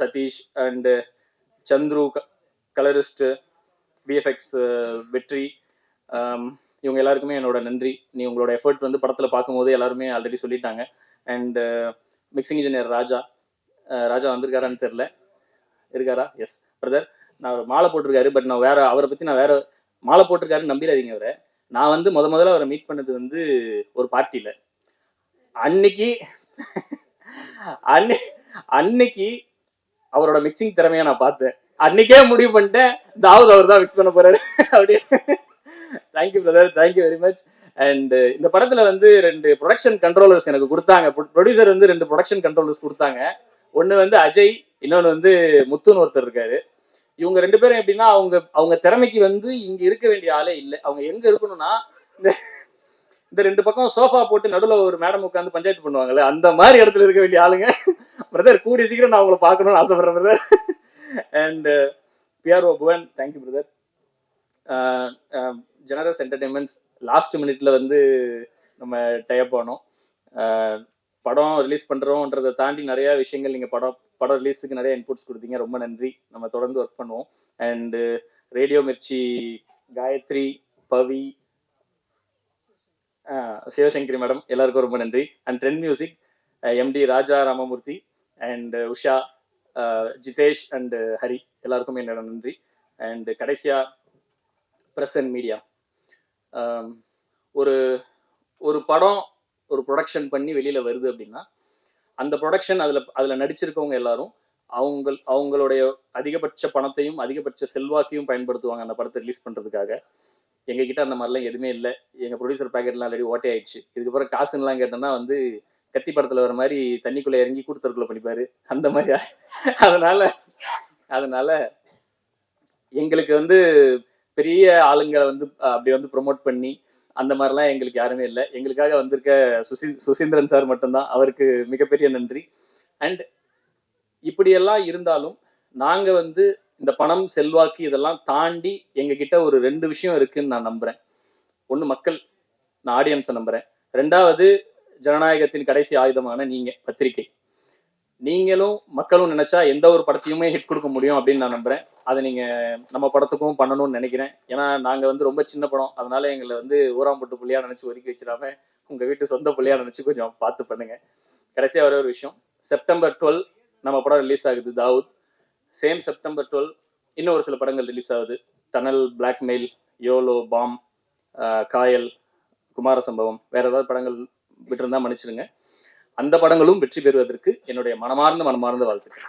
Sathish and Chandru, colourist, VFX Vetri, இவங்க எல்லாருக்குமே என்னோட நன்றி. நீ உங்களோட எஃபர்ட் வந்து படத்தில் பார்க்கும்போது எல்லாருமே ஆல்ரெடி சொல்லிட்டாங்க. அண்டு மிக்சிங் இன்ஜினியர் ராஜா வந்திருக்காரான்னு தெரில, இருக்காரா? Yes brother. நான் ஒரு மாலை போட்டிருக்காரு, பட் நான் வேற அவரை பற்றி நான் வேற மாலை போட்டிருக்காருன்னு நம்பிடாதீங்க அவரை. நான் வந்து முதல்ல அவரை மீட் பண்ணது வந்து ஒரு பார்ட்டியில். அன்னைக்கு அவரோட மிக்சிங் திறமையை நான் பார்த்தேன். அன்னைக்கே முடிவு பண்ணிட்டேன், தாவூத் அவர் தான் மிக்ஸ் பண்ண போறாரு அப்படியே. Thank you brother, thank you very much. And இந்த படத்துல வந்து 2 ப்ரொடக்ஷன் கண்ட்ரோலர்ஸ் எனக்கு கொடுத்தாங்க. ப்ரொடியூசர் வந்து 2 ப்ரொடக்ஷன் கண்ட்ரோலர்ஸ் கொடுத்தாங்க. ஒன்று வந்து அஜய், இன்னொன்று வந்து முத்துன்னு ஒருத்தர் இருக்காரு. இவங்க 2 பேரும் எப்படின்னா அவங்க திறமைக்கு வந்து இங்க இருக்க வேண்டிய ஆளே இல்லை. அவங்க எங்க இருக்கணும்னா இந்த 2 பக்கம் சோஃபா போட்டு நடுவில் ஒரு மேடம் உட்காந்து பஞ்சாயத்து பண்ணுவாங்கல்ல, அந்த மாதிரி இடத்துல இருக்க வேண்டிய ஆளுங்க. பிரதர் கூடிய சீக்கிரம் நான் உங்களை பார்க்கணும்னு ஆசைப்படுறேன் brother. And PRO Bhuvan, thank you brother. Generous entertainments last மினிட்ல வந்து நம்ம டைப் பண்ணோம். படம் ரிலீஸ் பண்ணுறோன்றதை தாண்டி நிறையா விஷயங்கள் நீங்கள் படம் ரிலீஸுக்கு நிறைய இன்புட்ஸ் கொடுத்தீங்க, ரொம்ப நன்றி. நம்ம தொடர்ந்து ஒர்க் பண்ணுவோம். And Radio Mirchi, Gayathri, Pavi, Sivasankari madam, எல்லாருக்கும் ரொம்ப நன்றி. And Trend Music, MD Raja Ramamurthy and Usha, Jitesh and Hari, எல்லாருக்கும் என்னோட நன்றி. அண்ட் கடைசியாக ப்ரெஸ் அண்ட் மீடியா. ஒரு படம் ஒரு ப்ரொடக்ஷன் பண்ணி வெளியில் வருது அப்படின்னா அந்த ப்ரொடக்ஷன் அதில் நடிச்சிருக்கவங்க எல்லாரும் அவங்களுடைய அதிகபட்ச பணத்தையும் அதிகபட்ச செல்வாக்கையும் பயன்படுத்துவாங்க அந்த படத்தை ரிலீஸ் பண்ணுறதுக்காக. எங்ககிட்ட அந்த மாதிரிலாம் எதுவுமே இல்லை. எங்கள் ப்ரொடியூசர் பேக்கெட்லாம் ஆல்ரெடி ஓட்டே ஆயிடுச்சு. இதுக்கப்புறம் காசுன்னெலாம் கேட்டோம்னா வந்து கத்தி படத்தில் வர மாதிரி தண்ணிக்குள்ளே இறங்கி கூட்டத்துக்குள்ளே பண்ணிப்பாரு, அந்த மாதிரி. அதனால எங்களுக்கு வந்து பெரிய ஆளுங்களை வந்து அப்படி வந்து ப்ரொமோட் பண்ணி அந்த மாதிரிலாம் எங்களுக்கு யாருமே இல்லை. எங்களுக்காக வந்திருக்க சுசீந்திரன் சார் மட்டும்தான், அவருக்கு மிகப்பெரிய நன்றி. அண்ட் இப்படியெல்லாம் இருந்தாலும் நாங்கள் வந்து இந்த பணம், செல்வாக்கு இதெல்லாம் தாண்டி எங்ககிட்ட ஒரு 2 விஷயம் இருக்குன்னு நான் நம்புகிறேன். ஒன்று மக்கள், நான் ஆடியன்ஸை நம்புகிறேன். 2வது ஜனநாயகத்தின் கடைசி ஆயுதமான நீங்கள், பத்திரிகை. நீங்களும் மக்களும் நினைச்சா எந்த ஒரு படத்தையுமே ஹிட் கொடுக்க முடியும் அப்படின்னு நான் நம்புறேன். அதை நீங்க நம்ம படத்துக்கும் பண்ணணும்னு நினைக்கிறேன். ஏன்னா நாங்க வந்து ரொம்ப சின்ன படம், அதனால எங்களை வந்து ஊராம்பட்டு புள்ளியா நினைச்சு ஒதுக்கி வச்சிடாம உங்க வீட்டு சொந்த புள்ளியா நினைச்சு கொஞ்சம் பார்த்து பண்ணுங்க. கடைசியா ஒரே ஒரு விஷயம், செப்டம்பர் 12 நம்ம படம் ரிலீஸ் ஆகுது, தாவூத். சேம் செப்டம்பர் 12 இன்னும் ஒரு சில படங்கள் ரிலீஸ் ஆகுது. Thanal, Blackmail, YOLO, Bomb, Kaayal, Kumara Sambavam, வேற ஏதாவது படங்கள் விட்டுருந்தா மன்னிச்சிடுங்க. அந்த படங்களும் வெற்றி பெறுவதற்கு என்னுடைய மனமார்ந்த வாழ்த்துக்கள்.